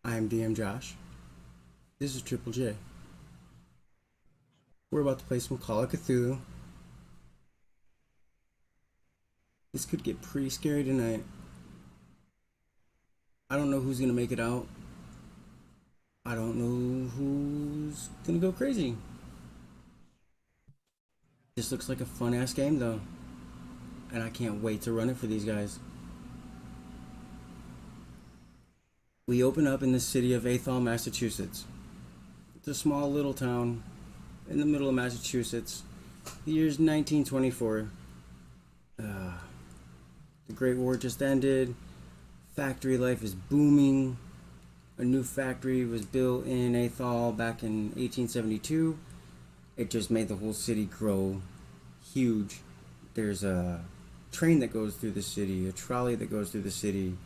I'm DM Josh. This is Triple J. We're about to play some Call of Cthulhu. This could get pretty scary tonight. I don't know who's gonna make it out. I don't know who's gonna go crazy. This looks like a fun ass game though, and I can't wait to run it for these guys. We open up in the city of Athol, Massachusetts. It's a small little town in the middle of Massachusetts. The year's 1924. The Great War just ended. Factory life is booming. A new factory was built in Athol back in 1872. It just made the whole city grow huge. There's a train that goes through the city, a trolley that goes through the city,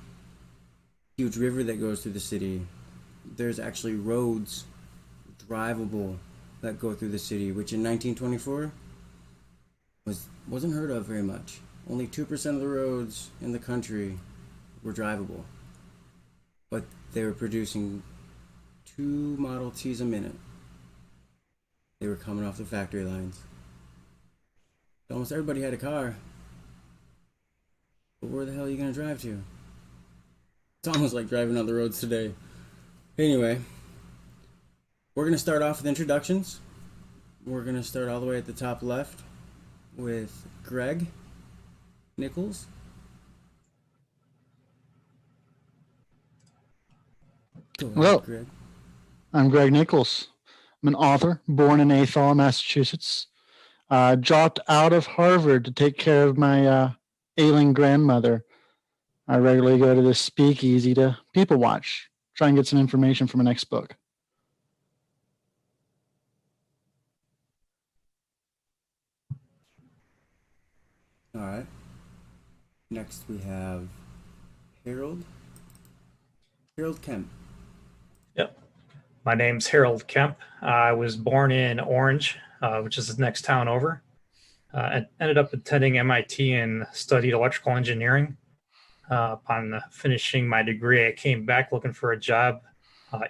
huge river that goes through the city. There's actually roads, drivable, that go through the city, which in 1924 wasn't heard of very much. Only 2% of the roads in the country were drivable, but they were producing 2 Model Ts a minute. They were coming off the factory lines. Almost everybody had a car, but where the hell are you gonna drive to? It's almost like driving on the roads today. Anyway, we're gonna start off with introductions. We're gonna start all the way at the top left with Greg Nichols. Go ahead, Hello, Greg. I'm Greg Nichols. I'm an author born in Athol, Massachusetts. Dropped out of Harvard to take care of my ailing grandmother. I regularly go to the speakeasy to people watch, try and get some information for my next book. All right. Next we have Harold. Harold Kemp. Yep. My name's Harold Kemp. I was born in Orange, which is the next town over. I ended up attending MIT and studied electrical engineering. Upon finishing my degree, I came back looking for a job.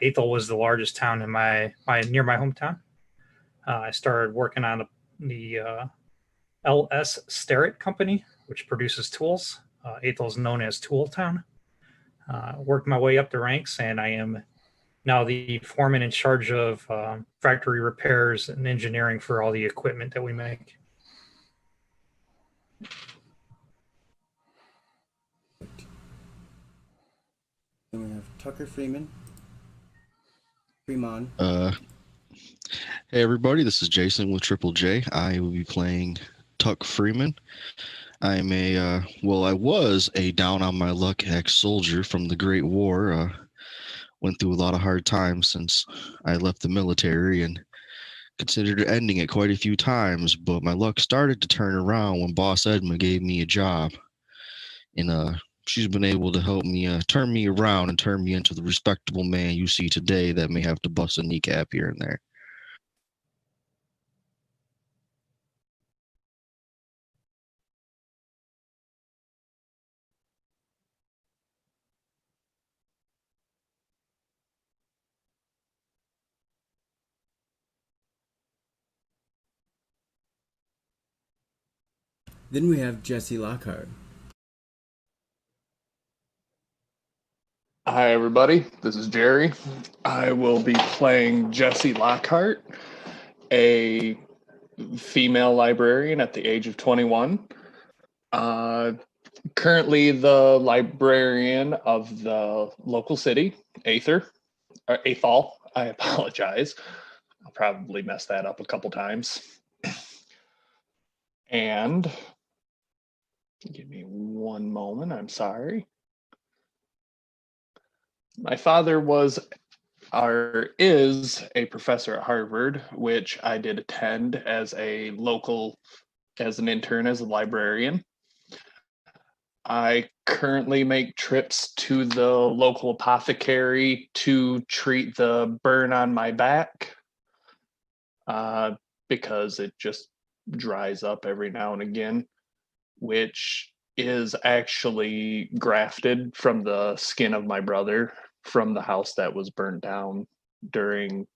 Athol was the largest town in near my hometown. I started working on the LS Starrett company, which produces tools. Athol is known as Tool Town. Worked my way up the ranks, and I am now the foreman in charge of factory repairs and engineering for all the equipment that we make. Then we have Tucker Freeman. Freeman. Hey everybody, this is Jason with Triple J. I will be playing Tuck Freeman. I was a down on my luck ex-soldier from the Great War. Went through a lot of hard times since I left the military and considered ending it quite a few times, but my luck started to turn around when Boss Edna gave me a job. And she's been able to help me turn me around and turn me into the respectable man you see today that may have to bust a kneecap here and there. Then we have Jesse Lockhart. Hi, everybody. This is Jerry. I will be playing Jessie Lockhart, a female librarian at the age of 21. Currently the librarian of the local city, Athol. I apologize. I'll probably mess that up a couple times. And give me one moment. I'm sorry. My father is a professor at Harvard, which I did attend as an intern as a librarian. I currently make trips to the local apothecary to treat the burn on my back because it just dries up every now and again, which is actually grafted from the skin of my brother from the house that was burned down during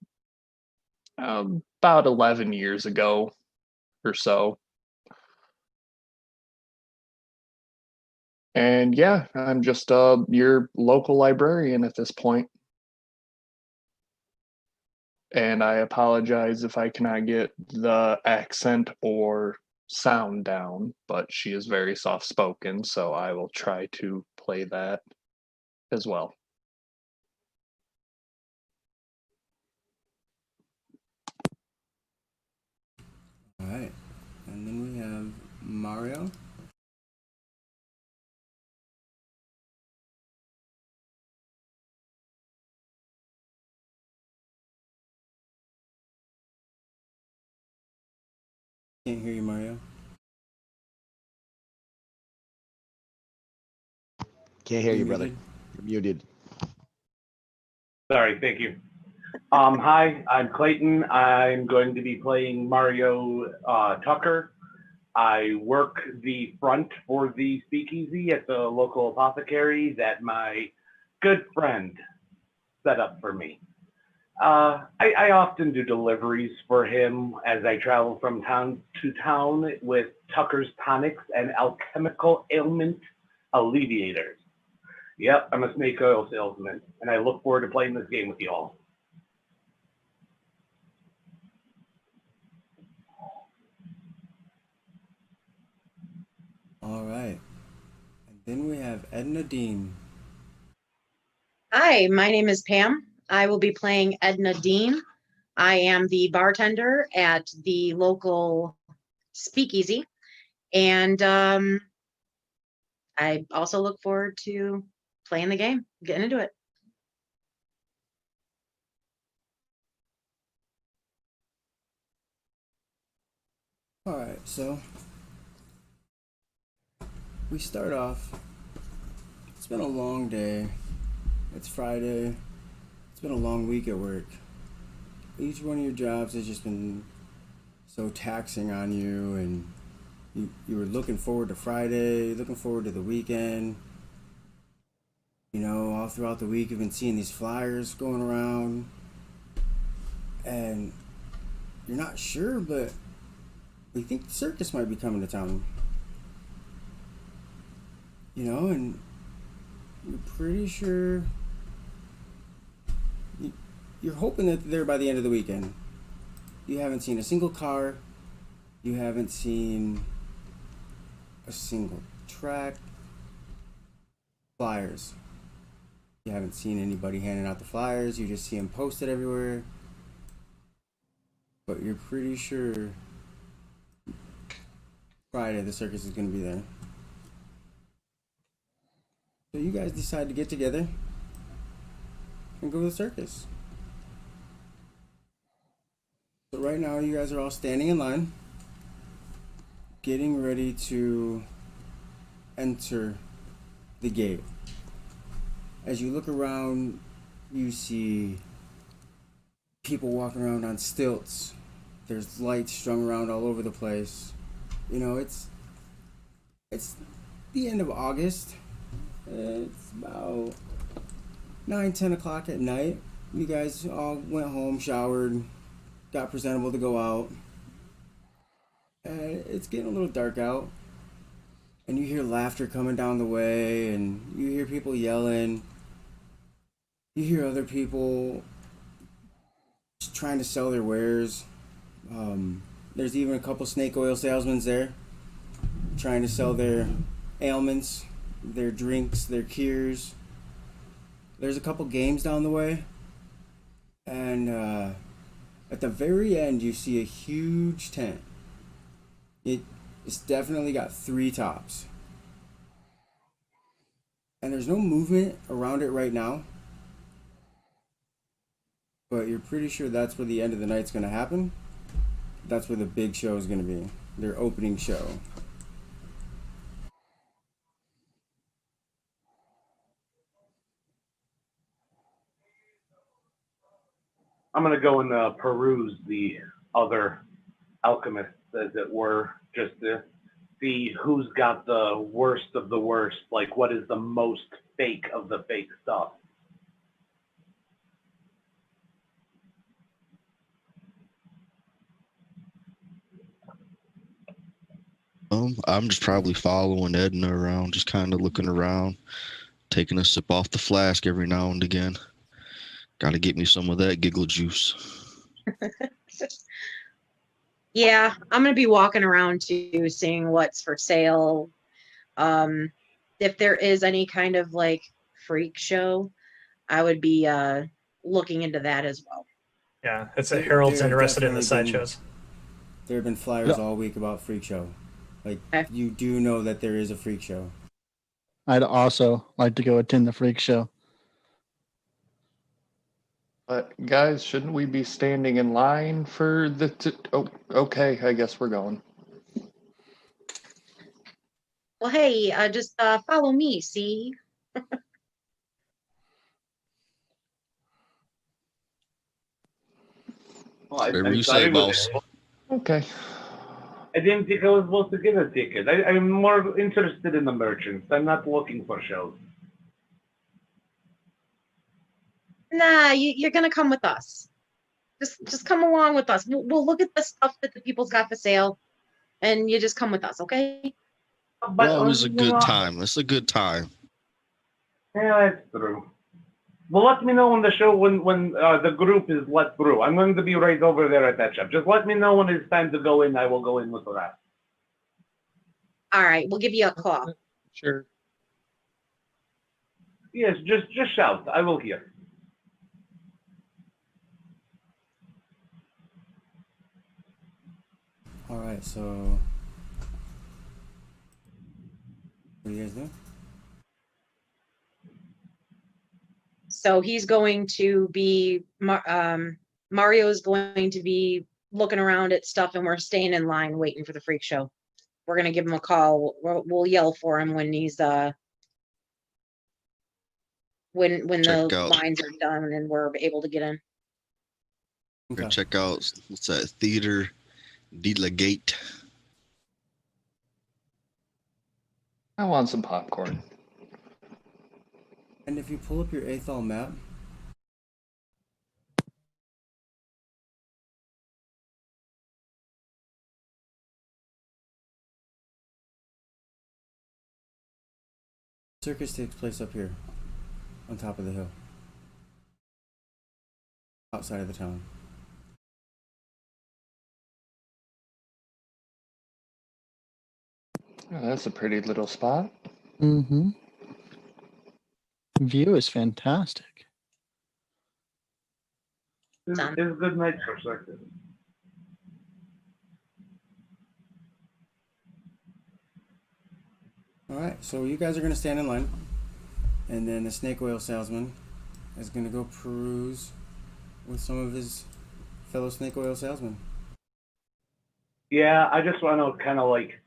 about 11 years ago or so. And yeah, I'm just your local librarian at this point. And I apologize if I cannot get the accent or sound down, but she is very soft spoken, so I will try to play that as well. All right. And then we have Mario. Can't hear you, Mario. Can't hear you, brother. You're muted. Sorry, thank you. Hi, I'm Clayton. I'm going to be playing Mario Tucker. I work the front for the speakeasy at the local apothecary that my good friend set up for me. I often do deliveries for him as I travel from town to town with Tucker's Tonics and Alchemical Ailment Alleviators. Yep, I'm a snake oil salesman, and I look forward to playing this game with you all. All right. And then we have Edna Dean. Hi, my name is Pam. I will be playing Edna Dean. I am the bartender at the local speakeasy. And I also look forward to playing the game, getting into it. All right, so we start off. It's been a long day. It's Friday. It's been a long week at work. Each one of your jobs has just been so taxing on you, and you were looking forward to Friday, looking forward to the weekend. You know, all throughout the week you've been seeing these flyers going around, and you're not sure, but we think the circus might be coming to town. You know, and you're pretty sure you're hoping that they're by the end of the weekend. You haven't seen a single car. You haven't seen a single track. Flyers. You haven't seen anybody handing out the flyers. You just see them posted everywhere. But you're pretty sure Friday the circus is going to be there. So you guys decide to get together and go to the circus. So right now you guys are all standing in line, getting ready to enter the gate. As you look around, you see people walking around on stilts. There's lights strung around all over the place. You know, it's the end of August. It's about 9-10 o'clock at night. You guys all went home, showered, got presentable to go out. And it's getting a little dark out. And you hear laughter coming down the way, and you hear people yelling. You hear other people just trying to sell their wares. There's even a couple snake oil salesmen there trying to sell their ailments, their drinks, their cures. There's a couple games down the way. And at the very end, you see a huge tent. It's definitely got 3 tops. And there's no movement around it right now. But you're pretty sure that's where the end of the night's going to happen. That's where the big show is going to be. Their opening show. I'm going to go and peruse the other alchemists, as it were, just to see who's got the worst of the worst. Like, what is the most fake of the fake stuff? I'm just probably following Edna around, just kind of looking around, taking a sip off the flask every now and again. Got to get me some of that giggle juice. Yeah, I'm gonna be walking around too, seeing what's for sale. If there is any kind of like freak show, I would be looking into that as well. Yeah, it's a There- Harold's there have interested in the definitely been- sideshows. There have been flyers Yeah. all week about freak show. Like Okay. you do know that there is a freak show. I'd also like to go attend the freak show. But guys, shouldn't we be standing in line for the? Oh, okay. I guess we're going. Well, hey, just follow me. See, Whatever you say, boss. Okay. I didn't think I was supposed to get a ticket. I'm more interested in the merchants. I'm not looking for shows. nah, you're gonna come with us. Just come along with us. We'll look at the stuff that the people's got for sale, and you just come with us, okay? But Always a you good know, time. It's a good time. Yeah, that's true. Well, let me know when the show when the group is let through. I'm going to be right over there at that shop. Just let me know when it's time to go in. I will go in with the rest. All right, we'll give you a call. Sure. Yes, just shout. I will hear. All right, so what do you guys do? So he's going to be Mario's going to be looking around at stuff, and we're staying in line waiting for the freak show. We're gonna give him a call. We'll yell for him when he's when the Check out. lines are done and we're able to get in. Okay. Check out, what's that, Theater de la Gate. I want some popcorn. And if you pull up your Athol map, circus takes place up here, on top of the hill, outside of the town. Oh, that's a pretty little spot. Mm-hmm. View is fantastic. It's a good night for circus. All right, so you guys are gonna stand in line, and then the snake oil salesman is gonna go peruse with some of his fellow snake oil salesmen. Yeah, I just want to kind of like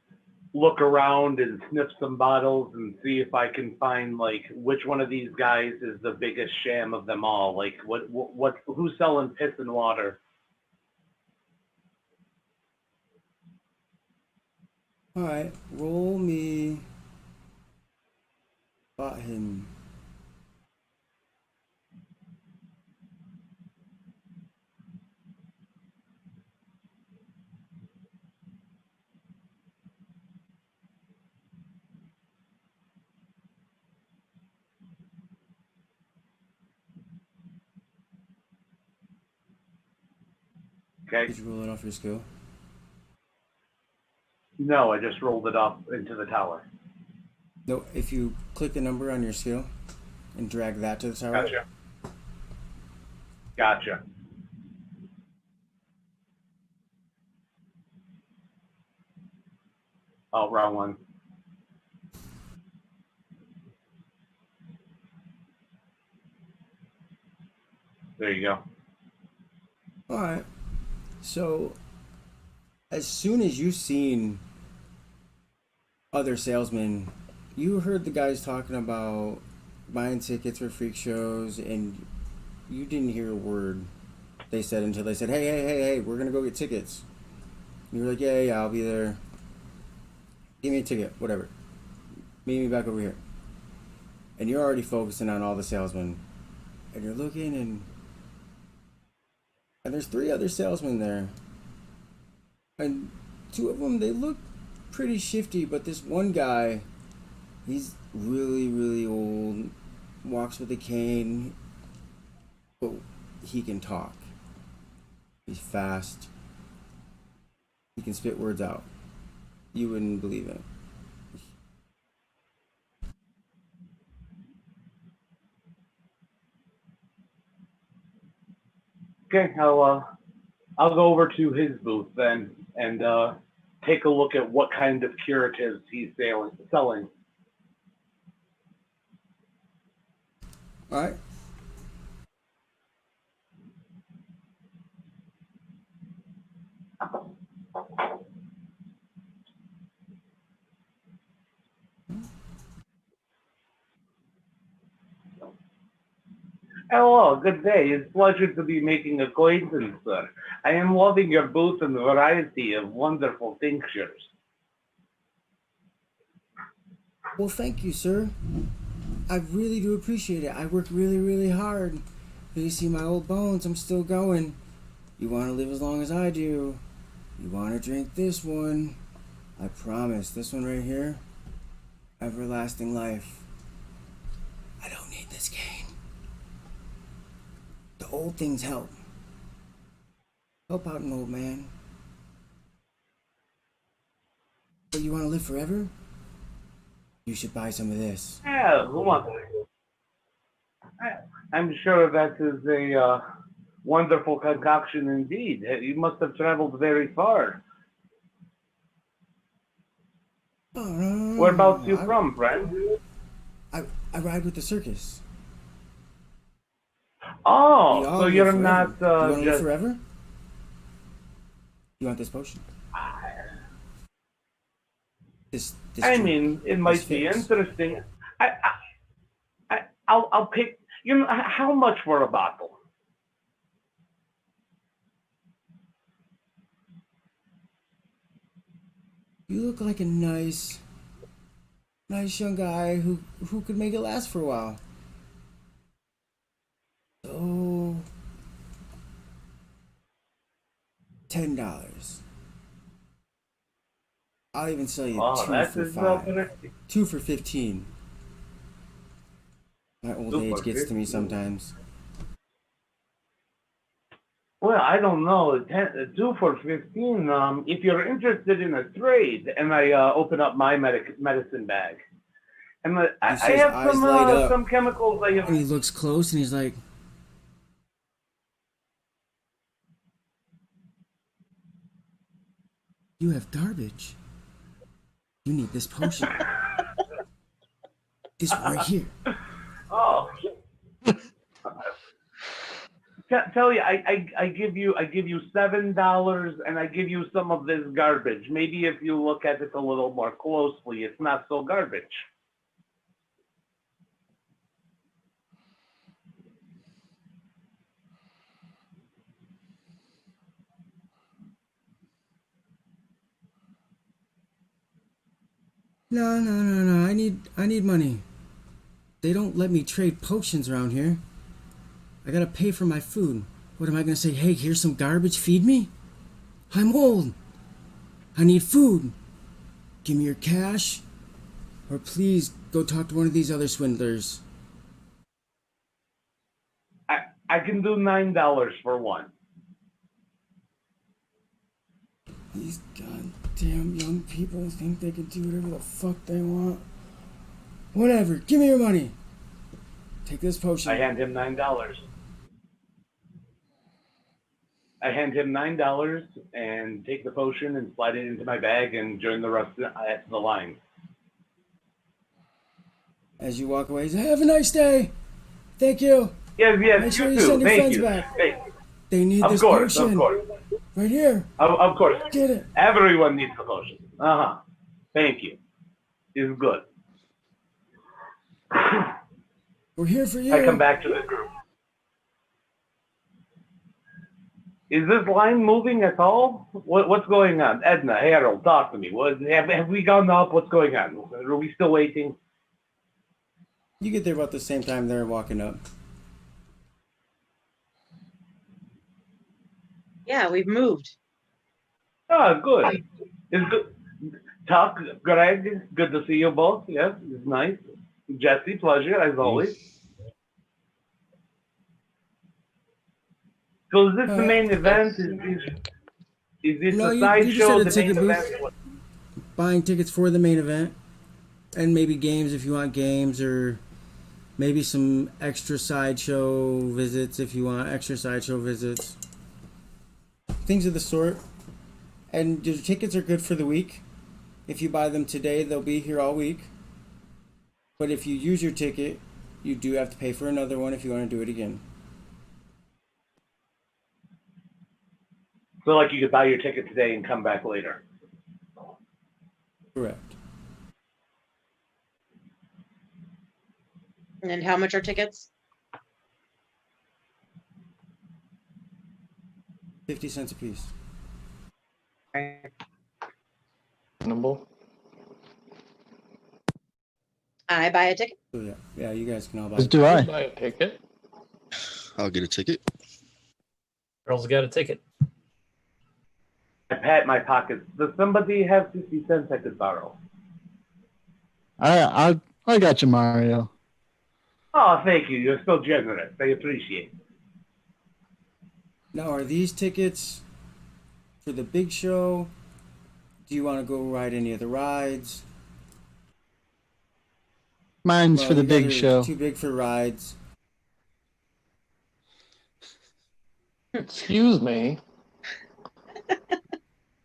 look around and sniff some bottles and see if I can find like which one of these guys is the biggest sham of them all. Like what who's selling piss and water? All right, roll me spot hidden. Okay. Did you roll it off your skill? No, I just rolled it up into the tower. No, if you click the number on your skill and drag that to the tower. Gotcha. Gotcha. Oh, wrong one. There you go. All right. So, as soon as you seen other salesmen, you heard the guys talking about buying tickets for freak shows, and you didn't hear a word they said until they said, hey, we're going to go get tickets. And you were like, yeah, I'll be there. Give me a ticket, whatever. Meet me back over here. And you're already focusing on all the salesmen. And you're looking, and there's 3 other salesmen there. And 2 of them, they look pretty shifty, but this one guy, he's really, really old, walks with a cane, but he can talk. He's fast. He can spit words out. You wouldn't believe it. Okay, I'll go over to his booth then and take a look at what kind of curatives he's selling. All right. Hello, good day. It's a pleasure to be making acquaintance, sir. I am loving your booth and the variety of wonderful tinctures. Well, thank you, sir. I really do appreciate it. I work really, really hard. You see my old bones, I'm still going. You want to live as long as I do. You want to drink this one. I promise, this one right here, everlasting life. I don't need this cane. The old things help. Help out an old man. But you want to live forever? You should buy some of this. Yeah, who wants it? I'm sure that is a wonderful concoction indeed. You must have traveled very far. Whereabouts you from, friend? I ride with the circus. Oh, We all so live you're forever. not You want to live just... forever? You want this potion? This I drink, mean, it might be fix. interesting. I'll pick. You know, how much for a bottle? You look like a nice young guy who could make it last for a while. So, $10. I'll even sell you Oh, two that for is $5. 2 for $15. My old age gets to me sometimes. Well, I don't know. 2 for 15. If you're interested in a trade, and I open up my medicine bag, and I You see his have eyes light up. some chemicals. And he looks close and he's like, "You have garbage. You need this potion. This right here." Oh. Tell you, I give you $7, and I give you some of this garbage. Maybe if you look at it a little more closely, it's not so garbage. No. I need money. They don't let me trade potions around here. I gotta pay for my food. What am I gonna say? Hey, here's some garbage, feed me? I'm old. I need food. Give me your cash. Or please go talk to one of these other swindlers. I can do $9 for one. These goddamn young people think they can do whatever the fuck they want. Whatever, give me your money. Take this potion. I hand him $9. I hand him $9 and take the potion and slide it into my bag and join the rest at the line. As you walk away, he says, "Have a nice day. Thank you. Yes, Make sure you you too. send your Thank friends you. back. Hey, They need of this course, potion. of course. Right here. Of course. Get it. Everyone needs the potion. Uh-huh. Thank you. It's good. We're here for you. I come back to the group. Is this line moving at all? What's going on? Edna, Harold, talk to me. Have we gone up? What's going on? Are we still waiting? You get there about the same time they're walking up. Yeah, we've moved. Oh, good. It's good. Tuck, Greg, good to see you both. Yes, it's nice. Jesse, pleasure as always. So is this the main event? Is this No, the you sideshow? just had a The ticket main booth. event? Buying tickets for the main event, and maybe games if you want games, or maybe some extra sideshow visits if you want extra sideshow visits. Things of the sort. And your tickets are good for the week. If you buy them today, they'll be here all week. But if you use your ticket, you do have to pay for another one if you want to do it again. So like you could buy your ticket today and come back later. Correct. And how much are tickets? 50 cents a piece. Reasonable. I buy a ticket. So yeah, you guys can all buy. As do I. Buy a ticket. I'll get a ticket. Girls got a ticket. I pat my pockets. Does somebody have 50 cents I could borrow? I got you, Mario. Oh, thank you. You're so generous. I appreciate it. Now, are these tickets for the big show? Do you want to go ride any of the rides? Mine's for the you guys big are show. Too big for rides. Excuse me.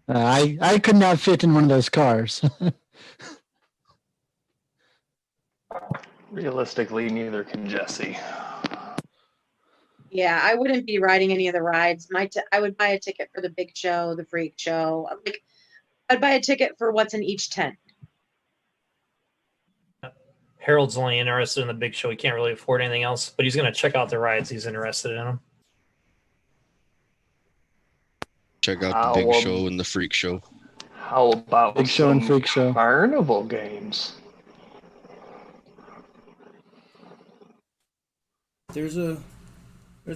I could not fit in one of those cars. Realistically, neither can Jesse. Yeah, I wouldn't be riding any of the rides. I would buy a ticket for the big show, the freak show. Like, I'd buy a ticket for what's in each tent. Harold's only interested in the big show. He can't really afford anything else, but he's going to check out the rides. He's interested in them. Check out the big show and the freak show. How about Big show and some freak show. Carnival games? There's a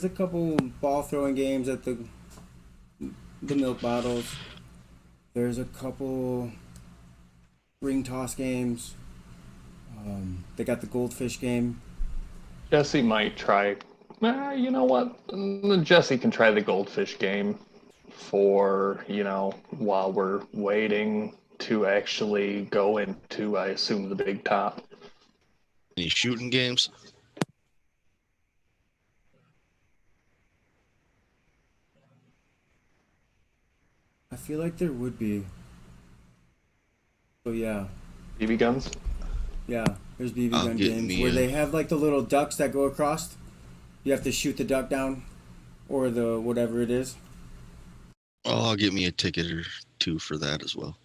couple ball throwing games at the milk bottles. There's a couple ring toss games. They got the goldfish game. Jesse might try. You know what? Jesse can try the goldfish game for, while we're waiting to actually go into, I assume, the big top. Any shooting games? I feel like there would be. So yeah. BB guns? Yeah, there's BB gun games where they have like the little ducks that go across. You have to shoot the duck down, or the whatever it is. Oh, I'll get me a ticket or two for that as well.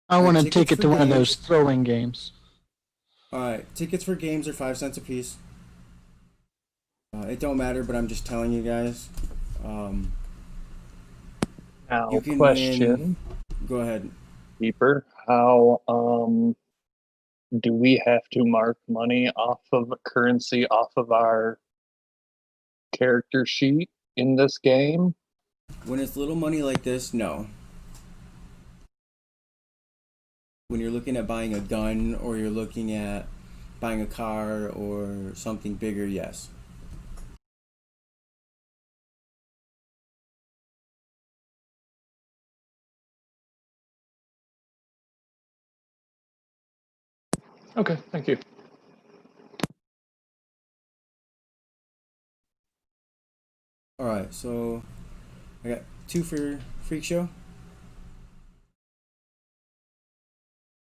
I want a tickets ticket for to one of games. those throwing games. All right, tickets for games are 5 cents a piece. It don't matter, but I'm just telling you guys. Now, You can question, Go ahead. Keeper, how do we have to mark money off of currency off of our character sheet in this game? When it's little money like this, no. When you're looking at buying a gun, or you're looking at buying a car or something bigger, yes. Okay, thank you. All right, so I got 2 for Freak Show.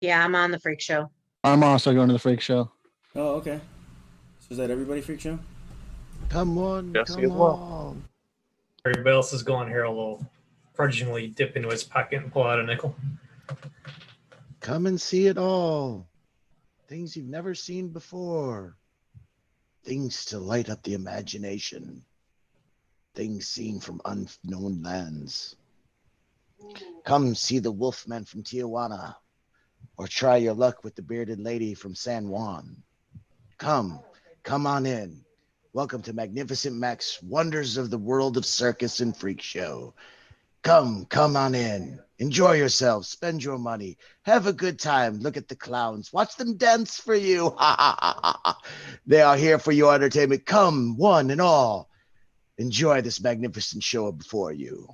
Yeah, I'm on the freak show. I'm also going to the freak show. Oh, okay. So is that everybody Freak Show? Come on, Jesse come as well. on. Everybody else is going. Harold will grudgingly dip into his pocket and pull out a nickel. Come and see it all. Things you've never seen before. Things to light up the imagination. Things seen from unknown lands. Come see the Wolfman from Tijuana, or try your luck with the bearded lady from San Juan. Come on in. Welcome to Magnificent Mac's Wonders of the World of Circus and Freak Show. Come on in. Enjoy yourselves. Spend your money. Have a good time. Look at the clowns. Watch them dance for you. They are here for your entertainment. Come, one and all. Enjoy this magnificent show before you.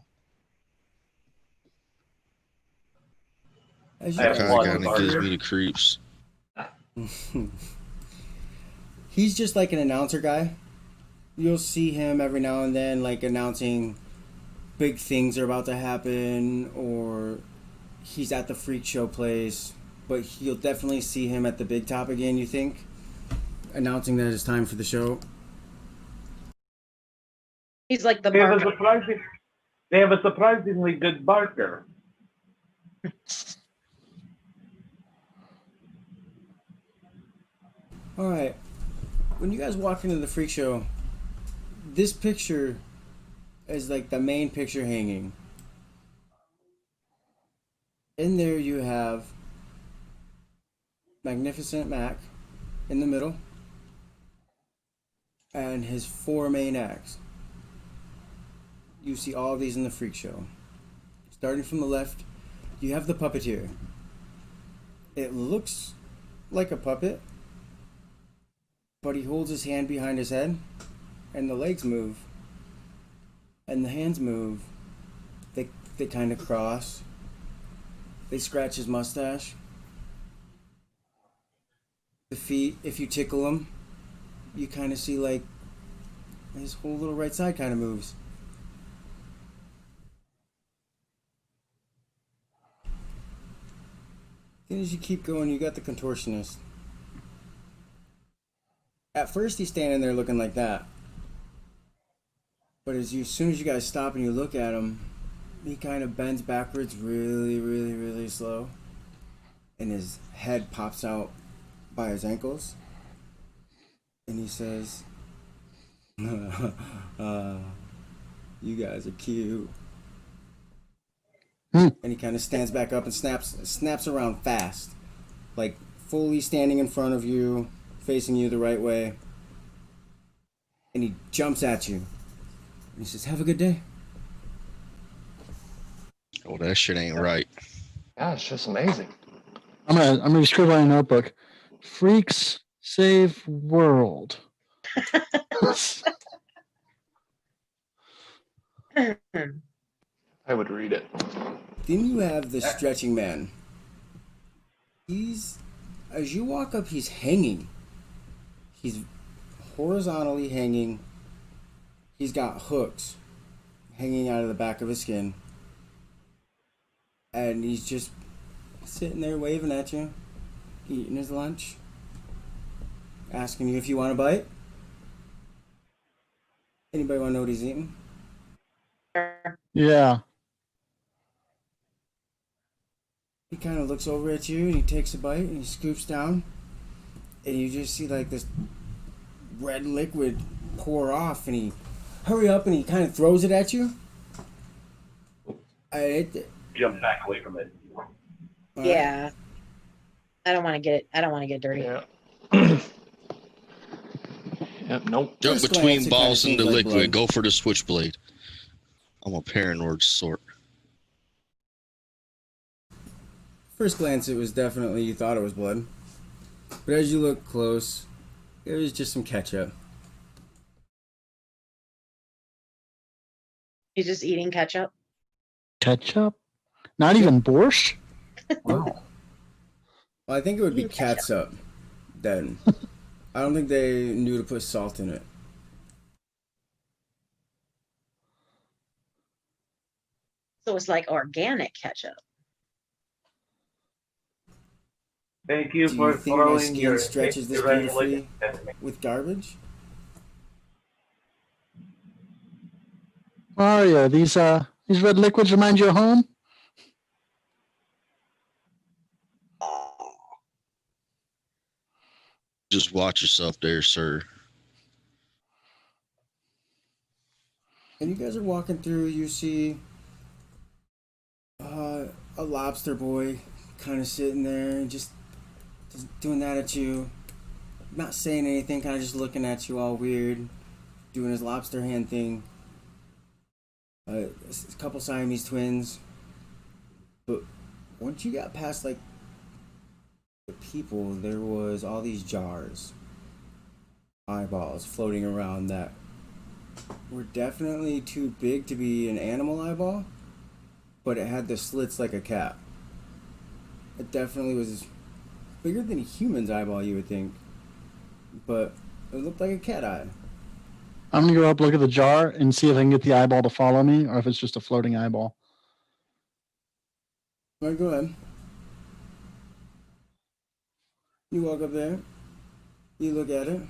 As I you have guys Kind one of walk gives barter. me the creeps. through- He's just like an announcer guy. You'll see him every now and then, like announcing big things are about to happen, or he's at the freak show place. But you'll definitely see him at the big top again, you think, announcing that it's time for the show. He's like the They have a barker. surprisingly good barker. All right. When you guys walk into the freak show, this picture is like the main picture hanging. In there you have Magnificent Mac in the middle and his four main acts. You see all of these in the freak show. Starting from the left, you have the puppeteer. It looks like a puppet, but he holds his hand behind his head, and the legs move, and the hands move. They kind of cross. They scratch his mustache. The feet, if you tickle him, you kind of see like his whole little right side kind of moves. Then as you keep going, you got the contortionist. At first, he's standing there looking like that. But as soon as you guys stop and you look at him, he kind of bends backwards really, really, really slow. And his head pops out by his ankles. And he says, you guys are cute. And he kind of stands back up and snaps around fast. Like fully standing in front of you, facing you the right way. And he jumps at you. And he says, have a good day. Oh, that shit ain't right. Yeah, it's just amazing. I'm gonna scribble on a notebook. Freaks save world. I would read it. Then you have the stretching man. As you walk up, he's hanging. He's horizontally hanging. He's got hooks hanging out of the back of his skin. And he's just sitting there waving at you, eating his lunch, asking you if you want a bite. Anybody want to know what he's eating? Yeah. He kind of looks over at you and he takes a bite and he scoops down. And you just see like this red liquid pour off, and he hurry up and he kind of throws it at you. Jump back away from it. Yeah. I don't want to get it. I don't want to get dirty. Yeah. Yep, nope. Jump First between glance, it balls kinda and the seems like liquid. blood. Go for the switchblade. I'm a paranoid sort. First glance, it was definitely, you thought it was blood. But as you look close, it was just some ketchup. He's just eating ketchup. Ketchup? Not even borscht? Wow. Well, I think it would be Eating ketchup. catsup then. I don't think they knew to put salt in it. So it's like organic ketchup. Thank you Do for you think my throwing skin your stretches this congratulations beautifully at me. with garbage? Mario, these red liquids remind you of home? Just watch yourself there, sir. And you guys are walking through, you see a lobster boy kind of sitting there and just doing that at you. Not saying anything, kind of just looking at you all weird, doing his lobster hand thing. A couple Siamese twins. But once you got past like the people, there was all these jars, eyeballs floating around that were definitely too big to be an animal eyeball, but it had the slits like a cat. It definitely was bigger than a human's eyeball, you would think, but it looked like a cat eye. I'm gonna go up, look at the jar, and see if I can get the eyeball to follow me, or if it's just a floating eyeball. All right, go ahead. You walk up there. You look at it.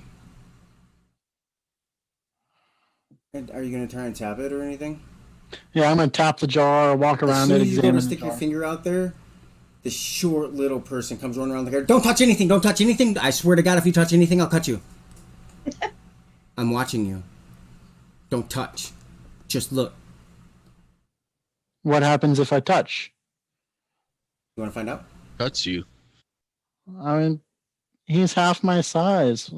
And are you gonna try and tap it or anything? Yeah, I'm gonna tap the jar, walk As around soon it, as you go examine to the stick your jar. finger out there, this short little person comes running around the car. Don't touch anything! Don't touch anything! I swear to God, if you touch anything, I'll cut you. I'm watching you. Don't touch. Just look. What happens if I touch? You want to find out? Cuts you. I mean, he's half my size.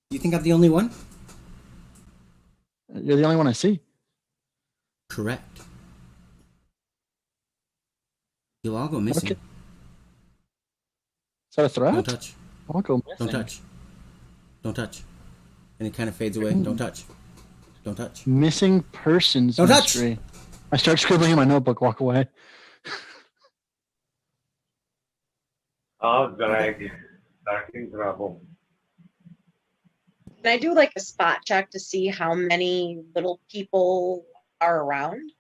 You think I'm the only one? You're the only one I see. Correct. You'll all go missing. Okay. Is that a threat? Don't touch. I'll go missing. Don't touch. Don't touch. And it kind of fades away. Don't touch. Don't touch. Missing persons Don't touch! mystery. I start scribbling in my notebook, walk away. Oh, Greg. Back in trouble. Can I do like a spot check to see how many little people are around?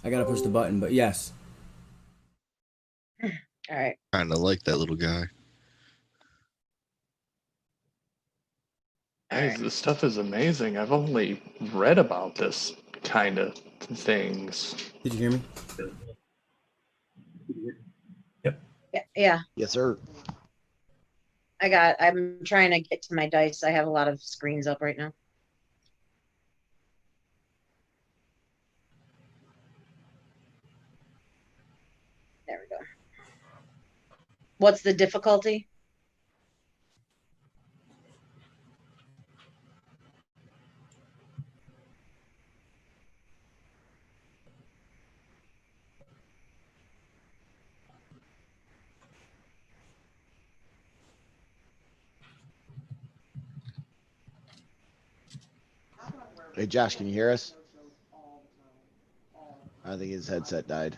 I gotta push the button, but yes. All right. Kind of like that little guy. Guys, this stuff is amazing. I've only read about this kind of things. Did you hear me? Yeah. Yes, sir. I'm trying to get to my dice. I have a lot of screens up right now. There we go. What's the difficulty? Hey, Josh, can you hear us? I think his headset died.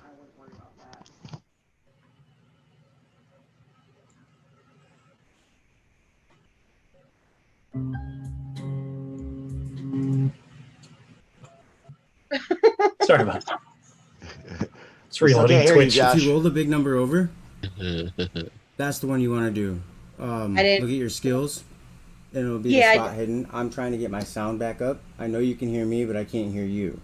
Sorry about that. It's Still reloading can't hear you, Twitch. Josh. If you roll the big number over, that's the one you want to do. I didn't- Look at your skills, and it'll be Yeah, the spot hidden. I'm trying to get my sound back up. I know you can hear me, but I can't hear you.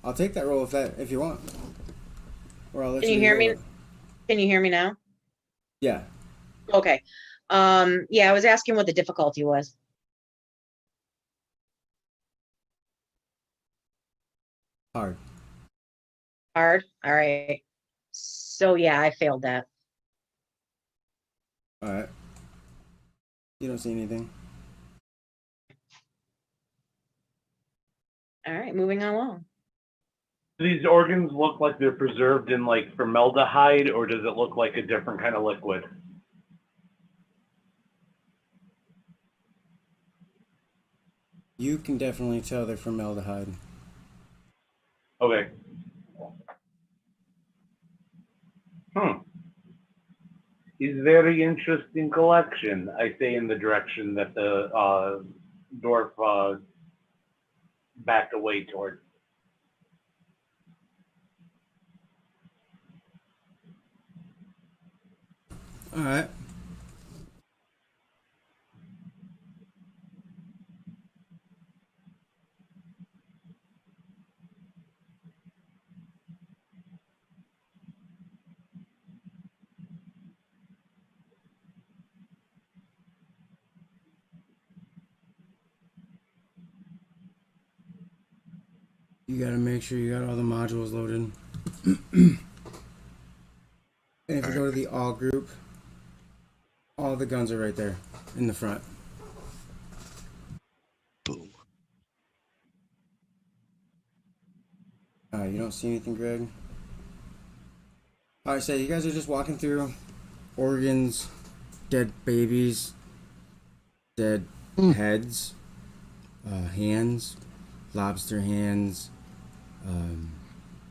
I'll take that roll if you want. Or I'll let Can you hear me? roll it. Can you hear me now? Yeah. Okay. Yeah, I was asking what the difficulty was. Hard. Hard. All right. So yeah, I failed that. All right. You don't see anything. All right, moving along. Do these organs look like they're preserved in like formaldehyde, or does it look like a different kind of liquid? You can definitely tell they're formaldehyde. Okay. Is very interesting collection. I say in the direction that the dwarf backed away towards. All right. You gotta make sure you got all the modules loaded. And if you go to the all group, all the guns are right there in the front. Boom. You don't see anything, Greg? Alright, so you guys are just walking through organs, dead babies, dead heads, hands, lobster hands,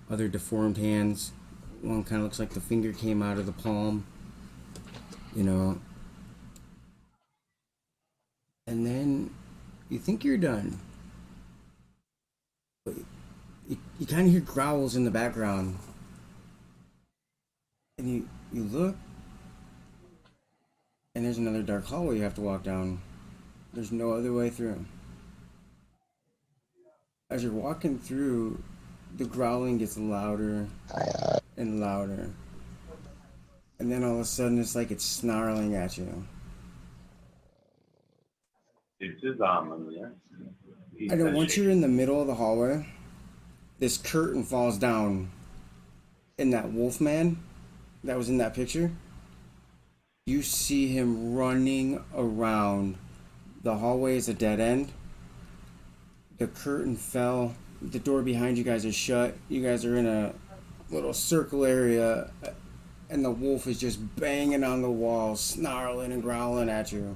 other deformed hands. One kind of looks like the finger came out of the palm, you know. And then you think you're done. But you kind of hear growls in the background. And you look, and there's another dark hallway you have to walk down. There's no other way through. As you're walking through, the growling gets louder and louder. And then all of a sudden, it's like it's snarling at you. It's his arm in there. And then once you're in the middle of the hallway, this curtain falls down, and that wolf man that was in that picture, you see him running around. The hallway is a dead end. The curtain fell. The door behind you guys is shut. You guys are in a little circle area, and the wolf is just banging on the wall, snarling and growling at you.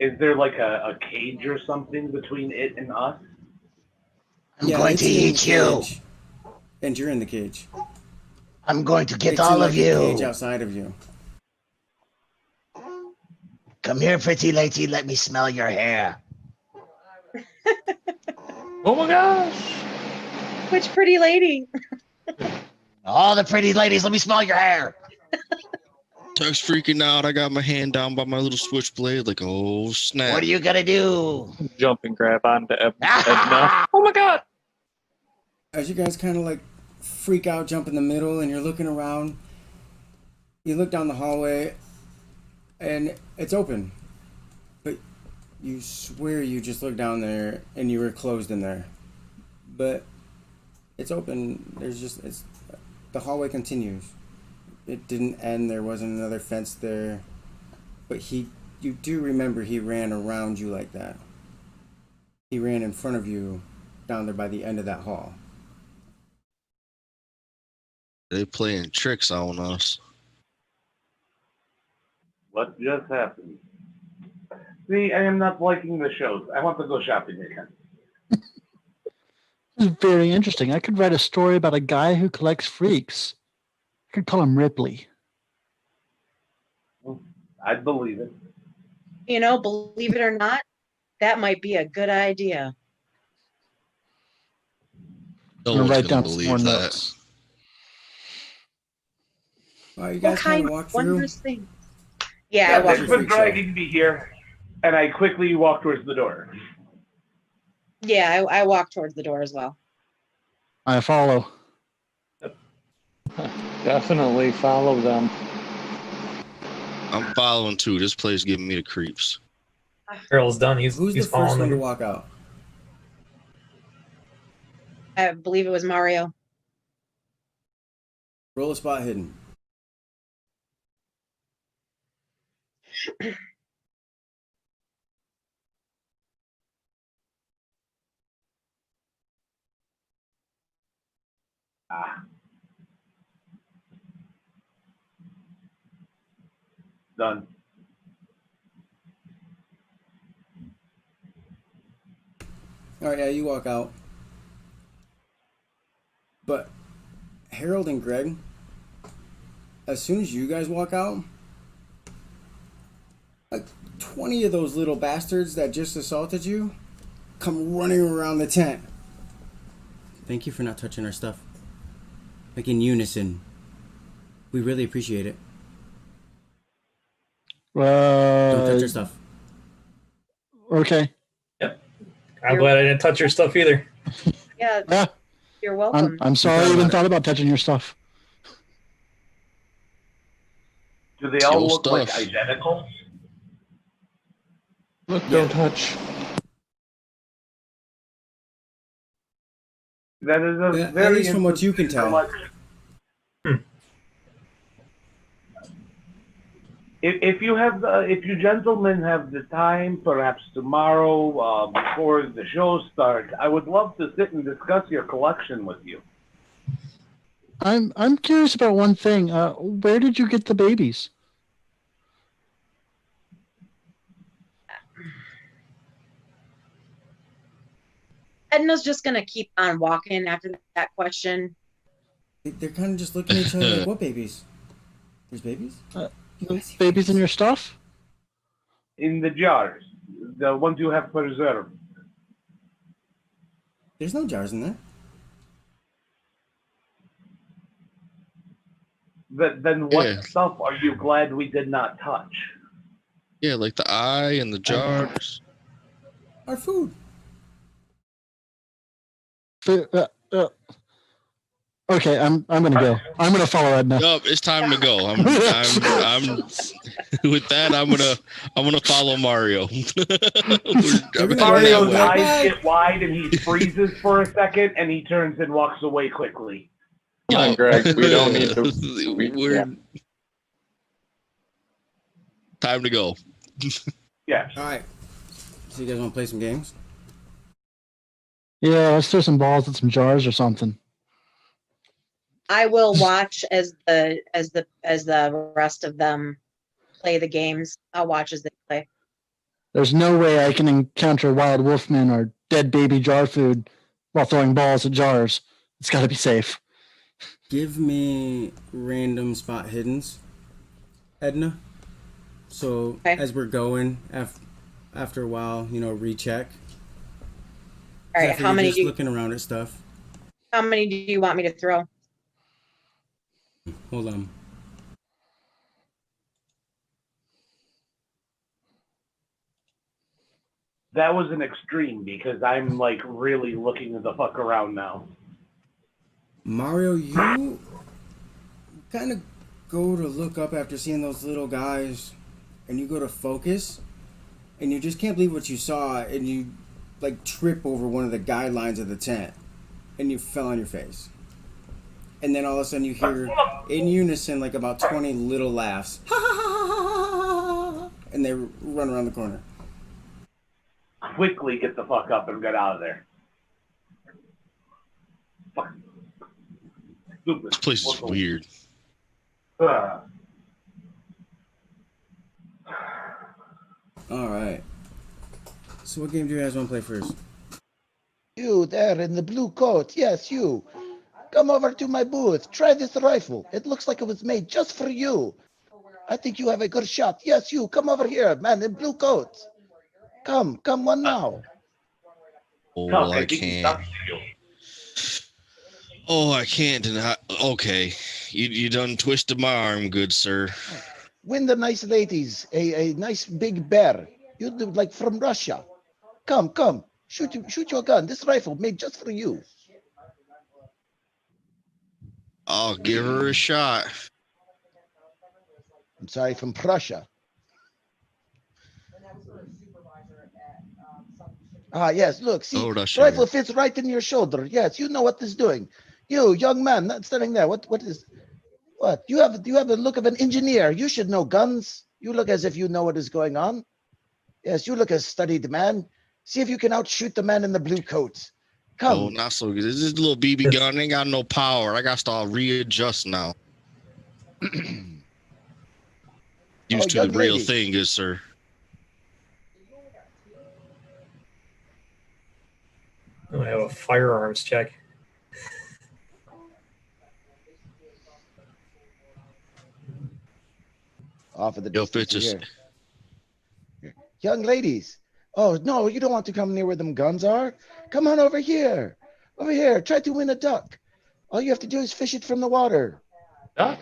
Is there like a cage or something between it and us? I'm going it's to in the eat you. cage. And you're in the cage. I'm going to get It's all in, of like, you. a cage outside of you. Come here, pretty lady. Let me smell your hair. Oh my gosh! Which pretty lady? All the pretty ladies, let me smell your hair. Tuck's freaking out. I got my hand down by my little switchblade, like, oh snap. What are you gonna do? Jump and grab onto Edna. Oh my god! As you guys kind of like freak out, jump in the middle, and you're looking around, you look down the hallway, and it's open. But you swear you just looked down there and you were closed in there. But it's open. The hallway continues. It didn't end. There wasn't another fence there. But you do remember he ran around you like that. He ran in front of you down there by the end of that hall. They playing tricks on us. What just happened? See, I am not liking the shows. I want to go shopping again. This is very interesting. I could write a story about a guy who collects freaks. I could call him Ripley. I'd believe it. You know, believe it or not, that might be a good idea. No I'm one's gonna write gonna down some more believe that. notes. All right, you What guys kind kind of of walk through. wondrous thing? Yeah, I Yeah, walked there's It's a been freak show. dragging me here, and I quickly walk towards the door. Yeah, I walked towards the door as well. I follow. Definitely follow them. I'm following too. This place giving me the creeps. Harold's done. He's Who's the first following one to them. walk out? I believe it was Mario. Roll a spot hidden. Done. All right, yeah, you walk out. But Harold and Greg, as soon as you guys walk out, like 20 of those little bastards that just assaulted you come running around the tent. Thank you for not touching our stuff. Like in unison. We really appreciate it. Don't touch our stuff. Okay. Yep. I'm glad I didn't touch your stuff either. Yeah. You're welcome. I'm sorry I even thought about touching your stuff. Do they all look stuff. like identical? Look, don't touch. That is a Yeah, very at least from what you can interesting tell. selection. If you gentlemen have the time, perhaps tomorrow before the show starts, I would love to sit and discuss your collection with you. I'm curious about one thing. Where did you get the babies? Edna's just gonna keep on walking after that question. They're kind of just looking at each other like, what babies? There's babies? Babies in your stuff? In the jars, the ones you have preserved. There's no jars in there. Then what Yeah. stuff are you glad we did not touch? Yeah, like the eye and the jars. Our food. Okay, I'm gonna go. I'm gonna follow Edna. Yup, it's time to go. I'm with that. I'm gonna follow Mario. Mario's eyes get wide and he freezes for a second and he turns and walks away quickly. Come on, Greg. We don't need to. Time to go. Yes. All right. So you guys want to play some games? Yeah, let's throw some balls at some jars or something. I will watch as the rest of them play the games. I'll watch as they play. There's no way I can encounter wild wolfmen or dead baby jar food while throwing balls at jars. It's got to be safe. Give me random spot hiddens, Edna. So as we're going, after a while, recheck. All right, how many? Just looking around at stuff. How many do you want me to throw? Hold on. That was an extreme because I'm like really looking the fuck around now. Mario, you kind of go to look up after seeing those little guys, and you go to focus, and you just can't believe what you saw, and you like trip over one of the guidelines of the tent, and you fell on your face. And then all of a sudden you hear in unison like about 20 little laughs. And they run around the corner. Quickly get the fuck up and get out of there. Fuck. Stupid. This place is weird. Alright. So what game do you guys want to play first? You there in the blue coat. Yes, you. Come over to my booth. Try this rifle. It looks like it was made just for you. I think you have a good shot. Yes, you. Come over here, man in blue coat. Come one now. Oh, I can't. Oh, I can't deny. Okay, you done twisted my arm, good sir. Win the nice ladies. A nice big bear. You do like from Russia. Come. Shoot your gun. This rifle made just for you. I'll give her a shot. I'm sorry, from Prussia. Ah, yes, look, see, rifle fits right in your shoulder. Yes, you know what this is doing. You, young man, not standing there. What? You have a look of an engineer. You should know guns. You look as if you know what is going on. Yes, you look a studied man. See if you can outshoot the man in the blue coat. Come. Oh, not so good. This is a little BB gun. Ain't got no power. I got to all readjust now. Used to the real thing, good sir. I have a firearms check. Off of the Yo, if it's just Young ladies. Oh, no, you don't want to come near where them guns are. Come on over here. Over here. Try to win a duck. All you have to do is fish it from the water. Duck?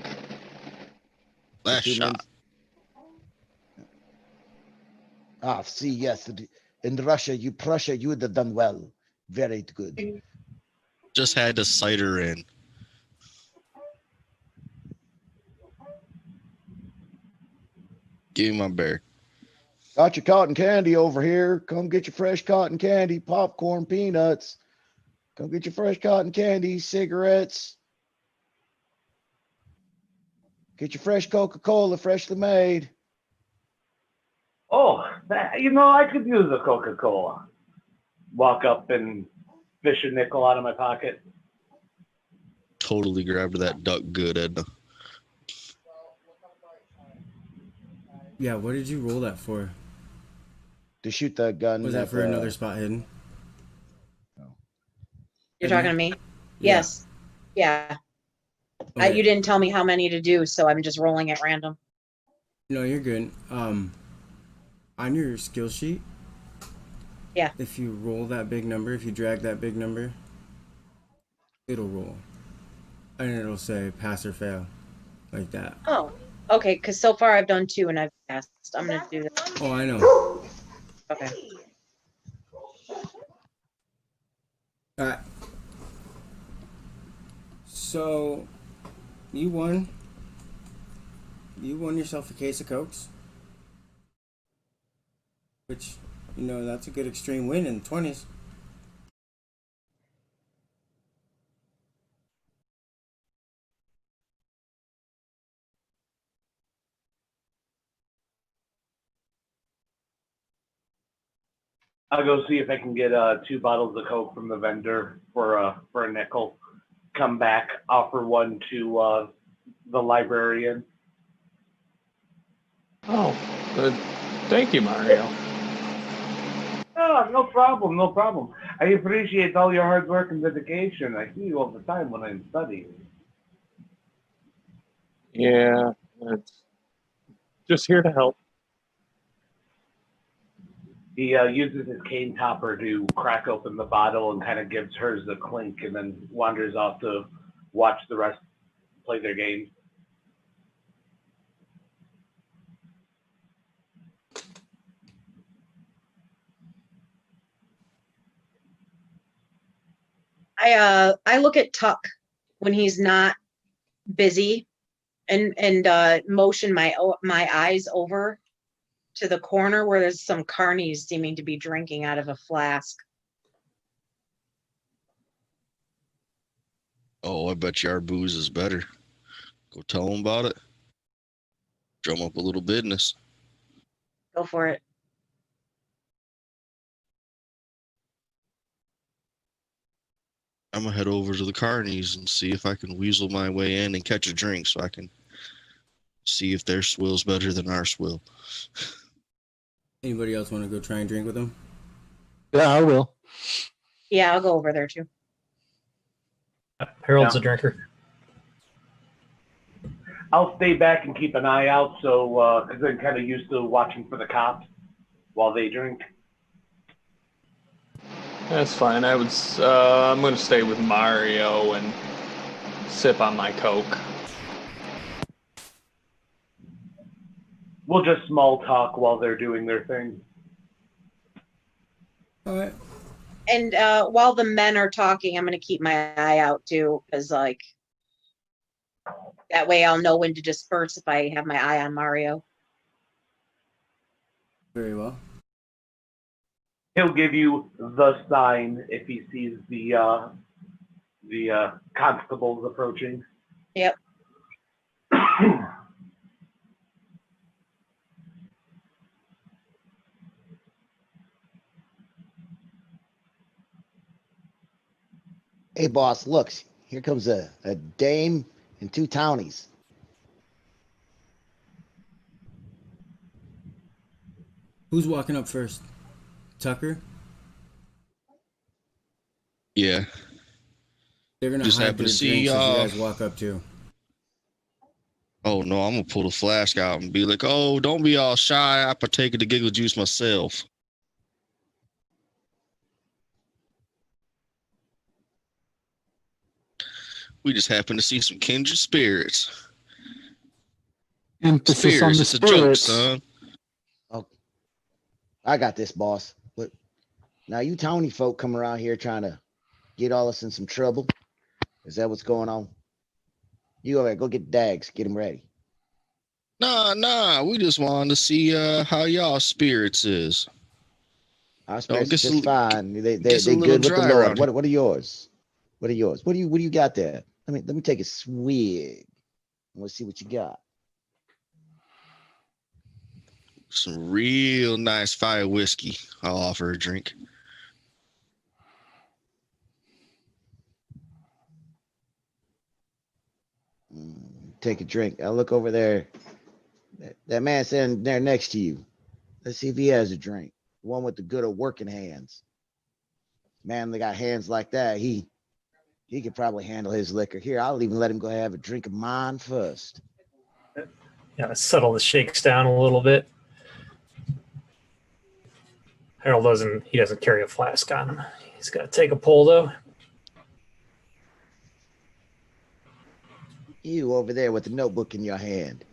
The Last two men. shot. Ah, see, yes. In Russia, Prussia, you would have done well. Very good. Just had to cite her in. Give me my bear. Got your cotton candy over here. Come get your fresh cotton candy, popcorn, peanuts. Come get your fresh cotton candy, cigarettes. Get your fresh Coca-Cola, freshly made. Oh, I could use a Coca-Cola. Walk up and fish a nickel out of my pocket. Totally grabbed that duck good, Edna. Yeah, what did you roll that for? To shoot the gun. Was that for another spot hidden? You're Edna? talking to me? Yeah. Yes. Yeah. Okay. You didn't tell me how many to do, so I'm just rolling at random. No, you're good. On your skill sheet, Yeah. if you roll that big number, if you drag that big number, it'll roll. And it'll say pass or fail. Like that. Oh, okay. Because so far I've done 2 and I've passed. I'm going to do that. Oh, I know. Okay. Alright. So, you won. You won yourself a case of Cokes. Which, that's a good extreme win in the 20s. I'll go see if I can get 2 bottles of Coke from the vendor for a nickel. Come back, offer one to the librarian. Oh, thank you, Mario. Oh, no problem, no problem. I appreciate all your hard work and dedication. I see you all the time when I'm studying. Yeah, it's just here to help. He uses his cane topper to crack open the bottle and kind of gives hers a clink and then wanders off to watch the rest play their game. I look at Tuck when he's not busy and motion my eyes over to the corner where there's some carnies seeming to be drinking out of a flask. Oh, I bet you our booze is better. Go tell them about it. Drum up a little business. Go for it. I'm gonna head over to the Carnies and see if I can weasel my way in and catch a drink so I can see if their swill's better than our swill. Anybody else want to go try and drink with them? Yeah, I will. Yeah, I'll go over there too. Harold's Yeah. a drinker. I'll stay back and keep an eye out, so because I'm kind of used to watching for the cops while they drink. That's fine. I'm going to stay with Mario and sip on my Coke. We'll just small talk while they're doing their thing. All right. And while the men are talking, I'm going to keep my eye out too, because that way I'll know when to disperse if I have my eye on Mario. Very well. He'll give you the sign if he sees the constables approaching. Yep. Hey, boss, look. Here comes a dame and 2 townies. Who's walking up first? Tucker? Yeah. They're going to Just hide happen their to see, drinks as you guys walk up too. Oh, Oh no, I'm gonna pull the flask out and be like, "Oh, don't be all shy. I partake of the giggle juice myself." We just happen to see some kindred spirits. Emphasis on Spirits, the it's a joke, spirits. son. Oh, I got this, boss. But now you towny folk come around here trying to get all us in some trouble. Is that what's going on? You over there, go get Dags, get him ready. Nah. We just wanted to see how y'all spirits is. Our spirits are gets just a- fine. They gets a little good with the dry Lord. around here. What are yours? What are yours? What do you got there? Let me take a swig. Let's see what you got. Some real nice fire whiskey. I'll offer a drink. Take a drink. I'll look over there. That man sitting there next to you. Let's see if he has a drink. The one with the good old working hands. Man, they got hands like that. He could probably handle his liquor. Here, I'll even let him go have a drink of mine first. Yeah, settle the shakes down a little bit. Harold doesn't carry a flask on him. He's got to take a pull though. You over there with the notebook in your hand.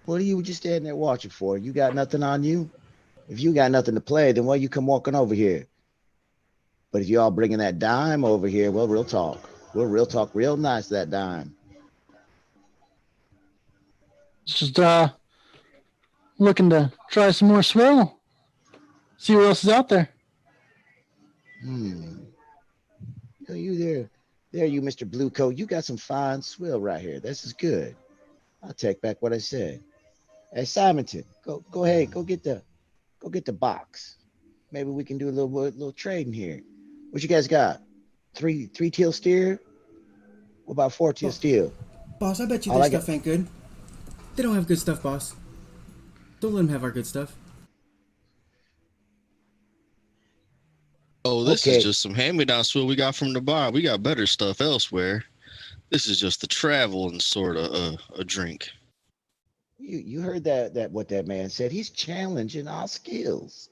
What are you just standing there watching for? You got nothing on you? If you got nothing to play, then why you come walking over here? But if you all bringing that dime over here, well, real talk. We'll real talk real nice, that dime. Just looking to try some more swill. See what else is out there. Oh, you there, you Mr. Blue Coat. You got some fine swill right here. This is good. I'll take back what I said. Hey, Simonton, go ahead, go get the box. Maybe we can do a little trading here. What you guys got? Three teal steer? What about 4 teal steel? Boss, I bet you All their I got- stuff ain't good. They don't have good stuff, boss. Don't let them have our good stuff. Oh, this Okay. is just some hand-me-down swill we got from the bar. We got better stuff elsewhere. This is just the traveling sort of a drink. You heard that what that man said. He's challenging our skills.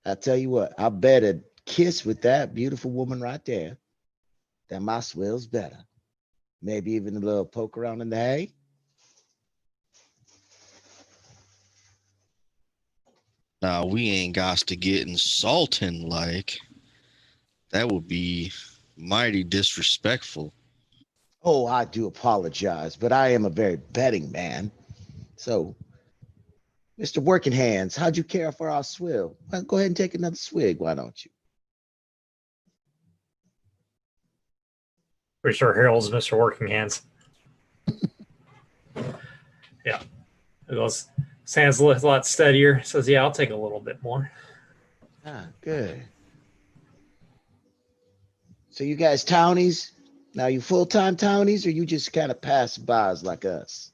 I tell you what, I bet a kiss with that beautiful woman right there that my swill's better. Maybe even a little poke around in the hay. Now, we ain't got to get insulting like. That would be mighty disrespectful. Oh, I do apologize, but I am a very betting man. So, Mr. Working Hands, how'd you care for our swill? Well, go ahead and take another swig, why don't you? Pretty sure Harold's Mr. Working Hands. Yeah. It goes, Sam's a lot steadier. Says, yeah, I'll take a little bit more. Ah, good. So you guys townies? Now you full-time townies, or you just kind of pass-bys like us?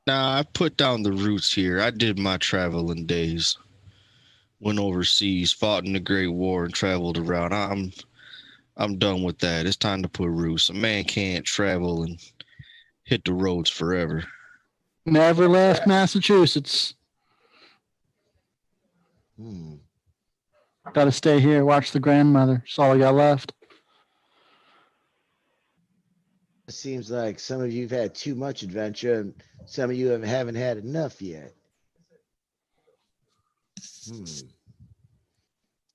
Nah, I put down the roots here. I did my traveling days. Went overseas, fought in the Great War, and traveled around. I'm done with that. It's time to put roots. A man can't travel and hit the roads forever. Never left Massachusetts. Got to stay here, watch the grandmother. That's all I got left. It seems like some of you have had too much adventure, and some of you haven't had enough yet.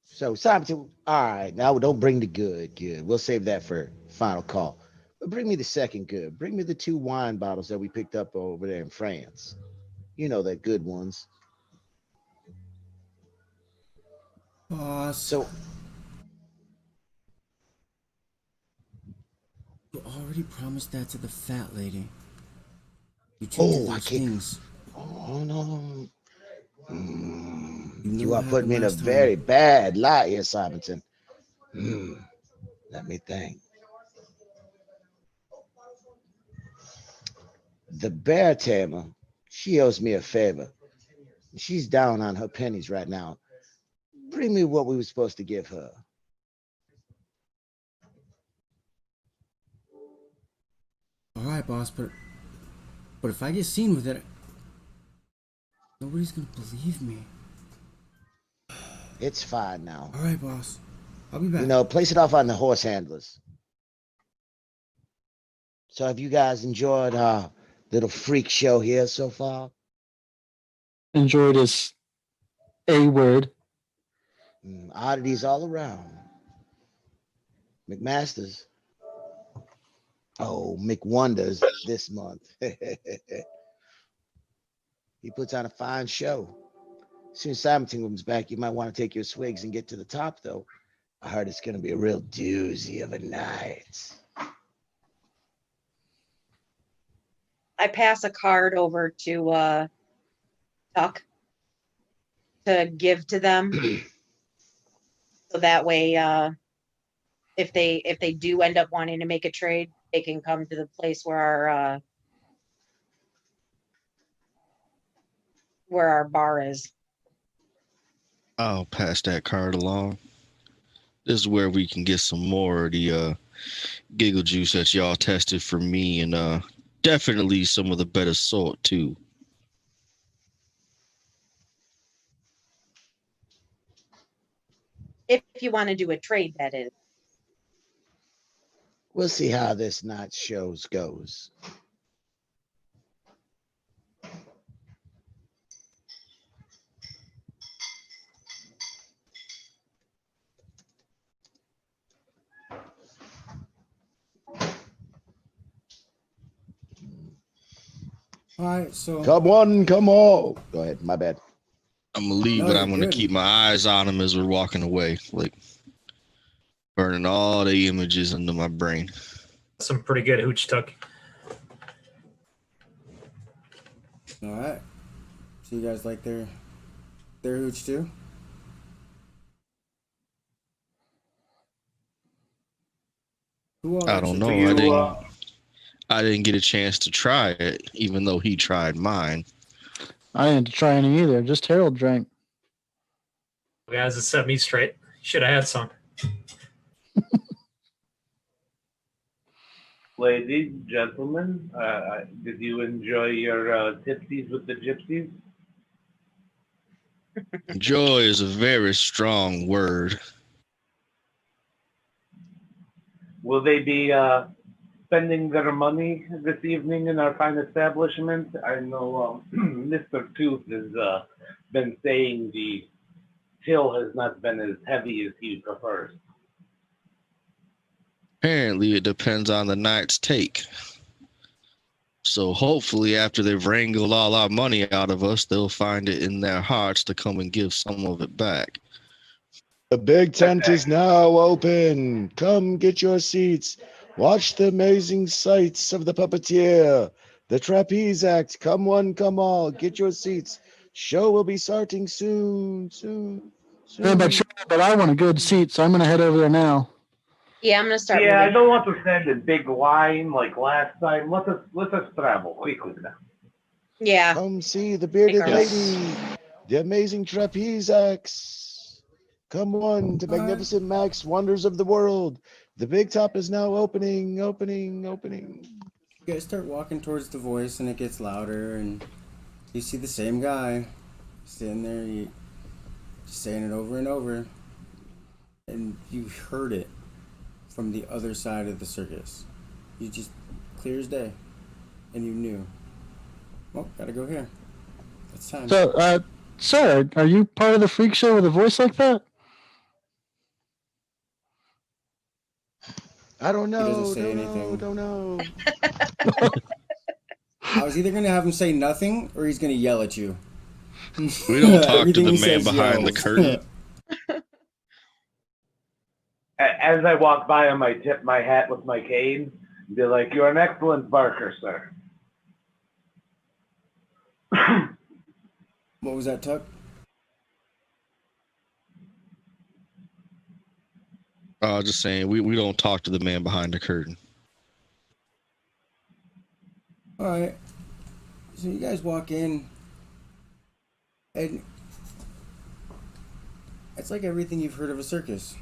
So, Simon, all right, now don't bring the good. We'll save that for final call. But bring me the second good. Bring me the 2 wine bottles that we picked up over there in France. You know, that good ones. Boss. So, you already promised that to the fat lady. You changed I those can't. things. Oh, no. You know You what are putting me in a happened last very time. bad light here, Simonton. Let me think. The bear tamer, she owes me a favor. She's down on her pennies right now. Bring me what we were supposed to give her. right, boss, but if I get seen with it, nobody's gonna believe me. It's fine now. All right, boss. I'll be back. You know, place it off on the horse handlers. So have you guys enjoyed our little freak show here so far? Enjoyed is a word. Oddities all around. McMasters. Oh, McWonders this month. He puts on a fine show. As soon as Simon comes back, you might want to take your swigs and get to the top, though. I heard it's going to be a real doozy of a night. I pass a card over to Tuck to give to them. So that way, if they do end up wanting to make a trade, they can come to the place where our bar is. I'll pass that card along. This is where we can get some more of the giggle juice that y'all tested for me, and definitely some of the better sort too. If you want to do a trade, that is. We'll see how this night's shows goes. All right, so Come one, come all. Go ahead. My bad. I'm gonna leave, No, but you're I'm gonna good. keep my eyes on him as we're walking away, like burning all the images into my brain. Some pretty good hooch tuck. all right. So you guys like their hooch too? Who all I don't know. actually- I didn't get a chance to try it, even though he tried mine. I didn't try any either. Just Harold drank. Guys, it set me straight. Should have had some. Ladies, gentlemen, did you enjoy your tipsies with the gypsies? Joy is a very strong word. Will they be spending their money this evening in our fine establishment? I know Mr. Tooth has been saying the till has not been as heavy as he prefers. Apparently, it depends on the night's take. So hopefully, after they've wrangled all our money out of us, they'll find it in their hearts to come and give some of it back. The big tent is now open. Come get your seats. Watch the amazing sights of the puppeteer. The trapeze act. Come one, come all. Get your seats. Show will be starting soon. Yeah, but I want a good seat, so I'm going to head over there now. Yeah, I'm gonna start. Yeah, I moving. don't want to stand in big line like last time. Let us travel quickly now. Yeah. Come see the bearded Take our- lady. The amazing trapeze acts. Come on to Magnificent Max Wonders of the World. The big top is now opening. You guys start walking towards the voice, and it gets louder, and you see the same guy sitting there, just saying it over and over, and you heard it from the other side of the circus. You just clear as day, and you knew. Well, gotta go here. It's time. So, sir, are you part of the freak show with a voice like that? I don't know. doesn't say anything. Don't know. I was either gonna have him say nothing, or he's gonna yell at you. We don't talk to Everything the he man says behind the yells. curtain. As I walk by him, I tip my hat with my cane and be like, "You're an excellent barker, sir." What was that, Tuck? Just saying, we don't talk to the man behind the curtain. Alright. So you guys walk in, and it's like everything you've heard of a circus.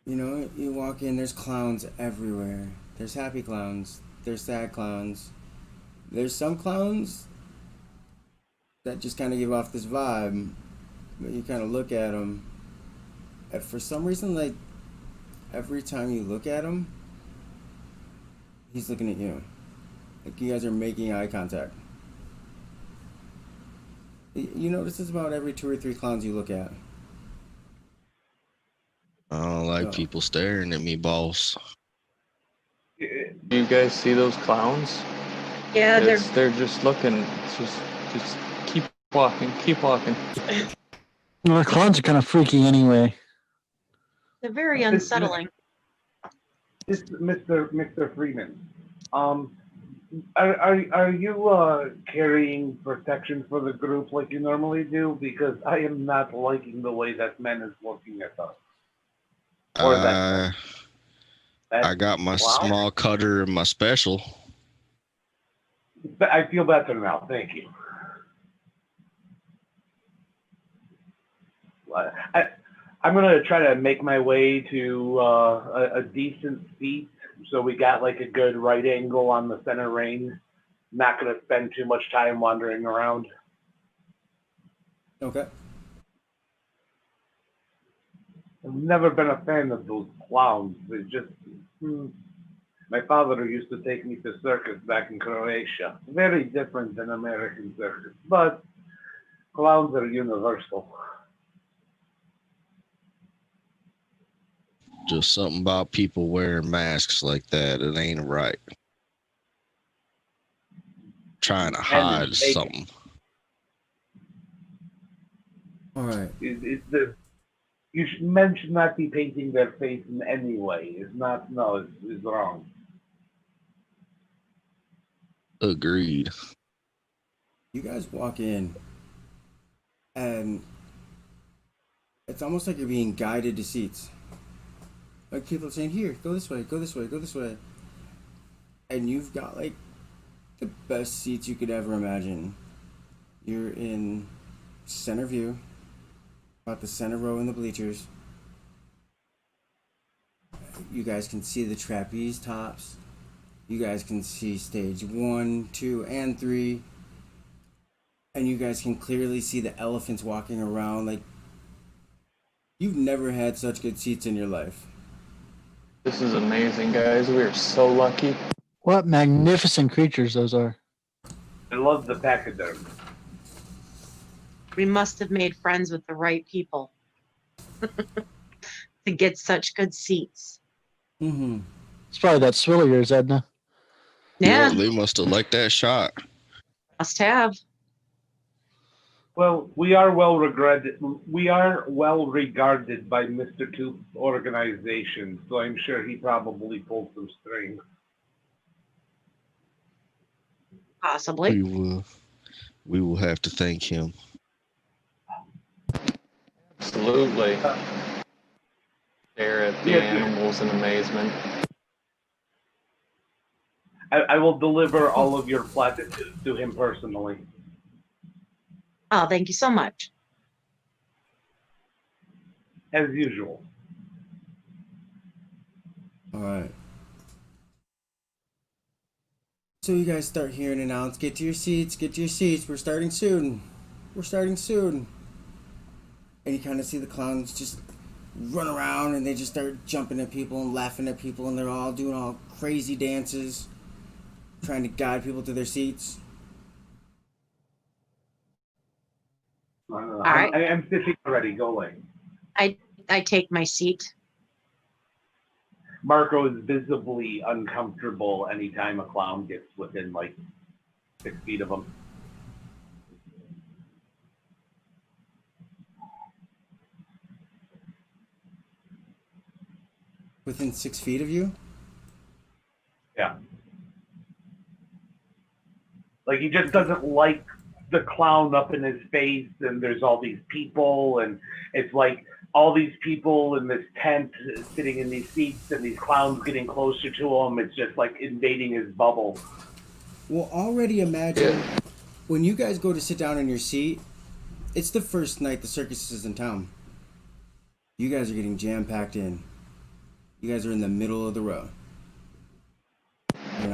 You know, you walk in, there's clowns everywhere. There's happy clowns. There's sad clowns. There's some clowns that just kind of give off this vibe, but you kind of look at them, and for some reason, like every time you look at him, he's looking at you. Like you guys are making eye contact. You notice this about every 2 or 3 clowns you look at. I don't like So, people staring at me, boss. Do you guys see those clowns? Yeah, They're just looking. It's just keep walking, keep walking. Well, the clowns are kind of freaky anyway. they're very unsettling. This Mr. Freeman. Are you carrying protection for the group like you normally do? Because I am not liking the way that man is looking at us. Or that I got my small cutter and my special. I feel better now. Thank you. I'm gonna try to make my way to a decent seat, so we got like a good right angle on the center ring. Not gonna spend too much time wandering around. okay. I've never been a fan of those clowns. They just. My father used to take me to circus back in Croatia. Very different than American circus, but clowns are universal. Just something about people wearing masks like that. It ain't right. Trying to hide something. All right. Men should not be painting their face in any way. It's wrong. Agreed. You guys walk in, and it's almost like you're being guided to seats. Like people are saying, "Here, go this way, go this way, go this way," and you've got like the best seats you could ever imagine. You're in center view, about the center row in the bleachers. You guys can see the trapeze tops. You guys can see stage 1, 2, and 3. And you guys can clearly see the elephants walking around. Like, you've never had such good seats in your life. This is amazing, guys. We are so lucky. What magnificent creatures those are. I love the pachyderm. We must have made friends with the right people to get such good seats. Mm-hmm. It's probably that swill of yours, Edna. Yeah, They must have liked that shot. must have. Well, we are well regarded. We are well regarded by Mr. Tooth's organization, so I'm sure he probably pulled some strings. Possibly. We will have to thank him. Absolutely. Stare at the animals in amazement. I will deliver all of your platitudes to him personally. Oh, thank you so much. As usual. All right. So you guys start hearing announced, get to your seats, get to your seats. We're starting soon. We're starting soon. And you kind of see the clowns just run around and they just start jumping at people and laughing at people, and they're all doing all crazy dances, trying to guide people to their seats. All right. I'm sitting already. Go away. I take my seat. Marco is visibly uncomfortable anytime a clown gets within like 6 feet of him. Within 6 feet of you? Yeah. Like he just doesn't like the clown up in his face, and there's all these people, and it's like all these people in this tent sitting in these seats, and these clowns getting closer to him. It's just like invading his bubble. Well, already imagine when you guys go to sit down in your seat, it's the first night the circus is in town. You guys are getting jam-packed in. You guys are in the middle of the row.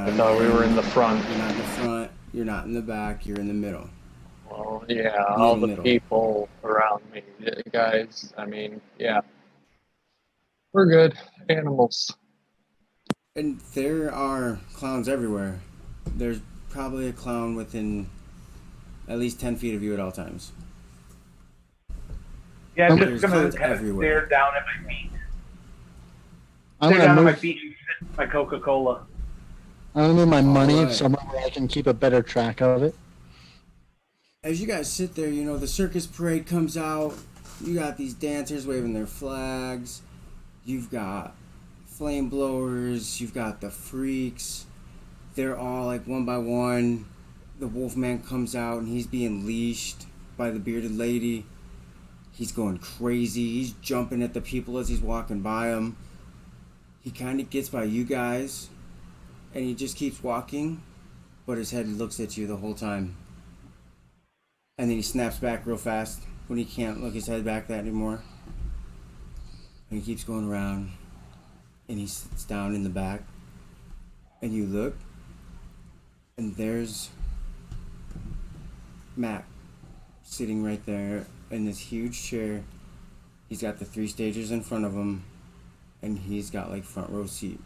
I thought we were in the front. You're not in the front. You're not in the back. You're in the middle. Well, yeah, all the people around me, the guys. I mean, yeah, we're good animals. And there are clowns everywhere. There's probably a clown within at least 10 feet of you at all times. Yeah, I'm There's just gonna clowns kind of everywhere. stare down at my feet. I'm Stare gonna down at my move. feet and sip my Coca-Cola. I'm gonna move my money Alright. somewhere where I can keep a better track of it. As you guys sit there, you know, the circus parade comes out. You got these dancers waving their flags. You've got flame blowers. You've got the freaks. They're all like one by one. The Wolfman comes out and he's being leashed by the bearded lady. He's going crazy. He's jumping at the people as he's walking by them. He kind of gets by you guys and he just keeps walking, but his head looks at you the whole time. And then he snaps back real fast when he can't look his head back that anymore. And he keeps going around and he sits down in the back. And you look and there's Mac sitting right there in this huge chair. He's got the 3 stagers in front of him and he's got like front row seat.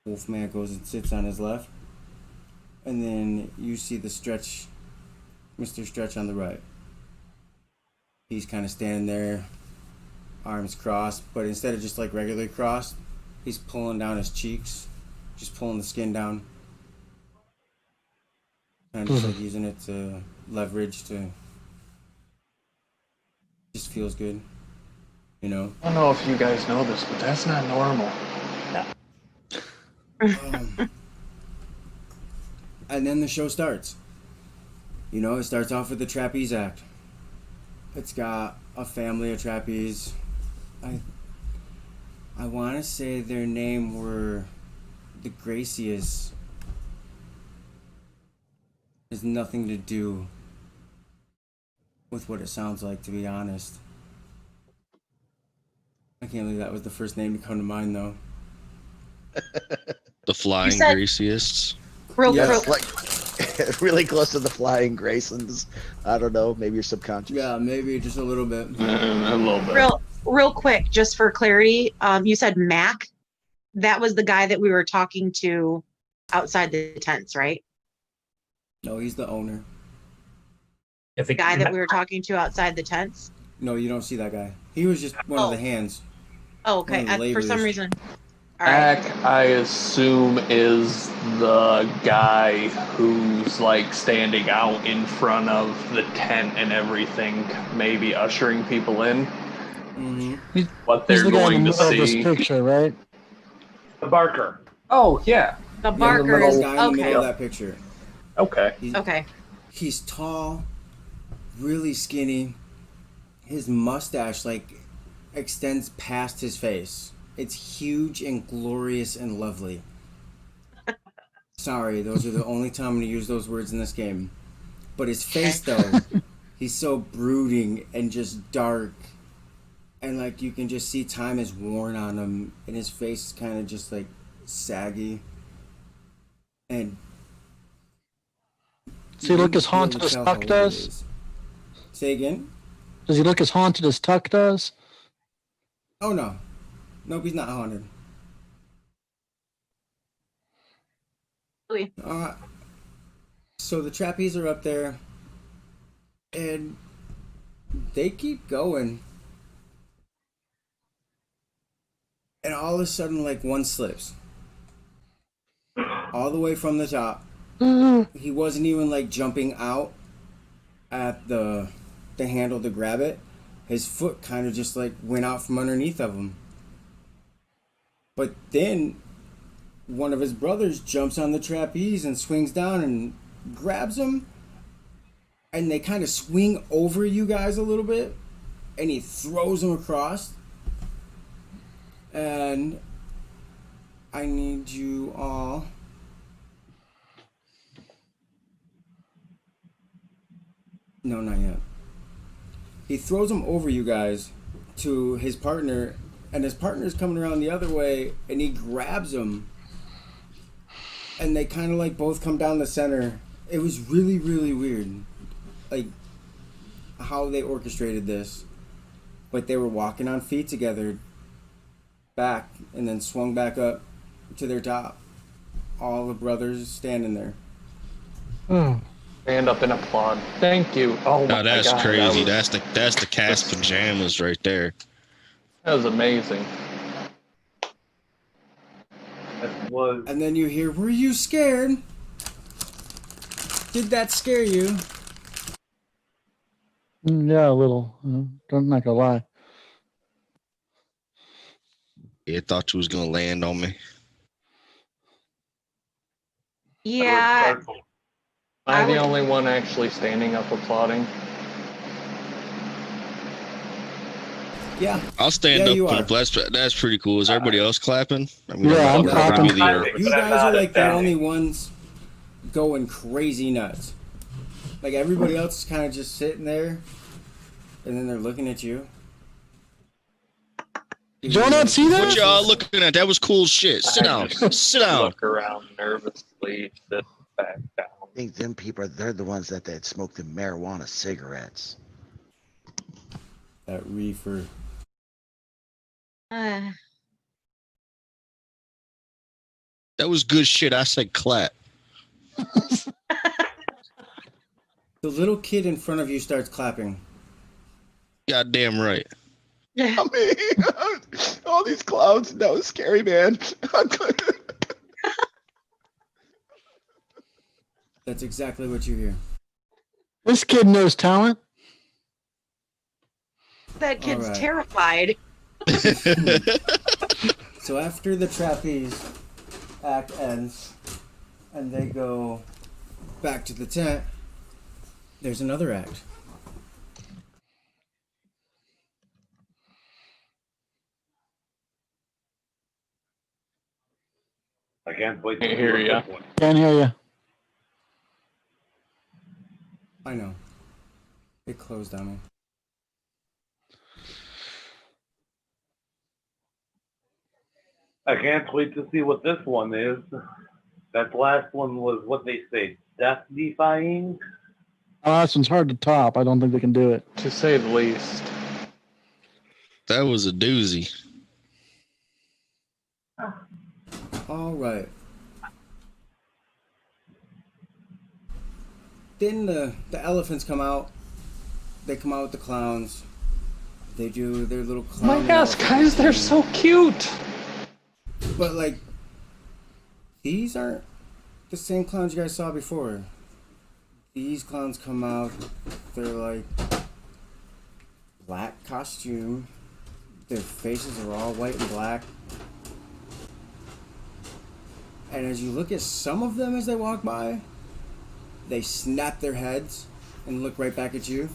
Wolfman goes and sits on his left. And then you see the Stretch, Mr. Stretch on the right. He's kind of standing there, arms crossed, but instead of just like regularly crossed, he's pulling down his cheeks, just pulling the skin down. And just like using it to leverage to, just feels good, you know? I don't know if you guys know this, but that's not normal. And then the show starts. You know, it starts off with the Trapeze Act. It's got a family of trapeze. I want to say their name were the Gracious. Has nothing to do with what it sounds like, to be honest. I can't believe that was the first name to come to mind, though. The Flying said- Graceists. Real Yeah. quick. Like really close to the Flying Graysons. I don't know. Maybe you're subconscious. Yeah, maybe just a little bit. A little bit. Real quick, just for clarity, you said Mac. That was the guy that we were talking to outside the tents, right? No, he's the owner. If The guy that we were talking to outside the tents. No, you don't see that guy. He was just one of the hands. Oh, okay. One of the For some labelers. reason. All right. Mac, I assume, is the guy who's like standing out in front of the tent and everything, maybe ushering people in. Mm-hmm. What He's they're the guy in going the to middle of this see. picture, right? The Barker. Oh, yeah. The The Barker middle is guy in the middle okay. of that picture. Okay. Okay. He's tall, really skinny. His mustache like extends past his face. It's huge and glorious and lovely. Sorry, those are the only time I'm gonna use those words in this game. But his face though, he's so brooding and just dark. And like you can just see time is worn on him and his face is kind of just like saggy. And Does he look you as can haunted really as tell Tuck how old he does? is. Say again? Does he look as haunted as Tuck does? Oh no. Nope, he's not haunted. Really? So the trapeze are up there, and they keep going. And all of a sudden, like one slips. All the way from the top. He wasn't even like jumping out at the handle to grab it. His foot kind of just like went out from underneath of him. But then one of his brothers jumps on the trapeze and swings down and grabs him. And they kind of swing over you guys a little bit. And he throws him across. And I need you all. No, not yet. He throws him over you guys to his partner, and his partner's coming around the other way, and he grabs him and they kind of like both come down the center. It was really, really weird, like how they orchestrated this. But they were walking on feet together, back, and then swung back up to their top. All the brothers standing there. Oh. Stand up and applaud. Thank you. Oh my that's God, crazy. That's the cast pajamas right there. That was amazing. That was And then you hear, "Were you scared? Did that scare you?" Yeah, a little. I'm not gonna lie. Yeah, thought you was gonna land on me. Yeah, Am I the only one actually standing up applauding? Yeah. I'll stand Yeah, up you and are. applaud. That's pretty cool. Is everybody else clapping? I mean, Yeah, I'm probably clapping. You guys are like the only ones going crazy nuts. Like everybody else is kind of just sitting there, and then they're looking at you. Did y'all not see that? What y'all looking at? That was cool shit. Sit down. Sit down. Look around nervously, sit back down. I think them people, they're the ones that smoke the marijuana cigarettes. That reefer. uh, That was good shit. I said clap. The little kid in front of you starts clapping. Goddamn right. yeah. I mean, all these clowns, that was scary, man. That's exactly what you hear. This kid knows talent. That kid's Alright. terrified. So after the trapeze act ends, and they go back to the tent, there's another act. I can't wait to Can't hear see ya. this one. Can't hear you. I know. It closed on me. I can't wait to see what this one is. That last one was what they say, death defying. Oh, this one's hard to top. I don't think they can do it. To say the least. That was a doozy. All right. Then the elephants come out. They come out with the clowns. They do their little Oh clown. my gosh, guys, they're so cute. But like, these aren't the same clowns you guys saw before. These clowns come out. They're like black costume. Their faces are all white and black. And as you look at some of them as they walk by, they snap their heads and look right back at you.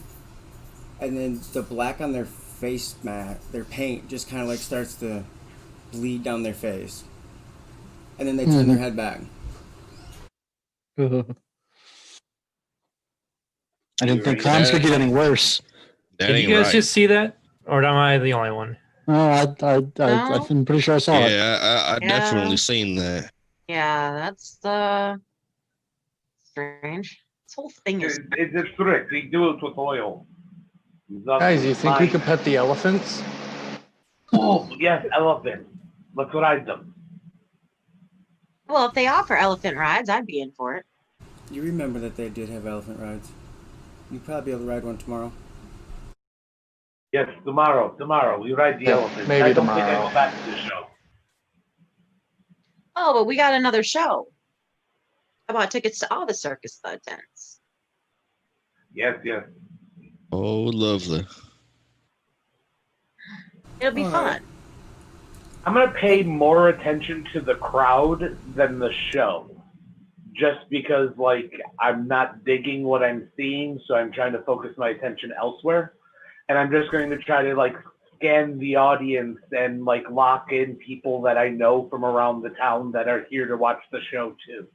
And then the black on their face mat, their paint, just kind of like starts to bleed down their face. And then they turn their head back. I didn't think clowns could get any worse. That Did ain't you guys right. just see that? Or am I the only one? I'm pretty sure I saw it. Yeah, I Yeah. definitely seen that. Yeah, that's strange. This whole thing is It's a trick. They do it with oil. Guys, you think we could pet the elephants? Oh, yes, elephants. Let's ride them. well, if they offer elephant rides, I'd be in for it. You remember that they did have elephant rides. You'd probably be able to ride one tomorrow. Yes, tomorrow. We ride the Yeah, elephants. maybe I don't think I tomorrow. go back to the show. Oh, but we got another show. I bought tickets to all the circus tents. Yes. Oh, lovely. It'll be All fun. right. I'm going to pay more attention to the crowd than the show. Just because, like, I'm not digging what I'm seeing, so I'm trying to focus my attention elsewhere. And I'm just going to try to, like, scan the audience and, like, lock in people that I know from around the town that are here to watch the show, too.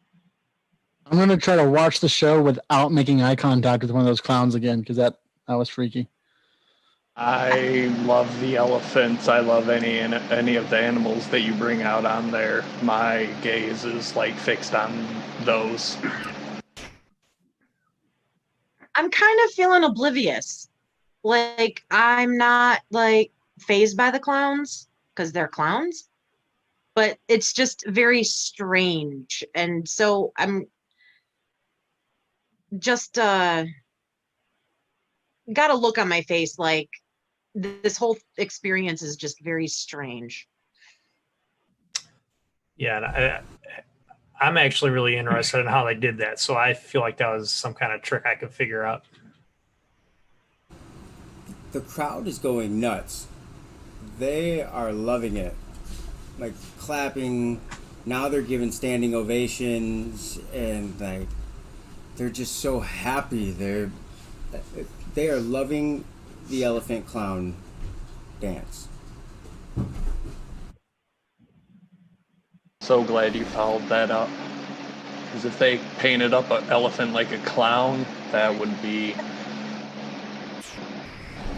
I'm going to try to watch the show without making eye contact with one of those clowns again, because that was freaky. I love the elephants. I love any of the animals that you bring out on there. My gaze is like fixed on those. I'm kind of feeling oblivious. Like, I'm not like phased by the clowns because they're clowns, but it's just very strange. And so I'm just got a look on my face like this whole experience is just very strange. Yeah, and I'm actually really interested in how they did that. So I feel like that was some kind of trick I could figure out. The crowd is going nuts. They are loving it. Like clapping. Now they're giving standing ovations and like they're just so happy. They are loving the elephant clown dance. So glad you followed that up. Because if they painted up an elephant like a clown, that would be...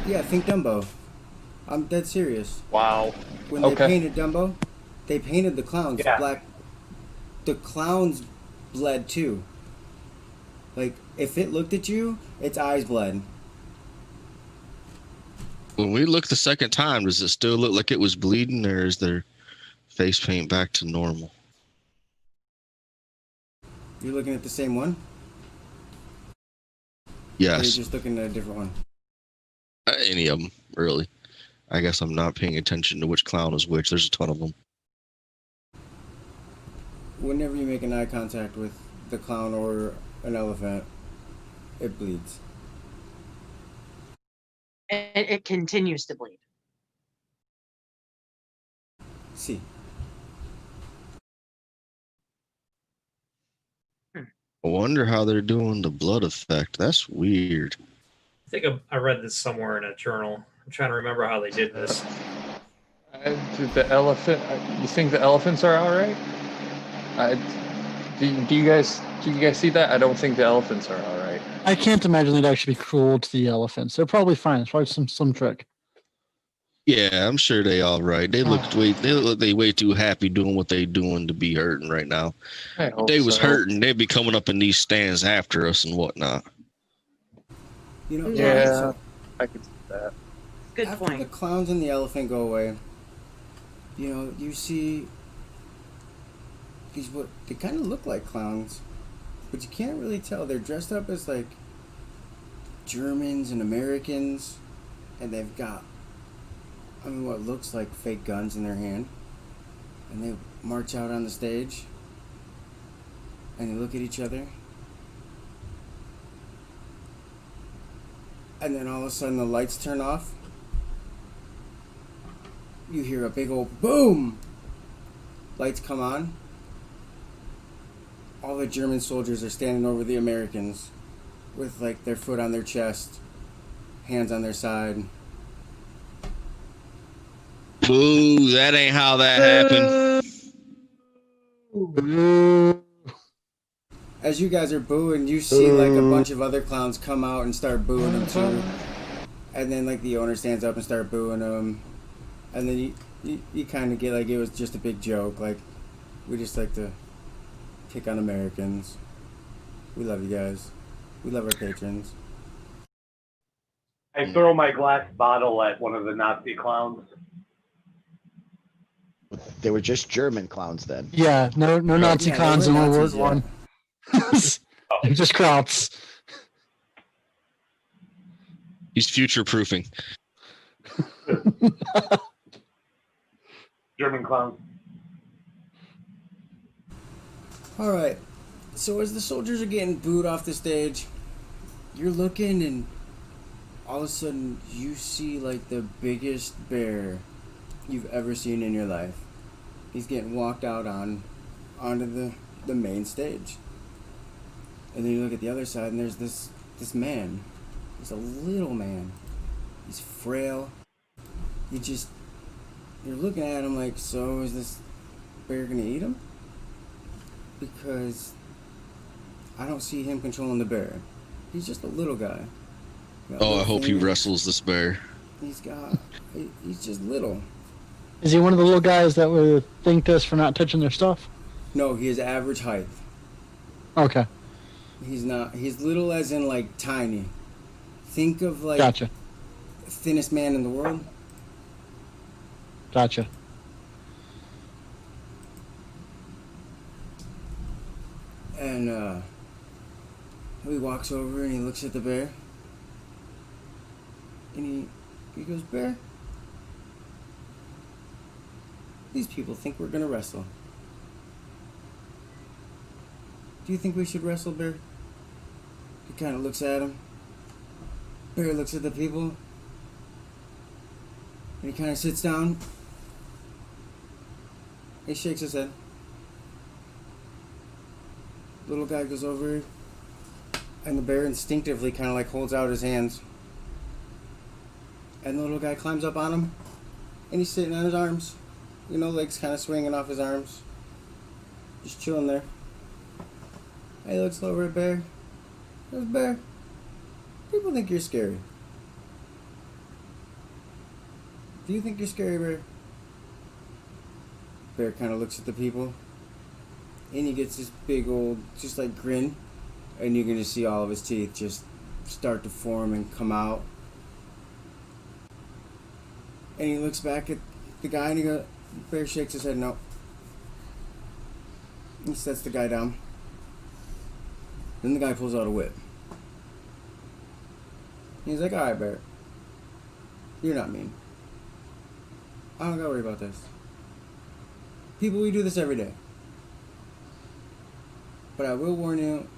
Yeah, think Dumbo. I'm dead serious. Wow. When they painted Dumbo, they painted the clowns black. The clowns bled too. Like, if it looked at you, its eyes bled. When we look the second time, does it still look like it was bleeding, or is their face paint back to normal? You're looking at the same one? Yes. Or you're just looking at a different one? Any of them, really. I guess I'm not paying attention to which clown is which. There's a ton of them. Whenever you make an eye contact with the clown or an elephant, it bleeds. And it continues to bleed. See. I wonder how they're doing the blood effect. That's weird. I think I read this somewhere in a journal. I'm trying to remember how they did this. The elephant... You think the elephants are all right? Do you guys see that? I don't think the elephants are all right. I can't imagine they'd actually be cruel to the elephants. They're probably fine. It's probably some trick. Yeah, I'm sure they all right. They look way too happy doing what they doing to be hurting right now. If they was hurting, they'd be coming up in these stands after us and whatnot. You know, yeah, I could see that. Good after point. The clowns and the elephant go away, you know, you see these what they kind of look like clowns, but you can't really tell. They're dressed up as like Germans and Americans, and they've got, I mean, what looks like fake guns in their hand, and they march out on the stage, and they look at each other, and then all of a sudden the lights turn off. You hear a big old boom. Lights come on. All the German soldiers are standing over the Americans with like their foot on their chest, hands on their side. Boo, that ain't how that happened. As you guys are booing, you see like a bunch of other clowns come out and start booing them too. And then like the owner stands up and start booing them. And then you kind of get like it was just a big joke. Like, we just like to pick on Americans. We love you guys. We love our patrons. I throw my glass bottle at one of the Nazi clowns. They were just German clowns then. Yeah, no Nazi clowns in World War One. They're just Krauts. He's future-proofing. German clowns. All right. So as the soldiers are getting booed off the stage, you're looking and all of a sudden you see like the biggest bear you've ever seen in your life. He's getting walked out onto the main stage. And then you look at the other side and there's this man. He's a little man. He's frail. You're looking at him like, so is this bear gonna eat him? Because I don't see him controlling the bear. He's just a little guy. Oh, I hope he wrestles this bear. He's just little. Is he one of the little guys that would thank us for not touching their stuff? No, he is average height. Okay. He's not. He's little as in like tiny. Think of like Gotcha. thinnest man in the world. Gotcha. And he walks over and he looks at the bear. And he goes, "Bear, these people think we're gonna wrestle. Do you think we should wrestle, Bear?" He kind of looks at him. Bear looks at the people. And he kind of sits down. He shakes his head. Little guy goes over, and the bear instinctively kind of like holds out his hands. And the little guy climbs up on him, and he's sitting on his arms. You know, legs kind of swinging off his arms. Just chilling there. And he looks over at Bear. He goes, "Bear, people think you're scary. Do you think you're scary, Bear?" Bear kind of looks at the people, and he gets this big old, just like grin, and you're gonna see all of his teeth just start to form and come out. And he looks back at the guy, and Bear shakes his head no. He sets the guy down. Then the guy pulls out a whip. He's like, "All right, Bear, you're not mean. I don't gotta worry about this. People, we do this every day. But I will warn you,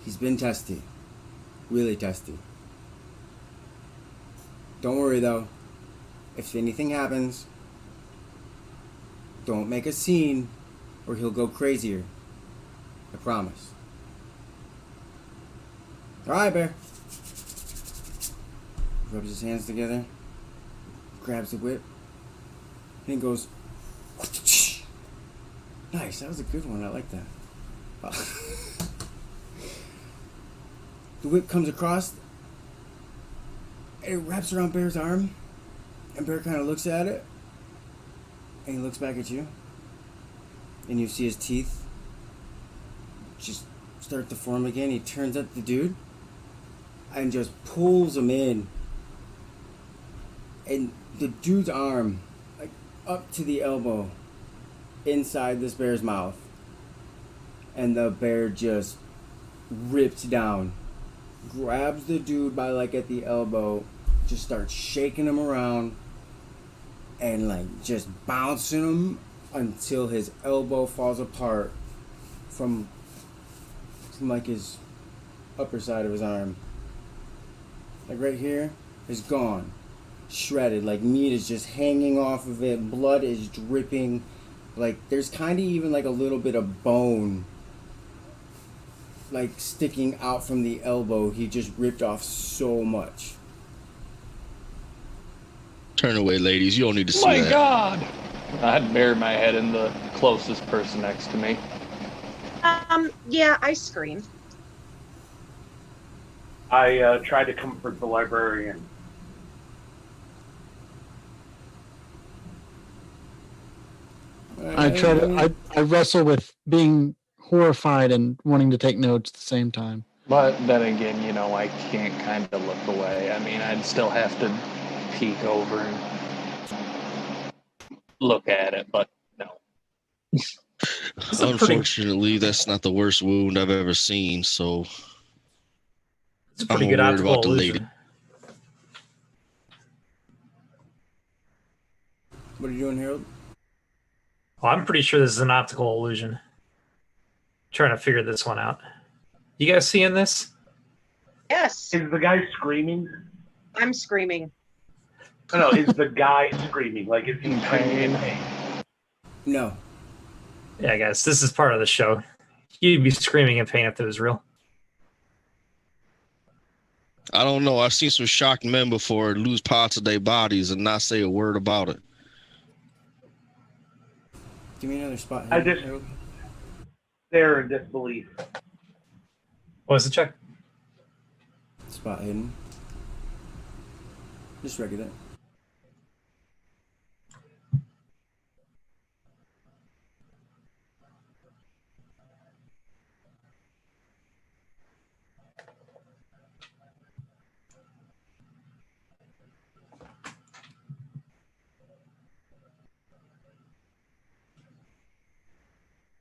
he's been testy. Really testy. Don't worry though. If anything happens, don't make a scene or he'll go crazier. I promise. Alright, Bear." Rubs his hands together, grabs the whip, and he goes, "Nice, that was a good one, I like that." The whip comes across, and it wraps around Bear's arm, and Bear kind of looks at it, and he looks back at you, and you see his teeth just start to form again. He turns at the dude, and just pulls him in, and the dude's arm, like up to the elbow, inside this bear's mouth, and the bear just rips down, grabs the dude by like at the elbow, just starts shaking him around, and like just bouncing him until his elbow falls apart from like his upper side of his arm. Like right here is gone, shredded, like meat is just hanging off of it, blood is dripping, like there's kind of even like a little bit of bone like sticking out from the elbow. He just ripped off so much. Turn away, ladies. You don't need to see My that. God! I'd bury my head in the closest person next to me. Yeah, I scream. I try to comfort the librarian. I wrestle with being horrified and wanting to take notes at the same time. But then again, you know, I can't kind of look away. I mean, I'd still have to peek over and look at it, but no. Unfortunately, that's not the worst wound I've ever seen, so It's a pretty I'm good worried optical about the lady. illusion. What are you doing, Harold? Well, I'm pretty sure this is an optical illusion. Trying to figure this one out. You guys seeing this? Yes, Is the guy screaming? I'm screaming. No, is the guy screaming? Like, is he screaming in pain? No. Yeah, guys, this is part of the show. You'd be screaming in pain if it was real. I don't know. I've seen some shocked men before lose parts of their bodies and not say a word about it. Give me another spot. I Harold. just- Harold. They're in disbelief. What was the check? Spot hidden. Just regular.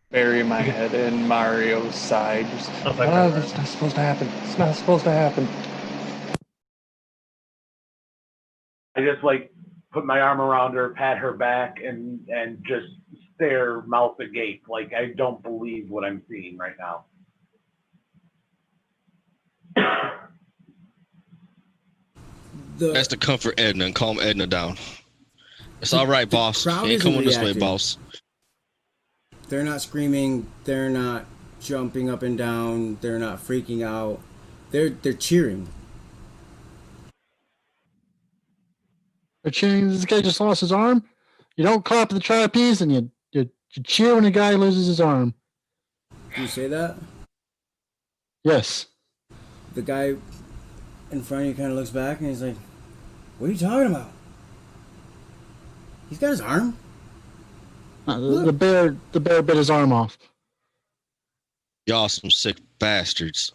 Bury my head in Mario's side. Just, Oh, that oh, guy. that's not supposed to happen. It's not supposed to happen. I just like put my arm around her, pat her back, and just stare mouth agape, like I don't believe what I'm seeing right now. That's to comfort Edna and calm Edna down. It's all right, boss. crowd Ain't isn't coming this way, reacting. boss. They're not screaming. They're not jumping up and down. They're not freaking out. They're cheering. They're cheering. This guy just lost his arm. You don't clap the trapeze, and you cheer when a guy loses his arm. Do you say that? Yes. The guy in front of you kind of looks back and he's like, "What are you talking about? He's got his arm." The bear bit his arm off. Y'all some sick bastards.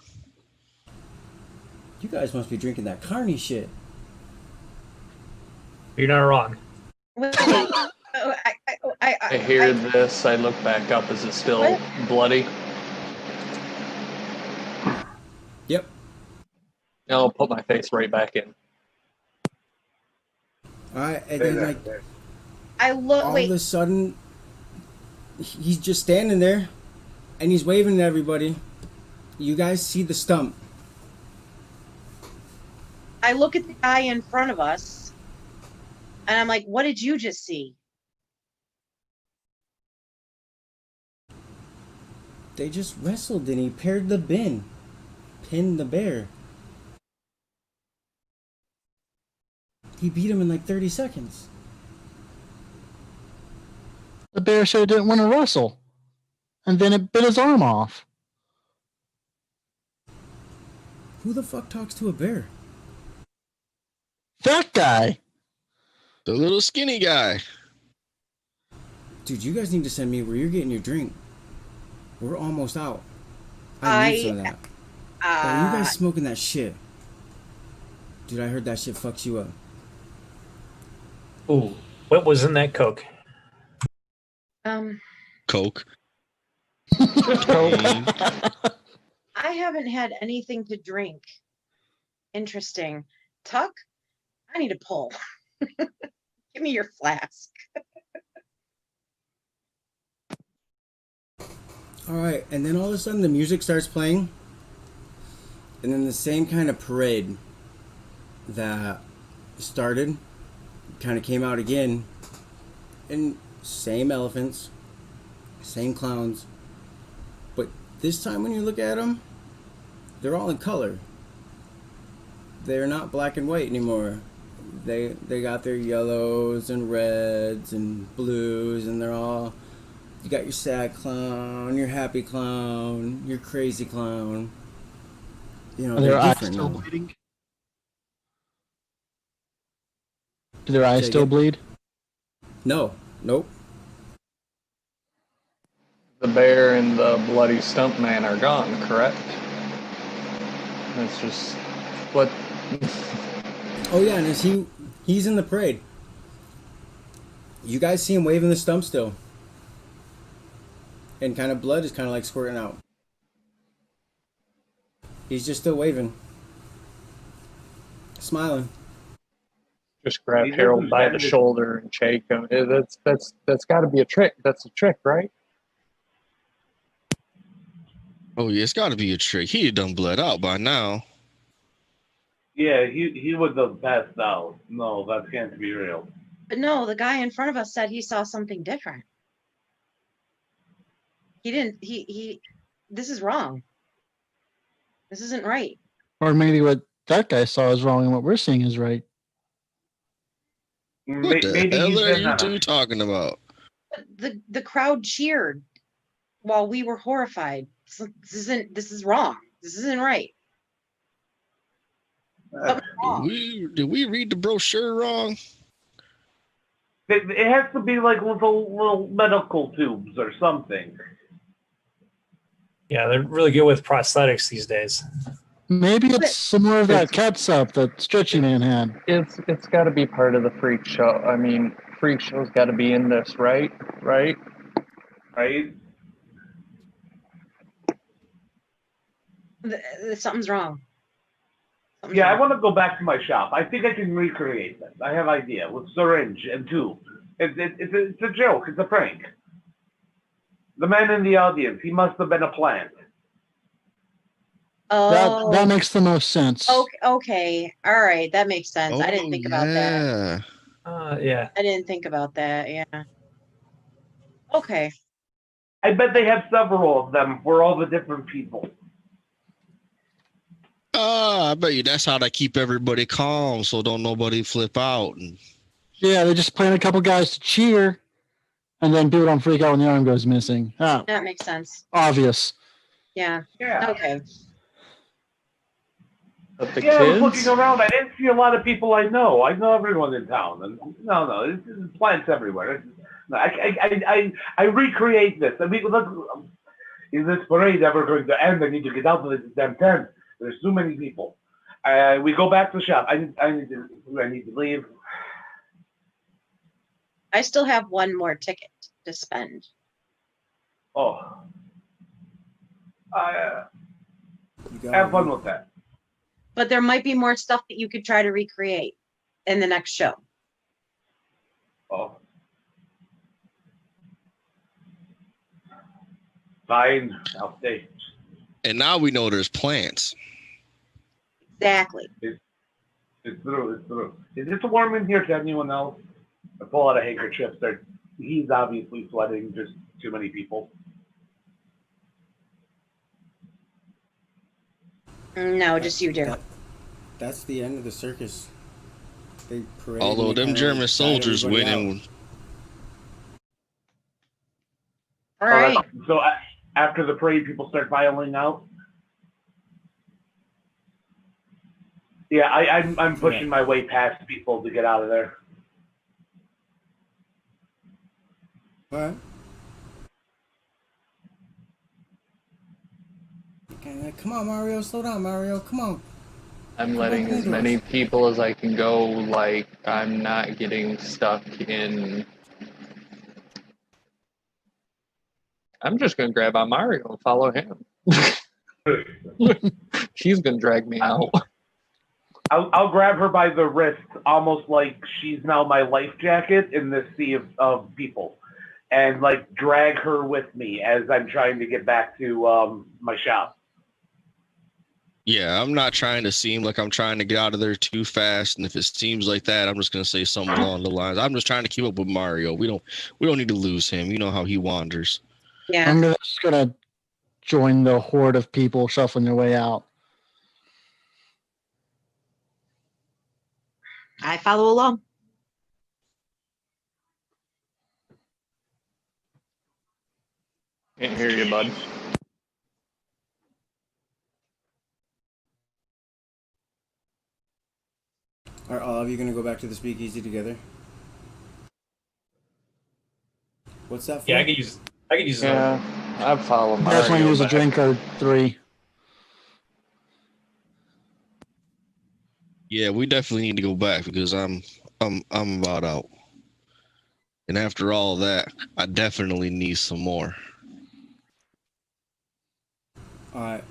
You guys must be drinking that carny shit. You're not wrong. Wait, I hear this. I look back up. Is it still What? bloody? Yep. I'll put my face right back in. All right, and then like I look. all Wait, of a sudden, he's just standing there, and he's waving at everybody. You guys see the stump. I look at the guy in front of us, and I'm like, "What did you just see?" They just wrestled, and he pinned the bear. He beat him in like 30 seconds. The bear said it didn't want to wrestle, and then it bit his arm off. Who the fuck talks to a bear? That guy. The little skinny guy. Dude, you guys need to send me where you're getting your drink. We're almost out. I need some of that. Are you guys smoking that shit? Dude, I heard that shit fucks you up. Ooh, what was in that Coke? Coke. I haven't had anything to drink. Interesting. Tuck, I need a pull. Give me your flask. All right, and then all of a sudden the music starts playing, and then the same kind of parade that started kind of came out again, and same elephants, same clowns, but this time when you look at them, they're all in color. They're not black and white anymore. They got their yellows and reds and blues, and they're all. You got your sad clown, your happy clown, your crazy clown. You know, Are they're their eyes different still now. bleeding? Do their eyes Say still again? bleed? No, nope. The bear and the bloody stump man are gone, correct? That's just what. Oh yeah, and he's in the parade. You guys see him waving the stump still. And kind of blood is kind of like squirting out. He's just still waving. Smiling. Just grab Harold by the shoulder and shake him. That's got to be a trick. That's a trick, right? Oh yeah, it's got to be a trick. He had done bled out by now. Yeah, he was the best out. No, that can't be real. But no, the guy in front of us said he saw something different. He didn't. He. This is wrong. This isn't right. Or maybe what that guy saw is wrong and what we're seeing is right. What the Maybe hell he's are been you on two a- talking about? The crowd cheered while we were horrified. This is wrong. This isn't right. Something's Did we read the brochure wrong? It has to be like little medical tubes or something. Yeah, they're really good with prosthetics these days. Maybe it's some more of that catsup that Stretchy Man had. It's got to be part of the freak show. I mean, freak show's got to be in this, right? Right? Right? Something's wrong. Yeah, I want to go back to my shop. I think I can recreate this. I have idea with syringe and tube. It's a joke. It's a prank. The man in the audience, he must have been a plant. Oh, That makes the most sense. okay. All right, that makes sense. I didn't think about that. Yeah. I didn't think about that. Yeah. Okay. I bet they have several of them for all the different people. I bet you that's how they keep everybody calm, so don't nobody flip out. Yeah, they just plant a couple guys to cheer, and then people don't freak out when the arm goes missing. Ah, That makes sense. obvious. Yeah. Yeah. Okay. But the I was kids? looking around. I didn't see a lot of people I know. I know everyone in town. And no, there's plants everywhere. I recreate this. I mean, look, is this parade ever going to end? I need to get out of this damn tent. There's too many people. We go back to the shop. I need to leave. I still have one more ticket to spend. Oh. You Have fun with that. But there might be more stuff that you could try to recreate in the next show. Oh. Fine. I'll stay. And now we know there's plants. Exactly. It's through. Is it warm in here to anyone else? I pull out a handkerchief. He's obviously sweating. Just too many people. No, just you, dear. That's the end of the circus. They parade. Although them German soldiers went in. All right. So after the parade, people start filing out. Yeah, I'm pushing my way past people to get out of there. All right. Okay, come on, Mario. Slow down, Mario. Come on. I'm letting as many people as I can go. Like, I'm not getting stuck in. I'm just going to grab on Mario and follow him. She's going to drag me out. I'll grab her by the wrist, almost like she's now my life jacket in this sea of people, and like drag her with me as I'm trying to get back to my shop. Yeah, I'm not trying to seem like I'm trying to get out of there too fast, and if it seems like that, I'm just gonna say something along the lines. I'm just trying to keep up with Mario. We don't need to lose him. You know how he wanders. Yeah. I'm just gonna join the horde of people shuffling their way out. I follow along. Can't hear you, bud. Are all of you gonna go back to the speakeasy together? What's that for? Yeah, I could use. Yeah, I'd follow Mario. Definitely use a drink or 3. Yeah, we definitely need to go back because I'm about out. And after all that, I definitely need some more. Alright.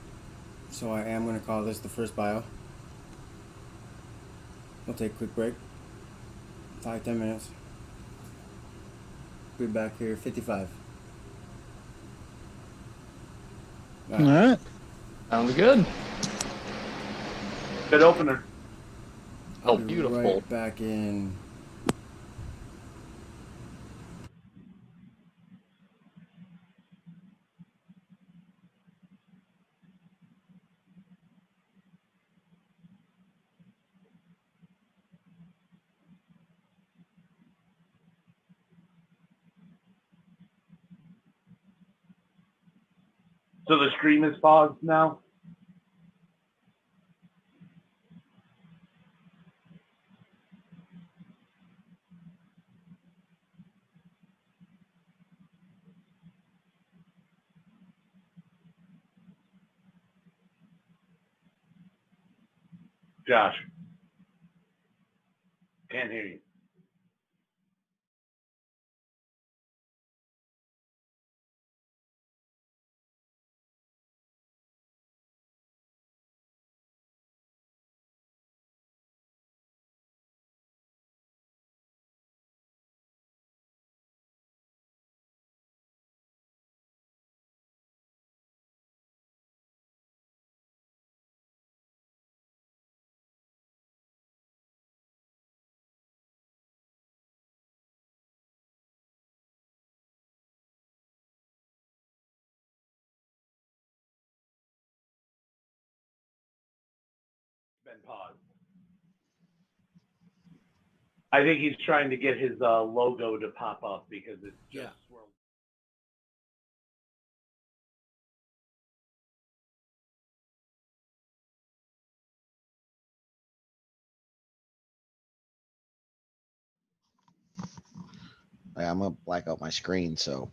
So I am gonna call this the first bio. We'll take a quick break. 5-10 minutes. Be back here 55. All right. Sounds good. Good opener. Oh, I'll be beautiful. Right back in. So the stream is paused now. Josh. Can't hear you. Been paused. I think he's trying to get his logo to pop up because it's just swirled. I'm gonna black out my screen, so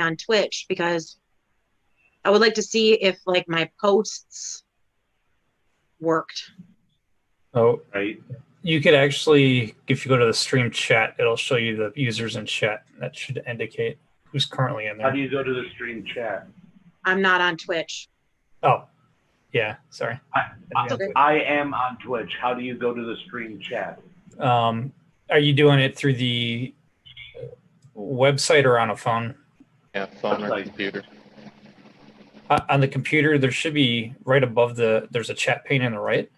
on Twitch because I would like to see if like my posts worked. Oh, Right. you could actually, if you go to the stream chat, it'll show you the users in chat. That should indicate who's currently in How there. do you go to the stream chat? I'm not on Twitch. Oh, yeah. Sorry. I am on Twitch. How do you go to the stream chat? Are you doing it through the website or on a phone? Yeah, phone or Website. computer. On the computer, there should be right above there's a chat pane on the right.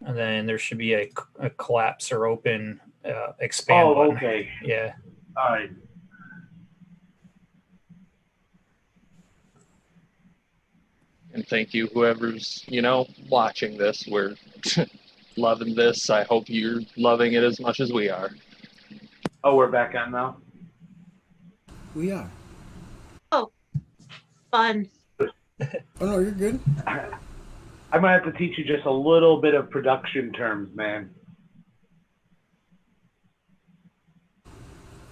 And then there should be a collapse or open expand button. Okay. Yeah. All right. And thank you, whoever's, watching this. We're loving this. I hope you're loving it as much as we are. Oh, we're back on now? We are. Fun. Oh no, you're good. I might have to teach you just a little bit of production terms, man.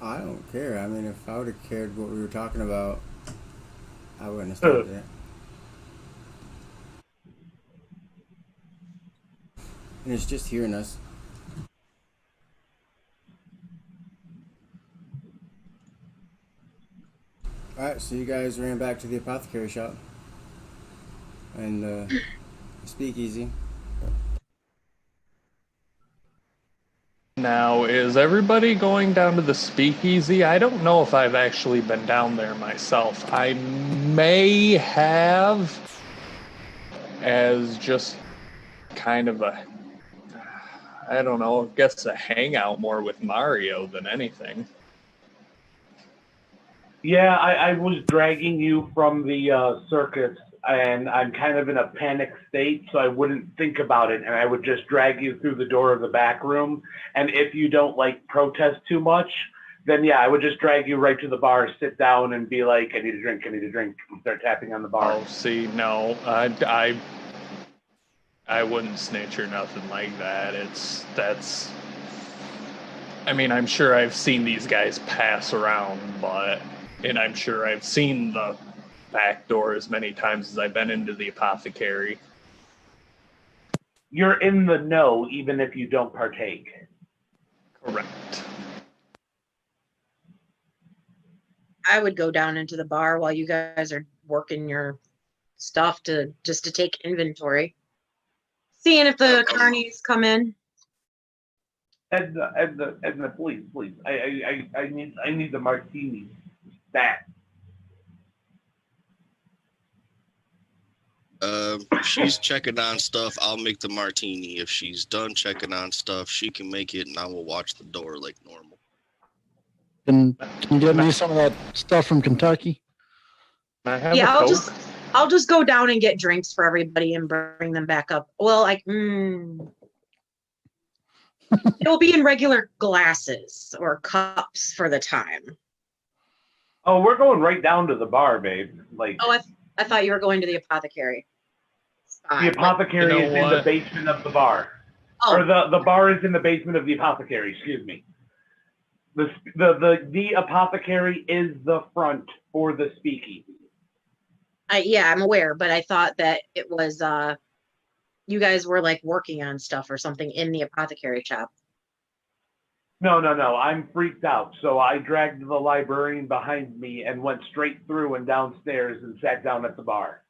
I don't care. I mean, if I would have cared what we were talking about, I wouldn't have started it. And it's just hearing us. Alright, so you guys ran back to the apothecary shop. And speakeasy. Now, is everybody going down to the speakeasy? I don't know if I've actually been down there myself. I may have, as just kind of a, I don't know, I guess a hangout more with Mario than anything. Yeah, I was dragging you from the circus, and I'm kind of in a panic state, so I wouldn't think about it, and I would just drag you through the door of the back room. And if you don't protest too much, then yeah, I would just drag you right to the bar, sit down, and be like, "I need a drink, I need a drink," and start tapping on the bar. Oh, see, no, I wouldn't snitch or nothing like that. I mean, I'm sure I've seen these guys pass around, and I'm sure I've seen the back door as many times as I've been into the apothecary. You're in the know, even if you don't partake. Correct. I would go down into the bar while you guys are working your stuff to take inventory. Seeing if the carnies come in. Edna, please. I need the martini. That. She's checking on stuff. I'll make the martini. If she's done checking on stuff, she can make it, and I will watch the door like normal. Can you get me some of that stuff from Kentucky? Yeah, I'll just go down and get drinks for everybody and bring them back up. Well, it'll be in regular glasses or cups for the time. Oh, we're going right down to the bar, babe. I thought you were going to the apothecary. The apothecary is in the basement of the bar. Oh. Or the bar is in the basement of the apothecary, excuse me. The apothecary is the front for the speakeasy. Yeah, I'm aware, but I thought that it was you guys were working on stuff or something in the apothecary shop. No. I'm freaked out. So I dragged the librarian behind me and went straight through and downstairs and sat down at the bar.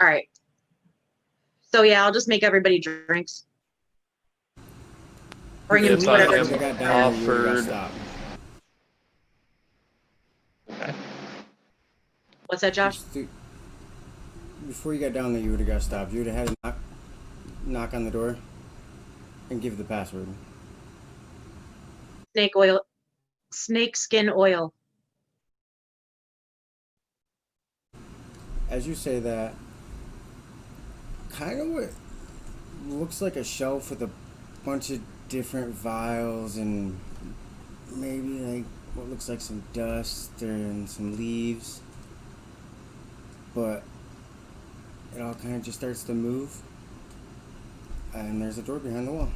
All right. So yeah, I'll just make everybody drinks. Bring in whatever. Offered. Okay. What's that, Josh? Before you got down there, you would have got stopped. You would have had to knock on the door and give the password. Snake skin oil. As you say that, kind of what looks like a shelf with a bunch of different vials and maybe what looks like some dust and some leaves, but it all kind of just starts to move, and there's a door behind the wall.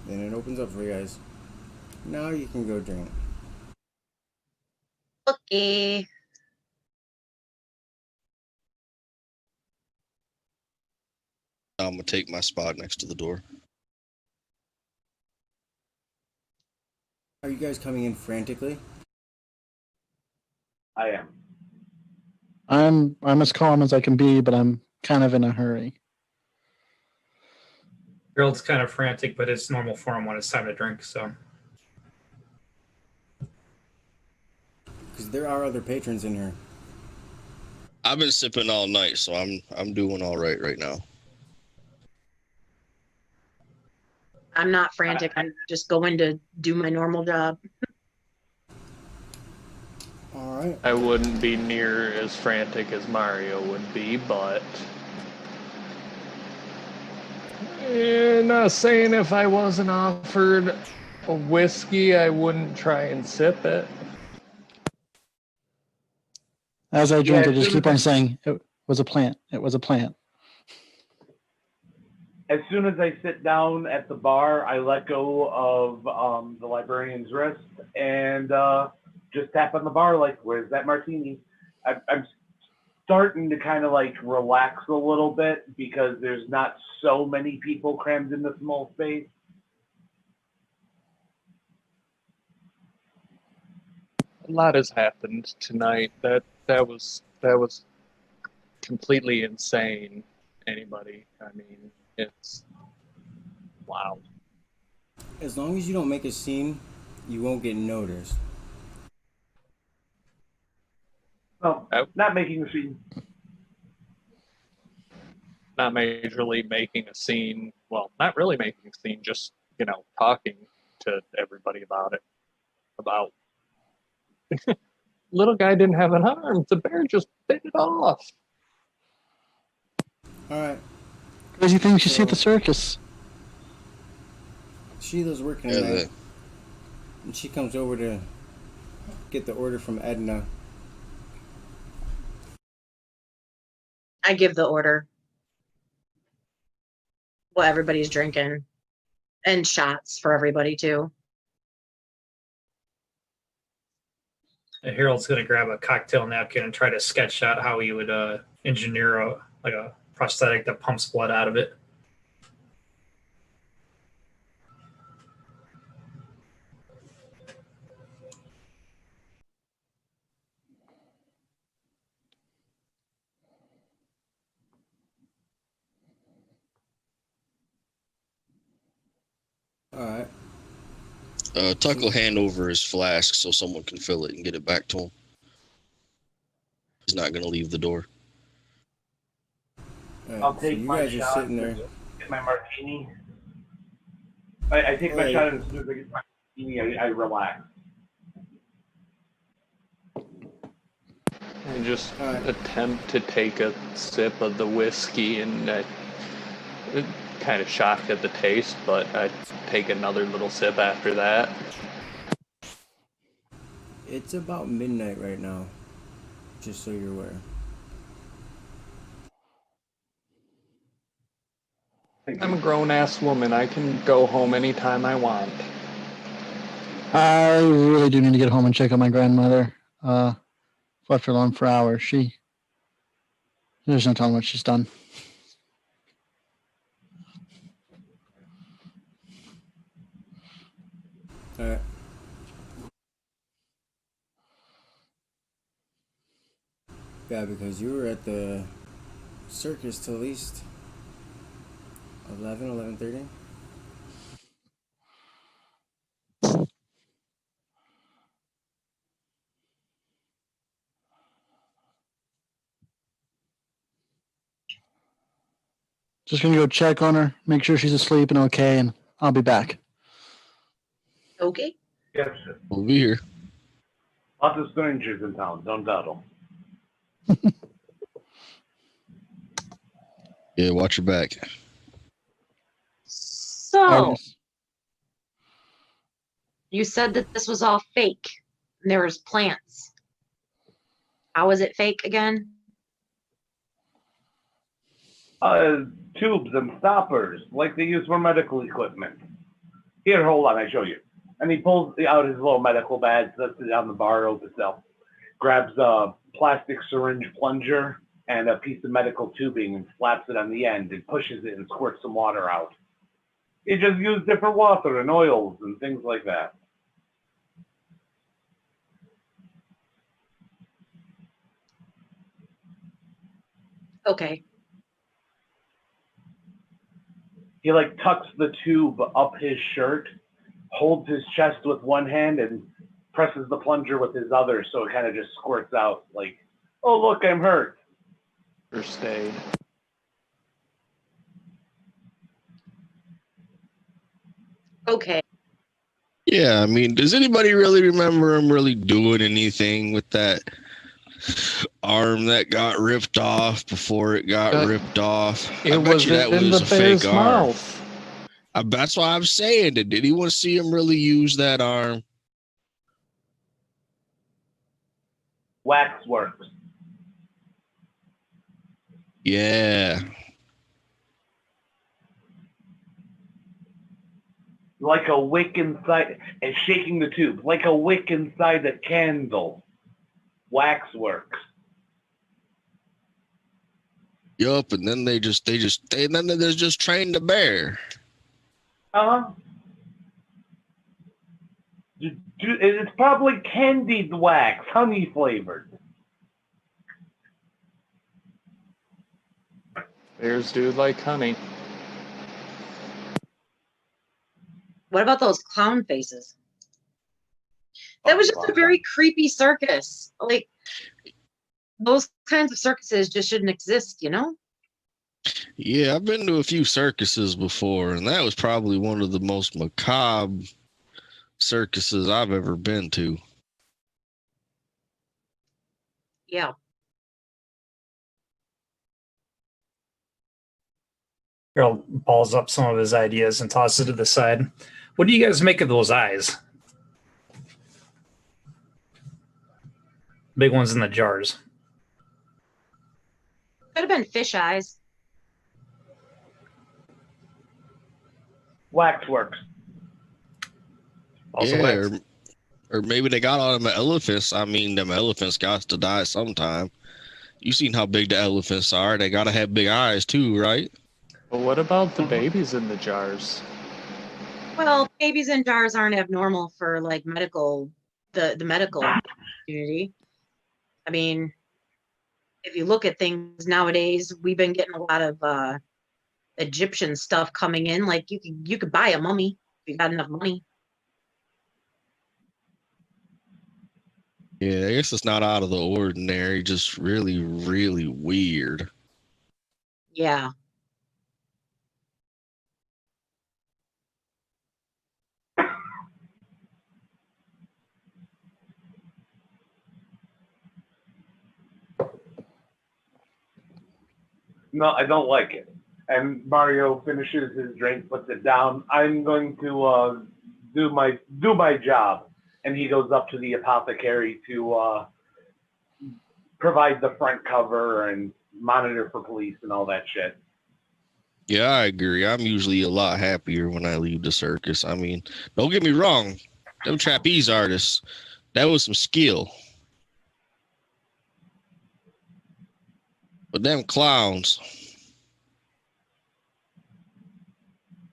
Then it opens up for you guys. Now you can go drink. Okay. I'm gonna take my spot next to the door. Are you guys coming in frantically? I am. I'm as calm as I can be, but I'm kind of in a hurry. Harold's kind of frantic, but it's normal for him when it's time to drink. So Because there are other patrons in here. I've been sipping all night, so I'm doing all right now. I'm not frantic. I'm just going to do my normal job. All right. I wouldn't be near as frantic as Mario would be, but not saying if I wasn't offered a whiskey, I wouldn't try and sip it. As I drink, Yeah, I just keep on saying, it was a plant. It was a plant. As soon as I sit down at the bar, I let go of the librarian's wrist and just tap on the bar like, "Where's that martini?" I'm starting to kind of like relax a little bit because there's not so many people crammed in the small space. A lot has happened tonight. That was completely insane. Anybody? I mean, it's wow. As long as you don't make a scene, you won't get noticed. Well, not making a scene. Not majorly making a scene. Well, not really making a scene. Just talking to everybody about it. About little guy didn't have an arm. The bear just bit it off. All right. Crazy things you see at the circus. Sheila's working tonight, and she comes over to get the order from Edna. I give the order. What everybody's drinking. And shots for everybody, too. Harold's going to grab a cocktail napkin and try to sketch out how he would engineer a prosthetic that pumps blood out of it. All right. Tuck will hand over his flask so someone can fill it and get it back to him. He's not going to leave the door. All right. I'll take so you my guys are shot. sitting there. Get my martini. I take my shot, and as soon as I get my martini, I relax. I just attempt to take a sip of the whiskey, and kind of shocked at the taste, but I take another little sip after that. It's about midnight right now, just so you're aware. I'm a grown-ass woman. I can go home anytime I want. I really do need to get home and check on my grandmother. Left her alone for hours. There's no telling what she's done. All right. Yeah, because you were at the circus till at least 11:30. Just gonna go check on her, make sure she's asleep and okay, and I'll be back. Okay. Yes, We'll be here. lots of strangers in town. Don't dawdle. Yeah, watch your back. So, you said that this was all fake. And there was plants. How is it fake again? Tubes and stoppers, like they use for medical equipment. Here, hold on, I show you. And he pulls out his little medical bag, sets it on the bar, opens itself. grabs a plastic syringe plunger and a piece of medical tubing and slaps it on the end and pushes it and squirts some water out. You just use different water and oils and things like that. Okay. He like tucks the tube up his shirt, holds his chest with one hand, and presses the plunger with his other, so it kind of just squirts out like, oh look, I'm hurt. First aid. Okay. Yeah, I mean, does anybody really remember him really doing anything with that arm that got ripped off before it got ripped off? It I bet was you that in was the a fake bear's arm. mouth. That's why I'm saying. Did anyone see him really use that arm? Waxworks. Yeah. Like a wick inside, and shaking the tube, like a wick inside a candle. Waxworks. Yup, and then they just trained the bear. Uh-huh. It's probably candied wax, honey flavored. Bears do like honey. What about those clown faces? That was just a very creepy circus. Like, those kinds of circuses just shouldn't exist, you know? Yeah, I've been to a few circuses before, and that was probably one of the most macabre circuses I've ever been to. Yeah. Earl balls up some of his ideas and tosses it to the side. What do you guys make of those eyes? Big ones in the jars. Could have been fish eyes. Waxworks. Also Yeah, or maybe they got on them elephants. I mean, them elephants got to die sometime. You seen how big the elephants are. They got to have big eyes too, right? But what about the babies in the jars? Well, babies in jars aren't abnormal for like medical, the medical community. I mean, if you look at things nowadays, we've been getting a lot of Egyptian stuff coming in. Like you could buy a mummy if you got enough money. Yeah, I guess it's not out of the ordinary, just really, really weird. Yeah. No, I don't like it. And Mario finishes his drink, puts it down. I'm going to do my job. And he goes up to the apothecary to provide the front cover and monitor for police and all that shit. Yeah, I agree. I'm usually a lot happier when I leave the circus. I mean, don't get me wrong. Them trapeze artists, that was some skill. But them clowns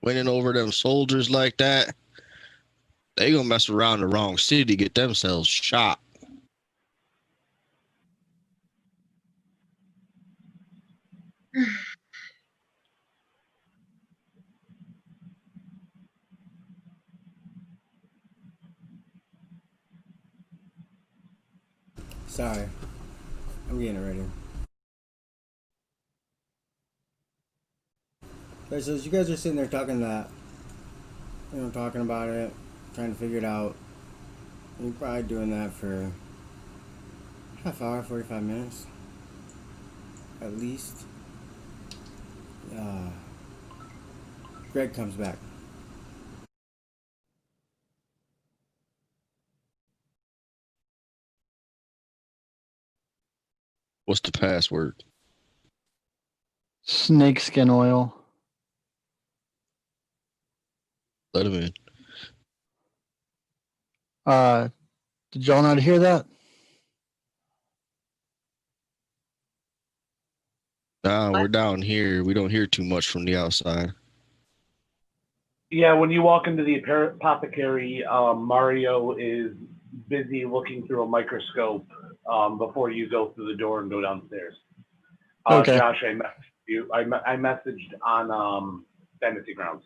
winning over them soldiers like that, they gonna mess around the wrong city, get themselves shot. Sorry. I'm getting it ready. Okay, so as you guys are sitting there talking talking about it, trying to figure it out, you're probably doing that for half hour, 45 minutes. At least. Greg comes back. What's the password? Snakeskin oil. Let him in. Did y'all not hear that? Nah, we're What? down here. We don't hear too much from the outside. Yeah, when you walk into the apothecary, Mario is busy looking through a microscope before you go through the door and go downstairs. Okay. Josh, I messaged you. I messaged on Fantasy Grounds.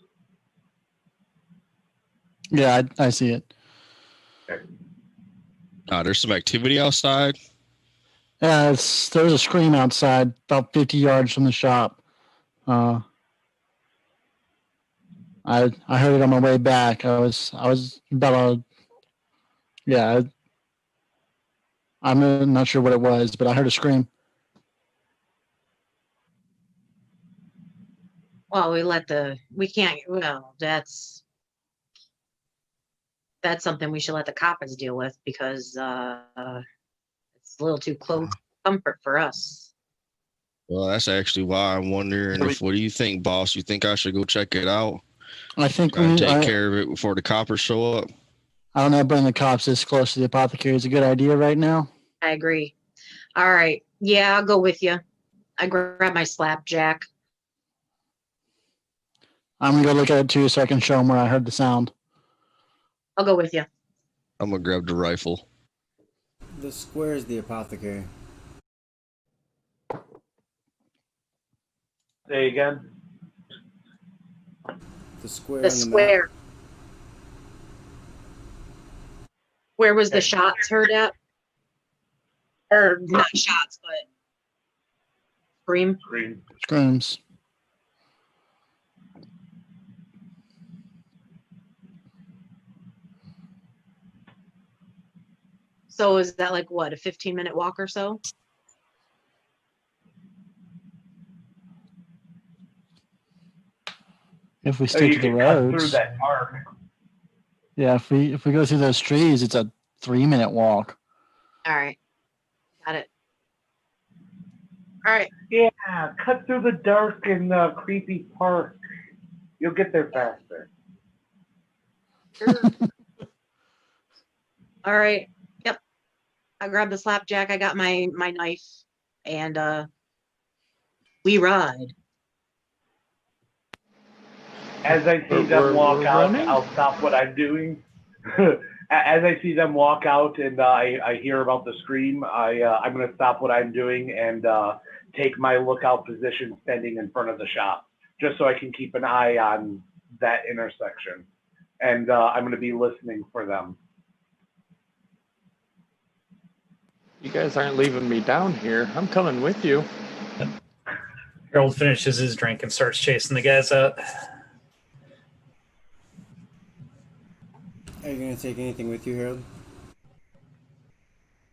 Yeah, I see it. Okay. There's some activity outside. Yeah, there's a scream outside, about 50 yards from the shop. I heard it on my way back. I was about I'm not sure what it was, but I heard a scream. Well, we can't, well, that's something we should let the coppers deal with because it's a little too close comfort for us. Well, that's actually why I'm wondering what do you think, boss? You think I should go check it out? I think Try to take care of it before the coppers show up. I don't know, bringing the cops this close to the apothecary is a good idea right now. I agree. All right. Yeah, I'll go with you. I grab my slapjack. I'm going to go look at it too so I can show them where I heard the sound. I'll go with you. I'm going to grab the rifle. The square is the apothecary. Say again. The square. The on the square. map. Where was the shots heard at? Or not shots, but scream. Screams. So is that like what, a 15-minute walk or so? If we stick to the roads. Through that park. Yeah, if we go through those trees, it's a 3-minute walk. All right. Got it. All right. Yeah, cut through the dark and creepy park. You'll get there faster. Sure. All right. Yep. I grabbed the slapjack. I got my knife, and we ride. As I see them walk out, running? I'll stop what I'm doing. As I see them walk out and I hear about the scream, I'm going to stop what I'm doing and take my lookout position standing in front of the shop, just so I can keep an eye on that intersection. And I'm going to be listening for them. You guys aren't leaving me down here. I'm coming with you. Harold finishes his drink and starts chasing the guys out. Are you gonna take anything with you, Harold?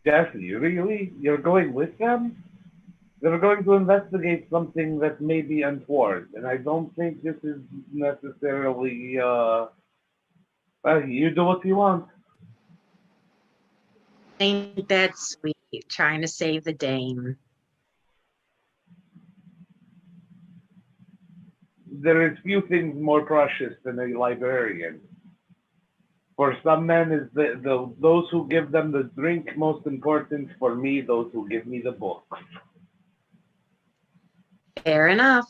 Jesse, you're going with them? They're going to investigate something that may be untoward, and I don't think this is necessarily. You do what you want. Ain't that sweet? Trying to save the dame. There is few things more precious than a librarian. For some men, is those who give them the drink most important. For me, those who give me the book. Fair enough.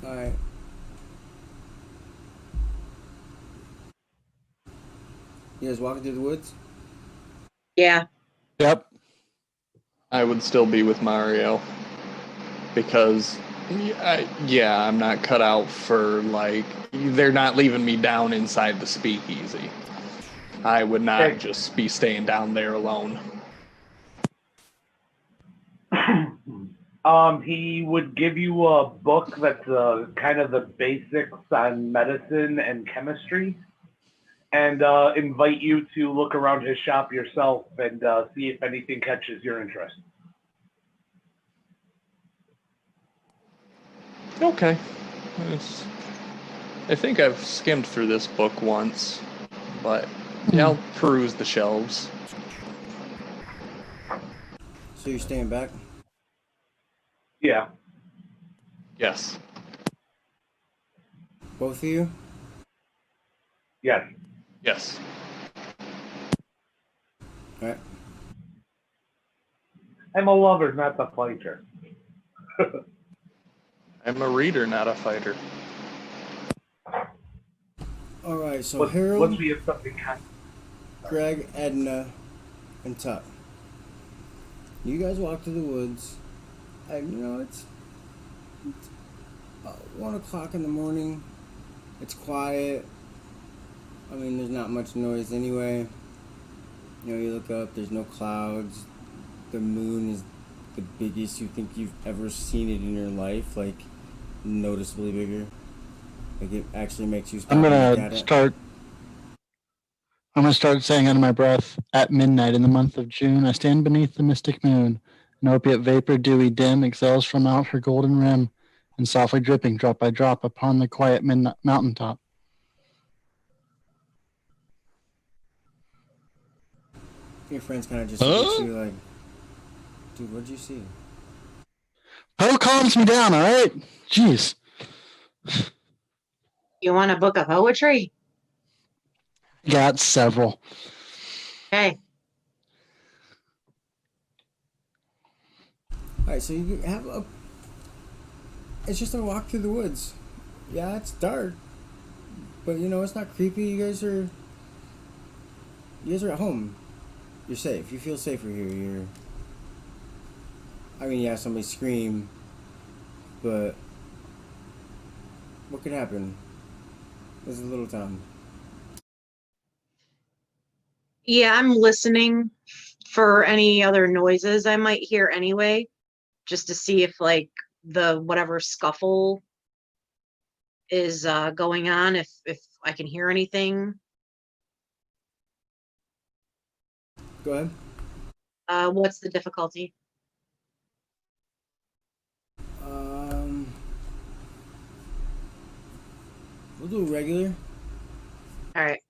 Alright. You guys walking through the woods? Yeah. Yep. I would still be with Mario because, I'm not cut out for, they're not leaving me down inside the speakeasy. I would not just be staying down there alone. He would give you a book that's kind of the basics on medicine and chemistry, and invite you to look around his shop yourself and see if anything catches your interest. Okay. I think I've skimmed through this book once, but I'll peruse the shelves. So you're staying back? Yeah. Yes. Both of you? Yes. Yes. Alright. I'm a lover, not the fighter. I'm a reader, not a fighter. Alright, so Once Harold, we have something Greg, Edna, and Tuck. You guys walk through the woods, and it's about 1 o'clock in the morning. It's quiet. I mean, there's not much noise anyway. You look up, there's no clouds. The moon is the biggest you think you've ever seen it in your life, like noticeably bigger. Like it actually makes you stop I'm and look gonna at it. start saying under my breath, at midnight in the month of June, I stand beneath the mystic moon. An opiate vapor, dewy dim, exhales from out her golden rim, and softly dripping drop by drop upon the quiet mountaintop. Your friends kind of just look at you like, dude, what'd you see? Poe calms me down, all right? Jeez. You want a book of poetry? Got several. Okay. Alright, so you have it's just a walk through the woods. Yeah, it's dark. But it's not creepy. You guys are at home. You're safe. You feel safer here. Yeah, somebody scream, but what could happen? This is a little town. Yeah, I'm listening for any other noises I might hear anyway, just to see if like the whatever scuffle is going on, if I can hear anything. Go ahead. What's the difficulty? We'll do regular. All right.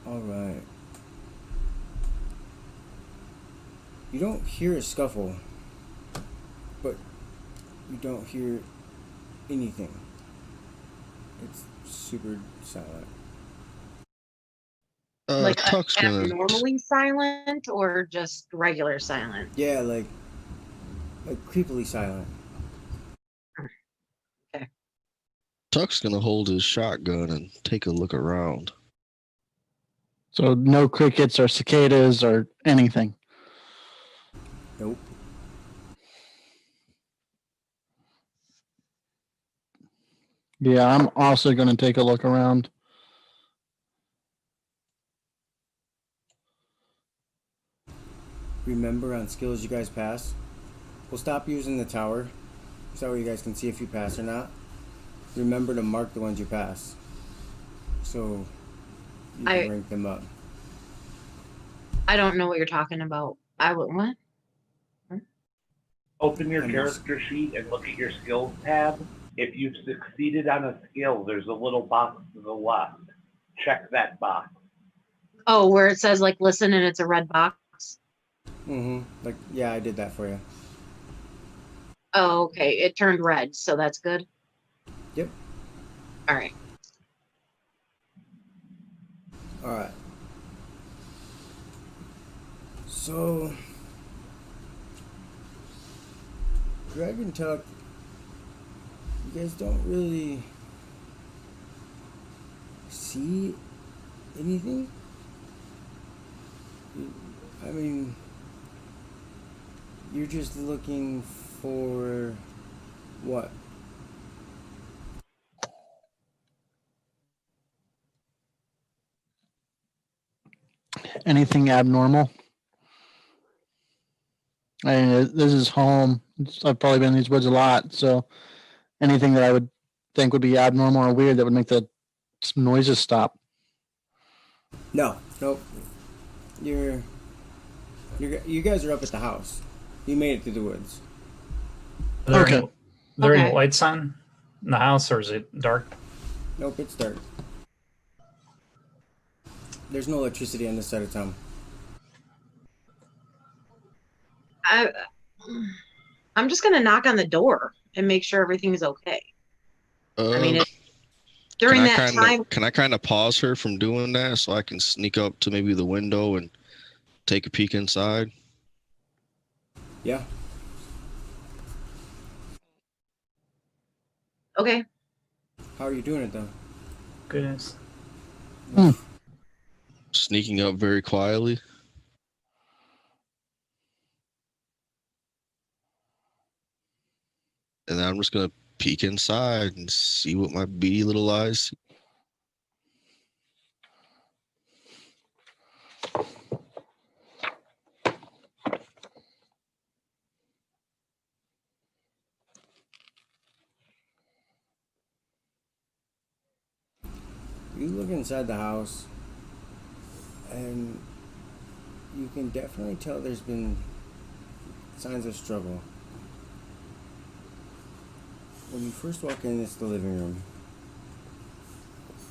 All right. You don't hear a scuffle, but you don't hear anything. It's super silent. Like Tuck's gonna abnormally silent or just regular silent? Yeah, like creepily silent. Okay. Tuck's gonna hold his shotgun and take a look around. So no crickets or cicadas or anything. Nope. Yeah, I'm also going to take a look around. Remember on skills you guys pass, we'll stop using the tower so you guys can see if you pass or not. Remember to mark the ones you pass, so you can rank them up. I don't know what you're talking about. What? Open your character sheet and look at your skills tab. If you've succeeded on a skill, there's a little box to the left. Check that box. Oh, where it says like listen and it's a red box? Like, yeah, I did that for you. Oh, okay. It turned red, so that's good. Yep. All right. All right. So, Greg and Tuck, you guys don't really see anything? I mean, you're just looking for what? Anything abnormal? I mean, this is home. I've probably been in these woods a lot, so anything that I would think would be abnormal or weird that would make the noises stop. No, nope. You guys are up at the house. You made it through the woods. Are there any lights on in the house, or is it dark? Nope, it's dark. There's no electricity on this side of town. I, I'm just gonna knock on the door and make sure everything's okay. I mean, Uh, during that time, can I kind of pause her from doing that so I can sneak up to maybe the window and take a peek inside? Yeah. okay. How are you doing it though? Goodness. Sneaking up very quietly. And then I'm just gonna peek inside and see what my beady little eyes see. You look inside the house, and you can definitely tell there's been signs of struggle. When you first walk in, it's the living room.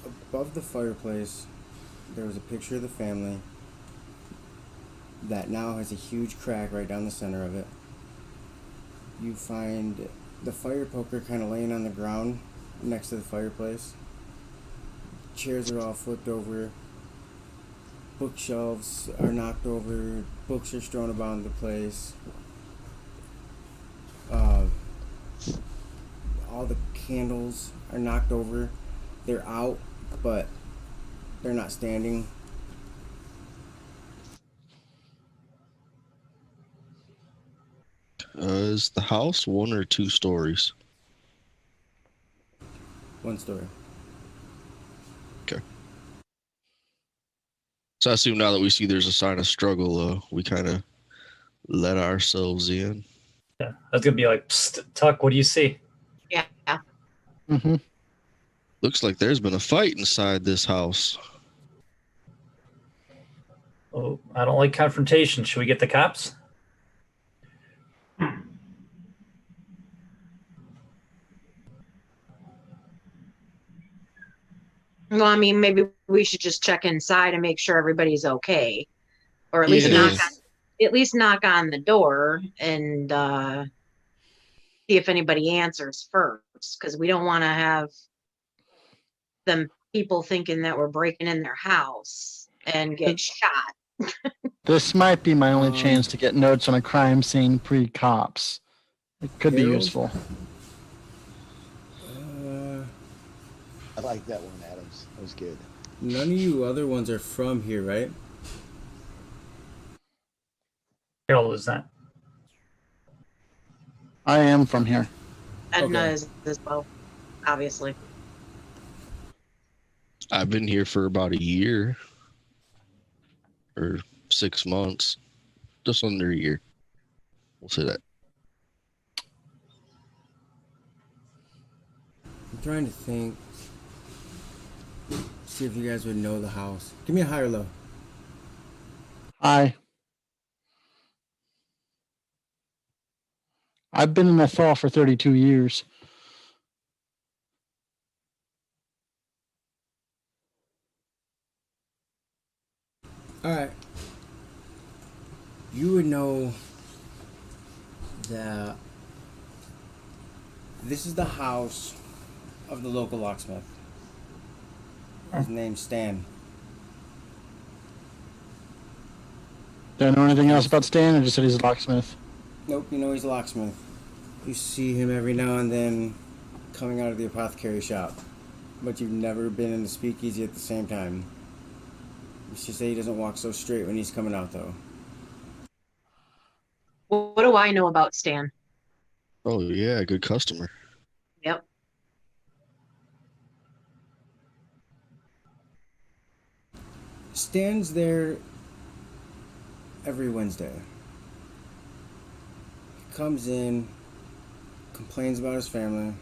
Above the fireplace, there was a picture of the family that now has a huge crack right down the center of it. You find the fire poker kind of laying on the ground next to the fireplace. Chairs are all flipped over. Bookshelves are knocked over. Books are strewn about the place. All the candles are knocked over. They're out, but they're not standing. Is the house 1 or 2 stories? One story. Okay. So I assume now that we see there's a sign of struggle, we kind of let ourselves in. Yeah, I was gonna be like, Psst, Tuck, what do you see? Yeah. Mm-hmm. Looks like there's been a fight inside this house. Oh, I don't like confrontation. Should we get the cops? Well, I mean, maybe we should just check inside and make sure everybody's okay, or at Yeah, least it knock is. on, at least knock on the door and see if anybody answers first, because we don't want to have them people thinking that we're breaking in their house and get shot. This might be my only Um, chance to get notes on a crime scene pre-cops. It could be Harold? useful. I like that one, Adams. That was good. None of you other ones are from here, right? Harold is that. I am from here. Edna Okay. is as well, obviously. I've been here for about a year or 6 months, just under a year. We'll say that. I'm trying to think. See if you guys would know the house. Give me a high or low. I've been in Athol for 32 years. Alright. You would know that this is the house of the local locksmith. His name's Stan. Do I know anything else about Stan, or just that he's a locksmith? Nope, you know he's a locksmith. You see him every now and then coming out of the apothecary shop. But you've never been in the speakeasy at the same time. It's just that he doesn't walk so straight when he's coming out, though. What do I know about Stan? Oh, yeah, good customer. Yep. Stan's there every Wednesday. He comes in, complains about his family,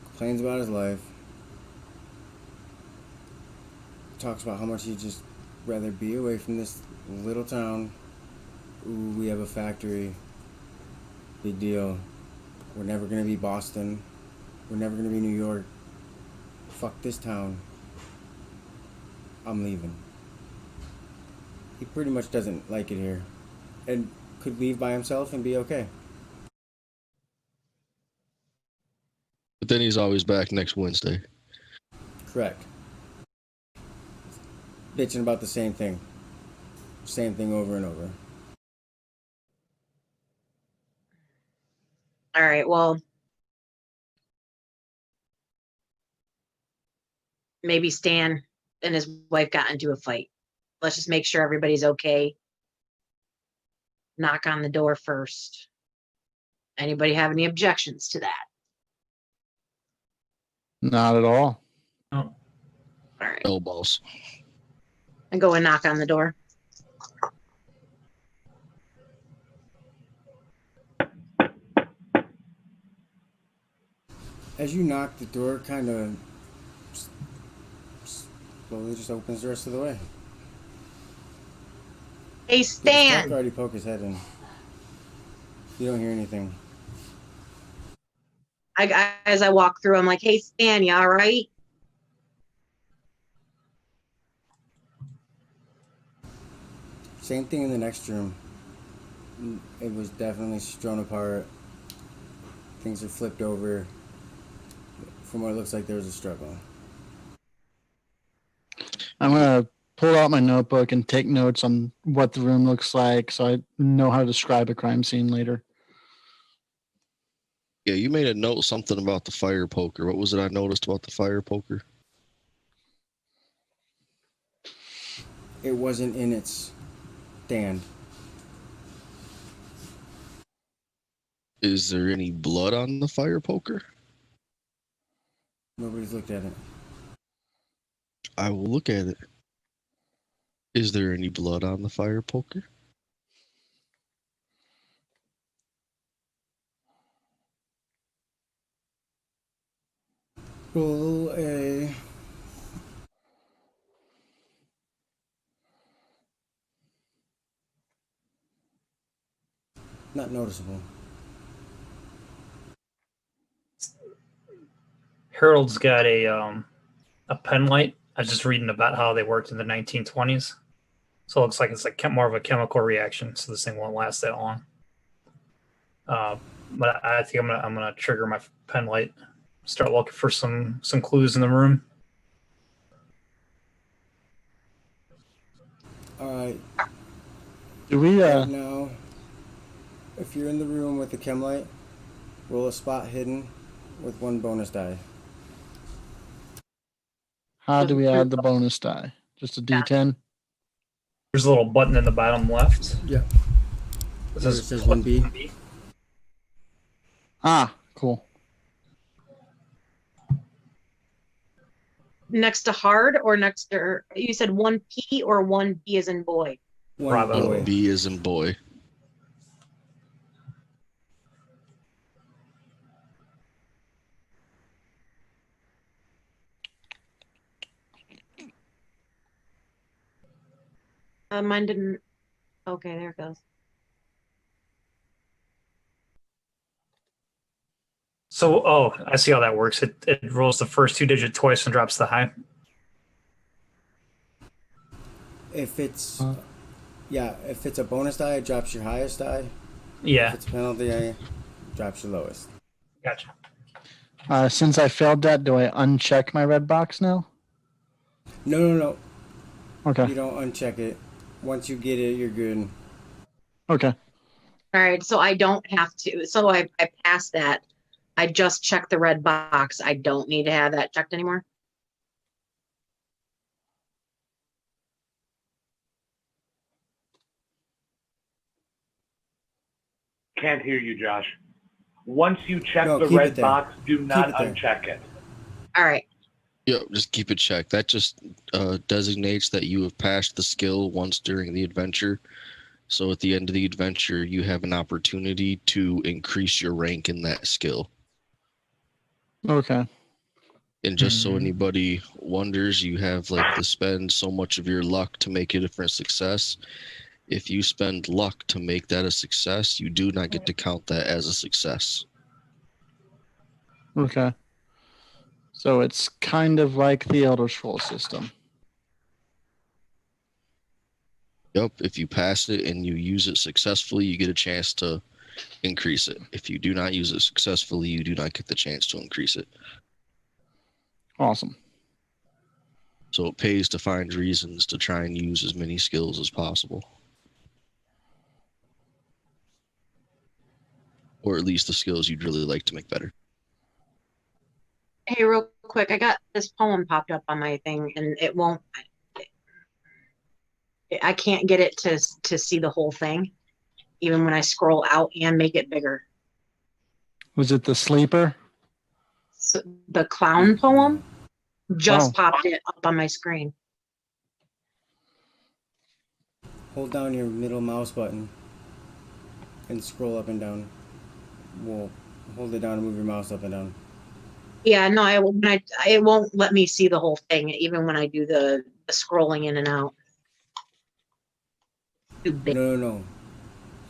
complains about his life, talks about how much he'd just rather be away from this little town. Ooh, we have a factory. Big deal. We're never gonna be Boston. We're never gonna be New York. Fuck this town. I'm leaving. He pretty much doesn't like it here. And could leave by himself and be okay. But then he's always back next Wednesday. Correct. Bitching about the same thing. Same thing over and over. All right, well, maybe Stan and his wife got into a fight. Let's just make sure everybody's okay. Knock on the door first. Anybody have any objections to that? Not at all. Oh, All right. Elbows. And go and knock on the door. As you knock, the door kind of slowly just opens the rest of the way. Hey, Tuck Stan. already poke his head in. You don't hear anything. As I walk through, I'm like, hey, Stan, you all right? Same thing in the next room. It was definitely strewn apart. Things are flipped over. From what it looks like, there was a struggle. I'm going to pull out my notebook and take notes on what the room looks like so I know how to describe a crime scene later. Yeah, you made a note something about the fire poker. What was it I noticed about the fire poker? It wasn't in its stand. Is there any blood on the fire poker? Nobody's looked at it. I will look at it. Is there any blood on the fire poker? Roll a... Not noticeable. Harold's got a pen light. I was just reading about how they worked in the 1920s. So it looks like it's like more of a chemical reaction. So this thing won't last that long. But I think I'm gonna trigger my pen light. Start looking for some clues in the room. All right. Do we, Right now, if you're in the room with the chem light, roll a spot hidden with 1 bonus die. how do we add the bonus die? Just a D10? There's a little button in the bottom left. Yeah. This Where it says 1B. Ah, cool. Next to hard or next to, you said 1P or 1B as in boy? 1 Bravo. boy. B as in boy. Mine didn't. Okay, there it goes. So, I see how that works. It rolls the first 2 digit twice and drops the high. If it's... Yeah, if it's a bonus die, it drops your highest die. Yeah, If it's a penalty, it drops your lowest. gotcha. Since I failed that, do I uncheck my red box now? No. Okay. You don't uncheck it. Once you get it, you're good. Okay. All right, so I don't have to. So I passed that. I just checked the red box. I don't need to have that checked anymore. Can't hear you, Josh. Once you check No, the keep red it there. box, do not it there. uncheck it. All right. Yep, just keep it checked. That just designates that you have passed the skill once during the adventure. So at the end of the adventure, you have an opportunity to increase your rank in that skill. Okay. And just so anybody wonders, you have like to spend so much of your luck to make it a different success. If you spend luck to make that a success, you do not get to count that as a success. Okay. So it's kind of like the Elder Scrolls system. Yep. If you pass it and you use it successfully, you get a chance to increase it. If you do not use it successfully, you do not get the chance to increase it. Awesome. So it pays to find reasons to try and use as many skills as possible. Or at least the skills you'd really like to make better. Hey, real quick, I got this poem popped up on my thing, and it won't. I can't get it to see the whole thing, even when I scroll out and make it bigger. Was it the sleeper? So the clown poem just Oh. popped it up on my screen. Hold down your middle mouse button and scroll up and down. Well, hold it down and move your mouse up and down. Yeah, no, it won't let me see the whole thing, even when I do the scrolling in and out. Too big. No.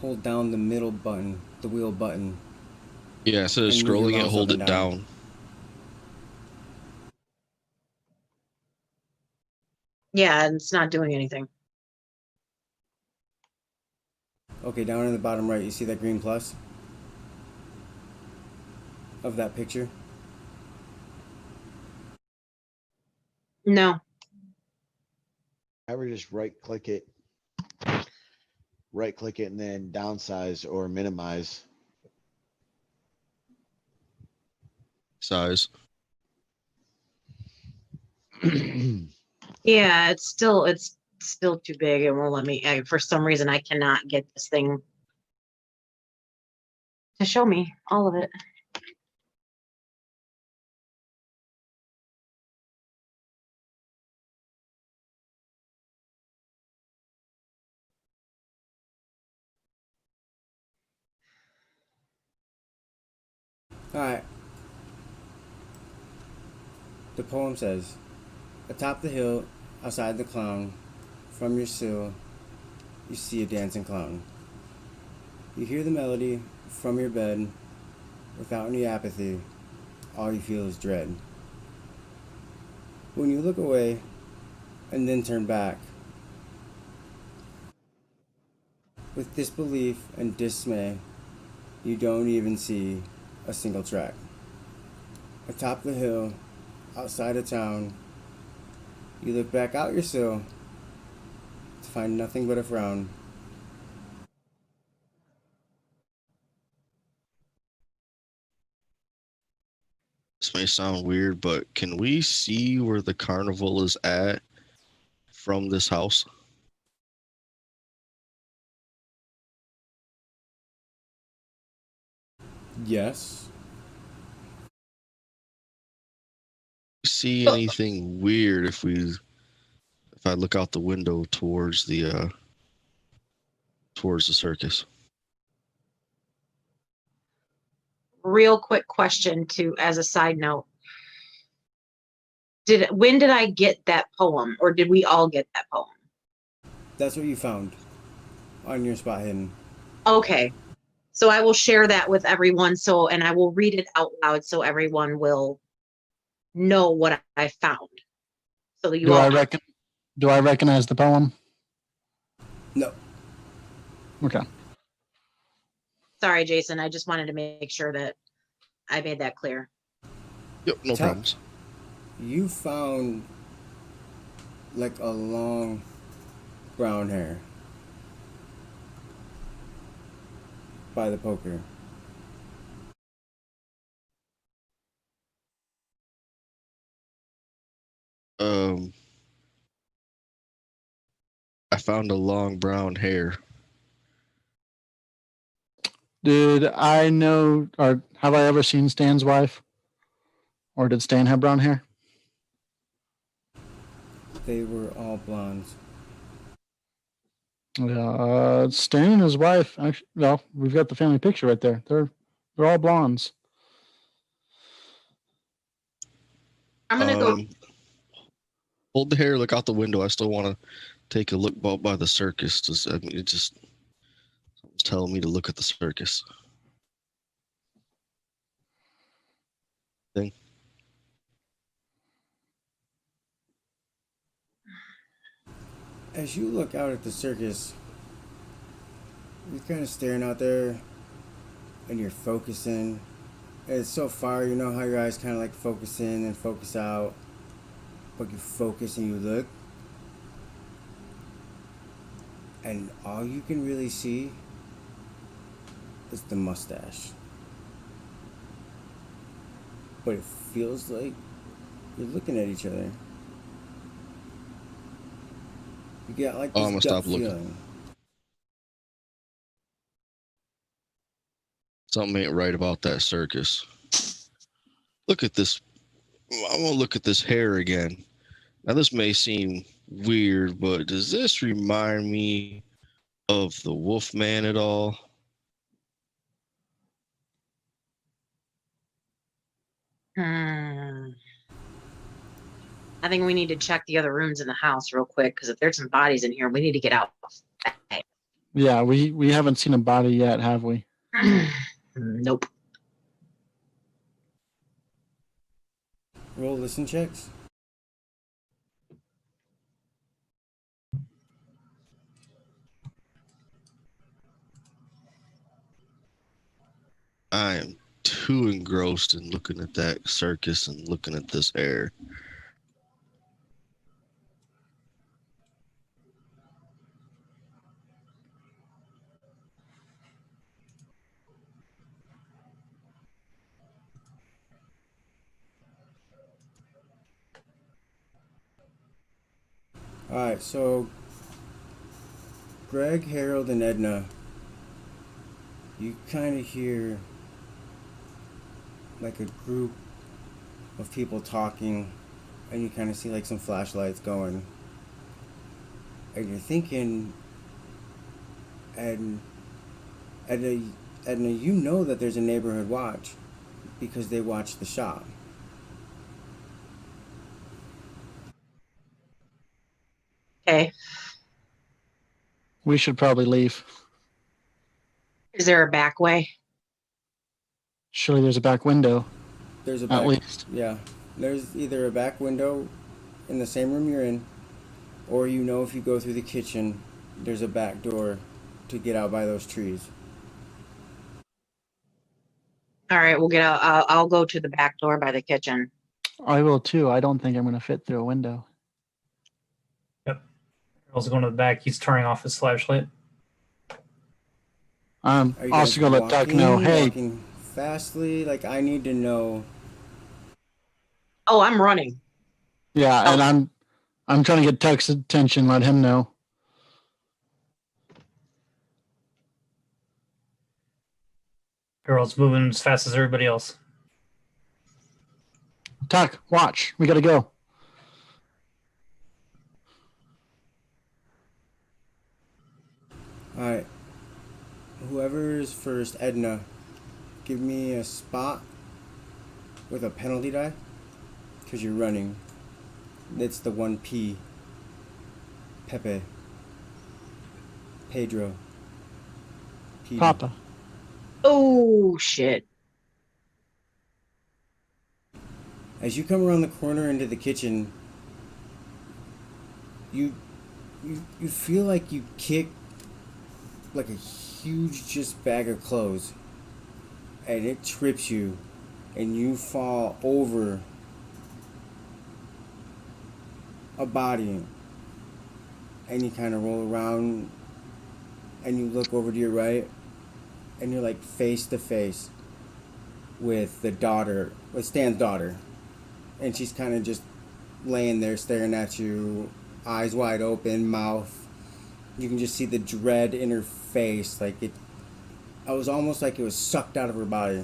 Hold down the middle button, the wheel button. Yeah, instead of And move your scrolling it, mouse hold up it and down. Yeah, and it's not doing anything. Okay, down in the bottom right, you see that green plus of that picture? No. I would just right click it and then downsize or minimize. Size. Yeah, it's still too big. It won't let me. For some reason, I cannot get this thing to show me all of it. Alright. The poem says, atop the hill, outside the clown, from your sill, you see a dancing clown. You hear the melody from your bed, without any apathy, all you feel is dread. When you look away, and then turn back, with disbelief and dismay, you don't even see a single track. Atop the hill, outside of town, you look back out your sill to find nothing but a frown. This may sound weird, but can we see where the carnival is at from this house? Yes. See anything weird if I look out the window towards the circus? Real quick question as a side note. When did I get that poem, or did we all get that poem? That's what you found on your spot hidden. Okay. So I will share that with everyone, and I will read it out loud so everyone will know what I found. So that you Do I recognize the poem? No. Okay. Sorry, Jason. I just wanted to make sure that I made that clear. Yep, no problems. You found like a long brown hair by the poker. I found a long brown hair. Did I know, or have I ever seen Stan's wife? Or did Stan have brown hair? They were all blondes. Stan and his wife, actually, well, we've got the family picture right there. They're all blondes. I'm gonna go. Hold the hair, look out the window. I still want to take a look by the circus. It just was telling me to look at the circus thing. As you look out at the circus, you're kind of staring out there and you're focusing. And it's so far, you know how your eyes kind of like focus in and focus out, but you focus and you look, and all you can really see is the mustache. But it feels like you're looking at each other. You get like this I'm gonna gut stop looking. feeling. Something ain't right about that circus. Look at this. I'm gonna look at this hair again. Now, this may seem weird, but does this remind me of the Wolfman at all? I think we need to check the other rooms in the house real quick, because if there's some bodies in here, we need to get out. Yeah, we haven't seen a body yet, have we? Nope. Roll listen checks. I am too engrossed in looking at that circus and looking at this hair. Alright, so Greg, Harold, and Edna, you kind of hear like a group of people talking, and you kind of see like some flashlights going, and you're thinking, and Edna, you know that there's a neighborhood watch because they watch the shop. Okay. We should probably leave. Is there a back way? Surely there's a back window. There's a At back, least. yeah. There's either a back window in the same room you're in, or you know if you go through the kitchen, there's a back door to get out by those trees. All right, we'll get out. I'll go to the back door by the kitchen. I will too. I don't think I'm going to fit through a window. Yep. Harold's going to the back. He's turning off his flashlight. Are you Also guys going to let Tuck know, hey, walking fastly? Like, I need to know. Oh, I'm running. yeah, and I'm trying to get Tuck's attention, let him know. Harold's moving as fast as everybody else. Tuck, watch. We got to go. Alright. Whoever's first, Edna, give me a spot with a penalty die, because you're running. It's the 1P. Pepe. Pedro. Peter. Papa. Oh, shit. As you come around the corner into the kitchen, you feel like you kick like a huge just bag of clothes, and it trips you, and you fall over a body, and you kind of roll around, and you look over to your right, and you're like face to face with Stan's daughter, and she's kind of just laying there staring at you, eyes wide open, mouth. You can just see the dread in her face. Like it was almost like it was sucked out of her body.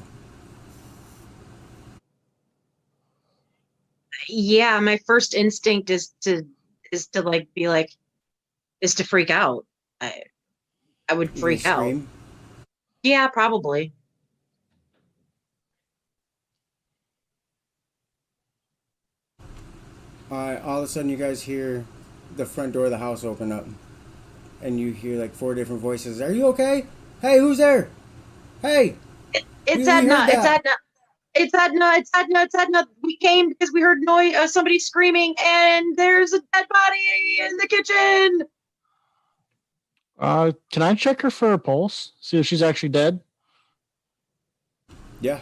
Yeah, my first instinct is to freak out. I would freak out. Scream? Yeah, probably. All of a sudden you guys hear the front door of the house open up, and you hear like 4 different voices. Are you okay? Hey, who's there? Hey! It's We Edna. heard It's that. Edna. It's Edna. It's Edna. It's Edna. We came because we heard noise. Somebody screaming, and there's a dead body in the kitchen. Can I check her for a pulse? See if she's actually dead? Yeah.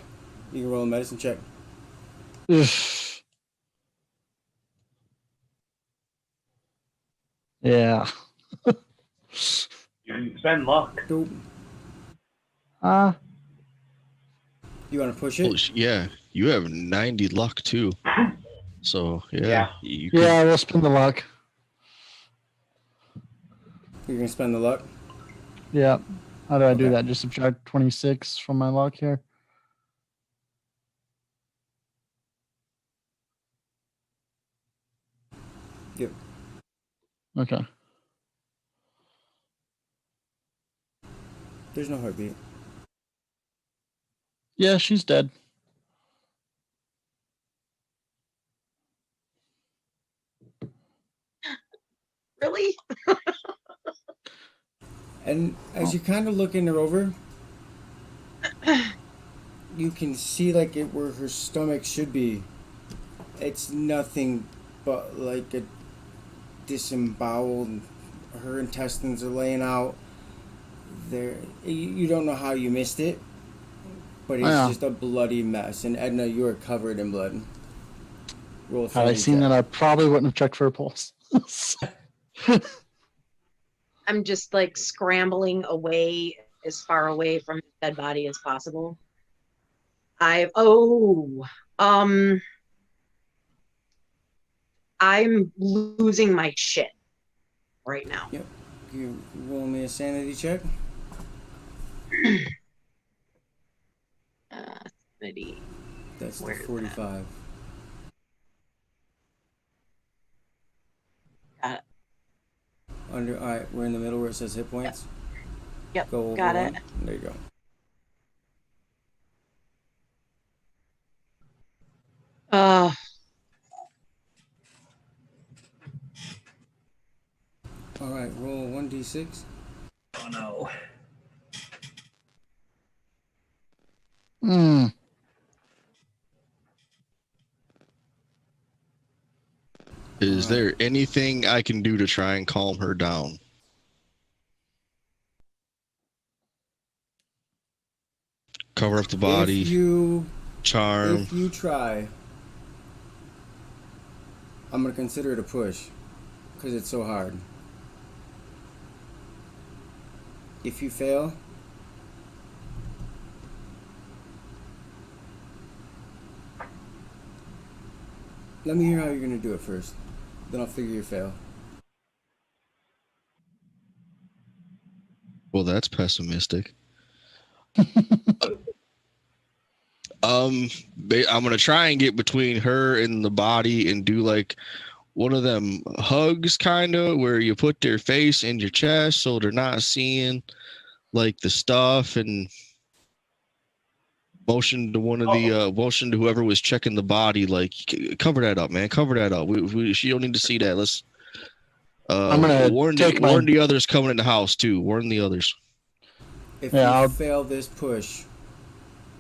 You can roll a medicine check. Ugh. Yeah. You can spend luck. Nope. Uh, You want to push Holy it? yeah, you have 90 luck too. So yeah, Yeah. you could, yeah, we'll spin the luck. You're going to spend the luck? Yeah. How do I do Okay. that? Just subtract 26 from my luck here. Yep. Okay. There's no heartbeat. Yeah, she's dead. Really? And as you kind of looking her over, you can see like it where her stomach should be. It's nothing but like a disemboweled. Her intestines are laying out. There, you don't know how you missed it, but it's Yeah. just a bloody mess. And Edna, you are covered in blood. Roll a Had I sanity seen check. that, I probably wouldn't have checked for a pulse. I'm just like scrambling away as far away from the dead body as possible. I'm losing my shit right now. Yep. You roll me a sanity check. Sanity. That's the Where is that? 45. Got it. All right, we're in the middle where it says hit points. Yep, Go over got one. it. There you go. Uh, All right, roll 1d6. Oh no. Hmm. is All right. there anything I can do to try and calm her down? Cover up the body, If you charm. try, I'm gonna consider it a push, because it's so hard. If you fail, let me hear how you're gonna do it first. Then I'll figure your fail. Well, that's pessimistic. I'm gonna try and get between her and the body and do like one of them hugs, kind of where you put their face in your chest so they're not seeing like the stuff, and motion to one of the motion to whoever was checking the body, like, cover that up, man, cover that up. She don't need to see that. Let's I'm gonna warn the others coming in the house too. Warn the others. If Yeah, you I'll- fail this push,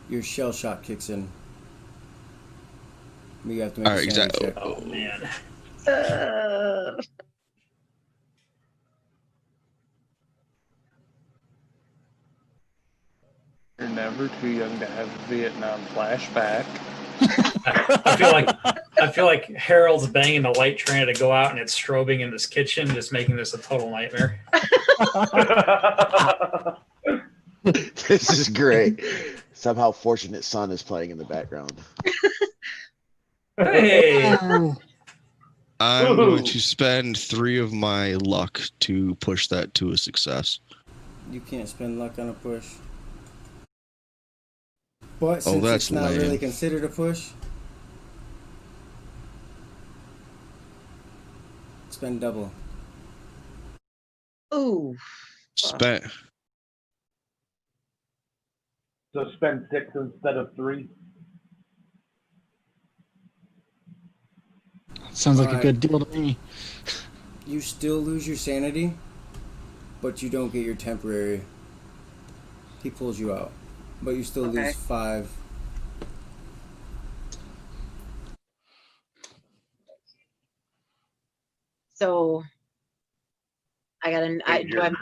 your shell shock kicks in. You have to make All a right, sanity exactly. check. Oh man. You're never too young to have a Vietnam flashback. I feel like Harold's banging the light trying to go out, and it's strobing in this kitchen, just making this a total nightmare. This is great. Somehow Fortunate Son is playing in the background. Hey, I'm going to spend 3 of my luck to push that to a success. You can't spend luck on a push. But since that's it's not lame. really considered a push, spend double. ooh. Spent. So spend 6 instead of 3. Sounds like a Alright. good deal to me. You still lose your sanity, but you don't get your temporary. He pulls you out, but you still Okay. lose 5. So I got an. Your turn.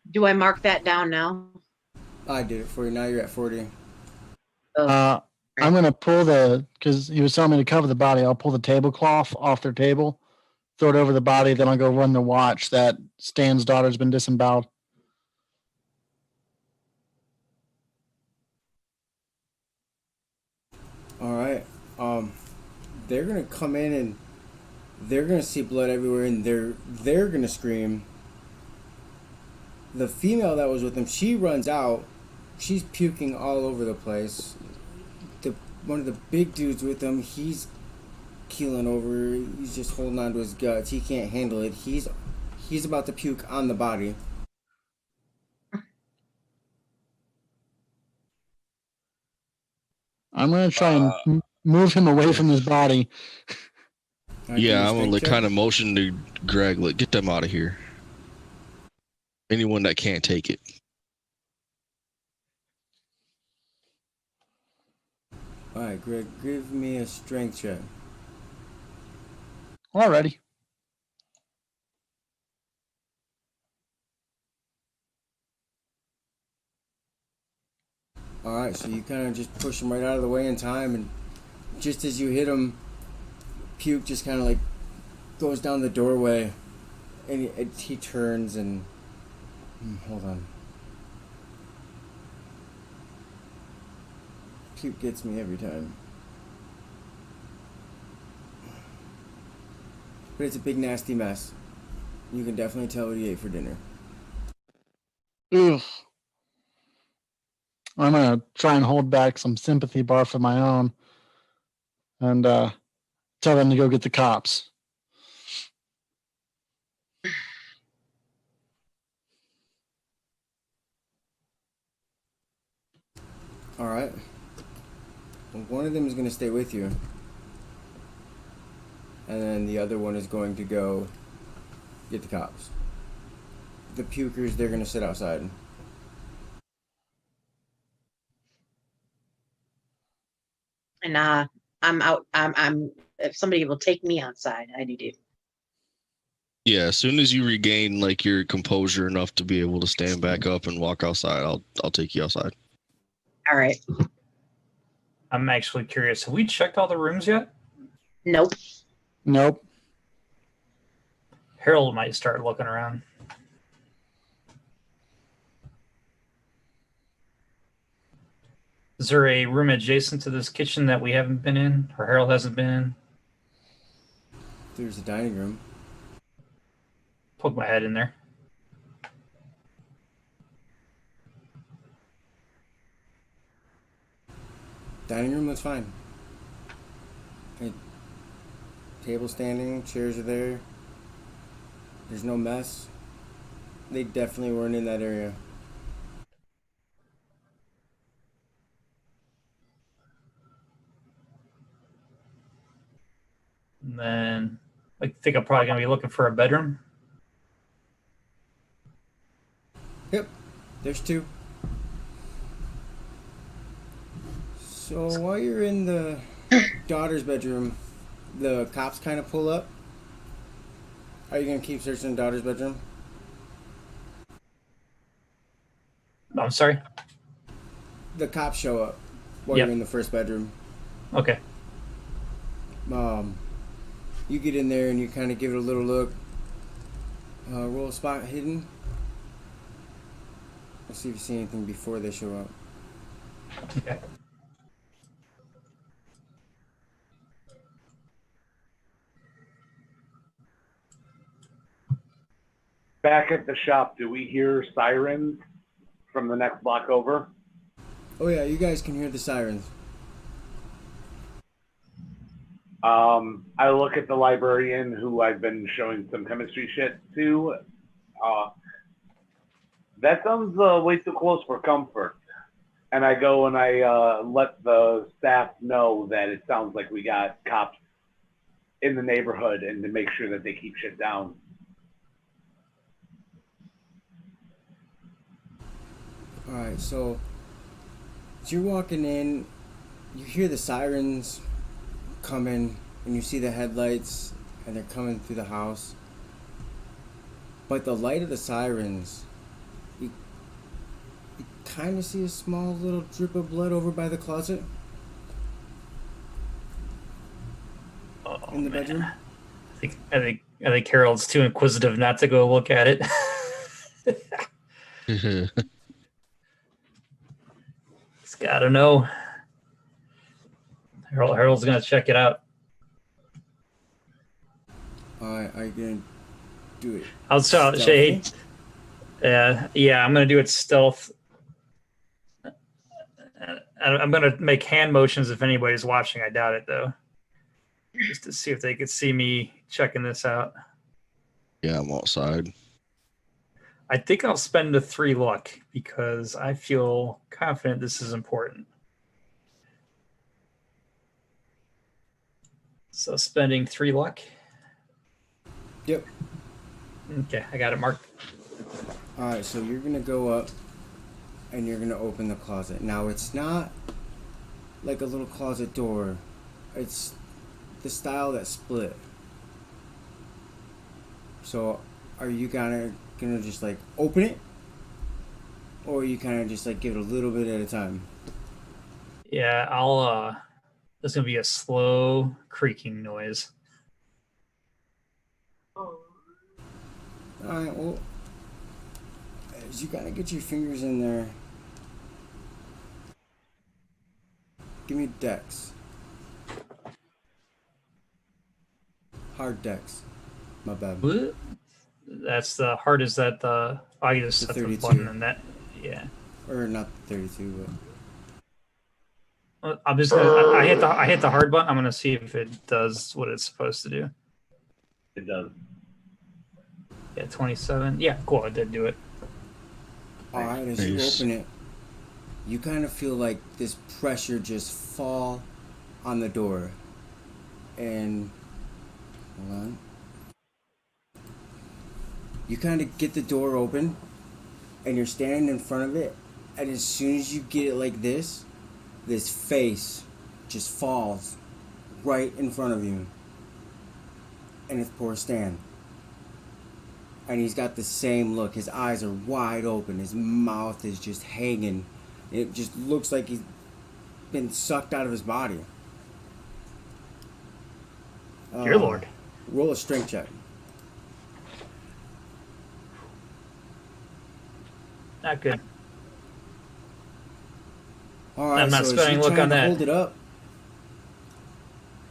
Do I mark that down now? I did it for you. Now you're at 40. I'm going to pull because he was telling me to cover the body. I'll pull the tablecloth off their table, throw it over the body, then I'll go run the watch that Stan's daughter's been disemboweled. All right. They're gonna come in and they're gonna see blood everywhere, and they're gonna scream. The female that was with them, she runs out. She's puking all over the place. One of the big dudes with them, he's keeling over. He's just holding on to his guts. He can't handle it. He's about to puke on the body. I'm going to try and move him away from his body. Yeah, I'm gonna kind of motion to Greg, like, get them out of here. Anyone that can't take it. All right, Greg, give me a strength check. Alrighty. All right, so you kind of just push him right out of the way in time, and just as you hit him, puke just kind of like goes down the doorway, and he turns and hold on. Puke gets me every time, but it's a big nasty mess. You can definitely tell what he ate for dinner. Ugh. I'm going to try and hold back some sympathy barf of my own and tell them to go get the cops. All right. Well, one of them is going to stay with you, and then the other one is going to go get the cops. The pukers, they're going to sit outside. And I'm out. I'm. If somebody will take me outside, I do. Yeah, as soon as you regain like your composure enough to be able to stand back up and walk outside, I'll take you outside. All right. I'm actually curious. Have we checked all the rooms yet? Nope. Nope. Harold might start looking around. Is there a room adjacent to this kitchen that we haven't been in, or Harold hasn't been in? There's a dining room. Poke my head in there. Dining room looks fine. Okay. Table standing, chairs are there. There's no mess. They definitely weren't in that area. And then I think I'm probably going to be looking for a bedroom. Yep, there's two. So while you're in the daughter's bedroom, the cops kind of pull up. Are you going to keep searching the daughter's bedroom? No, I'm sorry. The cops show up while Yep. you're in the first bedroom. Okay. You get in there and you kind of give it a little look. Roll a spot hidden. Let's see if you see anything before they show up. Okay. Back at the shop, do we hear sirens from the next block over? Oh yeah, you guys can hear the sirens. I look at the librarian who I've been showing some chemistry shit to. That sounds way too close for comfort. And I go and I let the staff know that it sounds like we got cops in the neighborhood and to make sure that they keep shit down. Alright, so as you're walking in, you hear the sirens coming and you see the headlights and they're coming through the house. But the light of the sirens kind of see a small little drip of blood over by the closet in the bedroom. I think Harold's too inquisitive not to go look at it. He's got to know. Harold's gonna check it out. I can do it. I'll tell Shay. Yeah, I'm gonna do it stealth. I'm gonna make hand motions if anybody's watching. I doubt it though, just to see if they could see me checking this out. Yeah, I'm outside. I think I'll spend the 3 luck because I feel confident this is important. So spending 3 luck. Yep. Okay, I got it marked. All right, so you're gonna go up and you're gonna open the closet. Now it's not like a little closet door. It's the style that split. So are you gonna just like open it, or are you kind of just like give it a little bit at a time? Yeah, I'll there's gonna be a slow creaking noise. All right, well, as you kind of get your fingers in there, give me dex. Hard dex. My bad. What? That's the hardest that the I just set the 32. button and that. Yeah. Or not 32, but I'm just gonna. I hit the hard button. I'm gonna see if it does what it's supposed to do. It does. Yeah, 27. Yeah, cool. I did do it. all right, as you open it, you kind of feel like this pressure just fall on the door. And hold on. You kind of get the door open and you're standing in front of it, and as soon as you get it like this face just falls right in front of you. And it's poor Stan. And he's got the same look. His eyes are wide open. His mouth is just hanging. It just looks like he's been sucked out of his body. Dear Lord. Roll a strength check. Not good. All right, I'm not so spending as you're luck on trying to that. hold it up,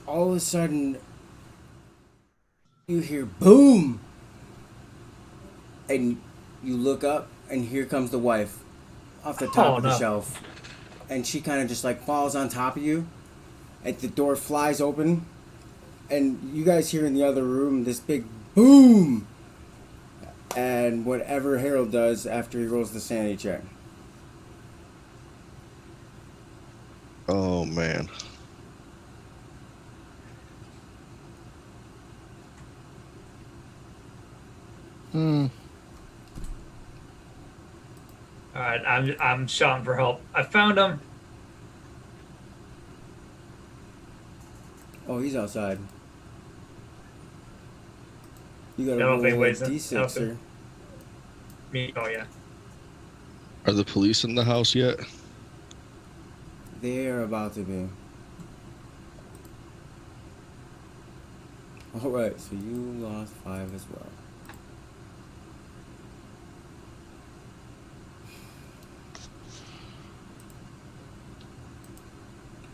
all of a sudden you hear boom, and you look up, and here comes the wife off the top of the shelf, and she kind of just like falls on top of you, and the door flies open, and you guys hear in the other room this big boom, and whatever Harold does after he rolls the sanity check. Oh man. All right, I'm shouting for help. I found him. Oh, he's outside. You gotta I roll don't think a ways D6, sir. Me? Oh yeah. Are the police in the house yet? They are about to be. Alright, so you lost 5 as well.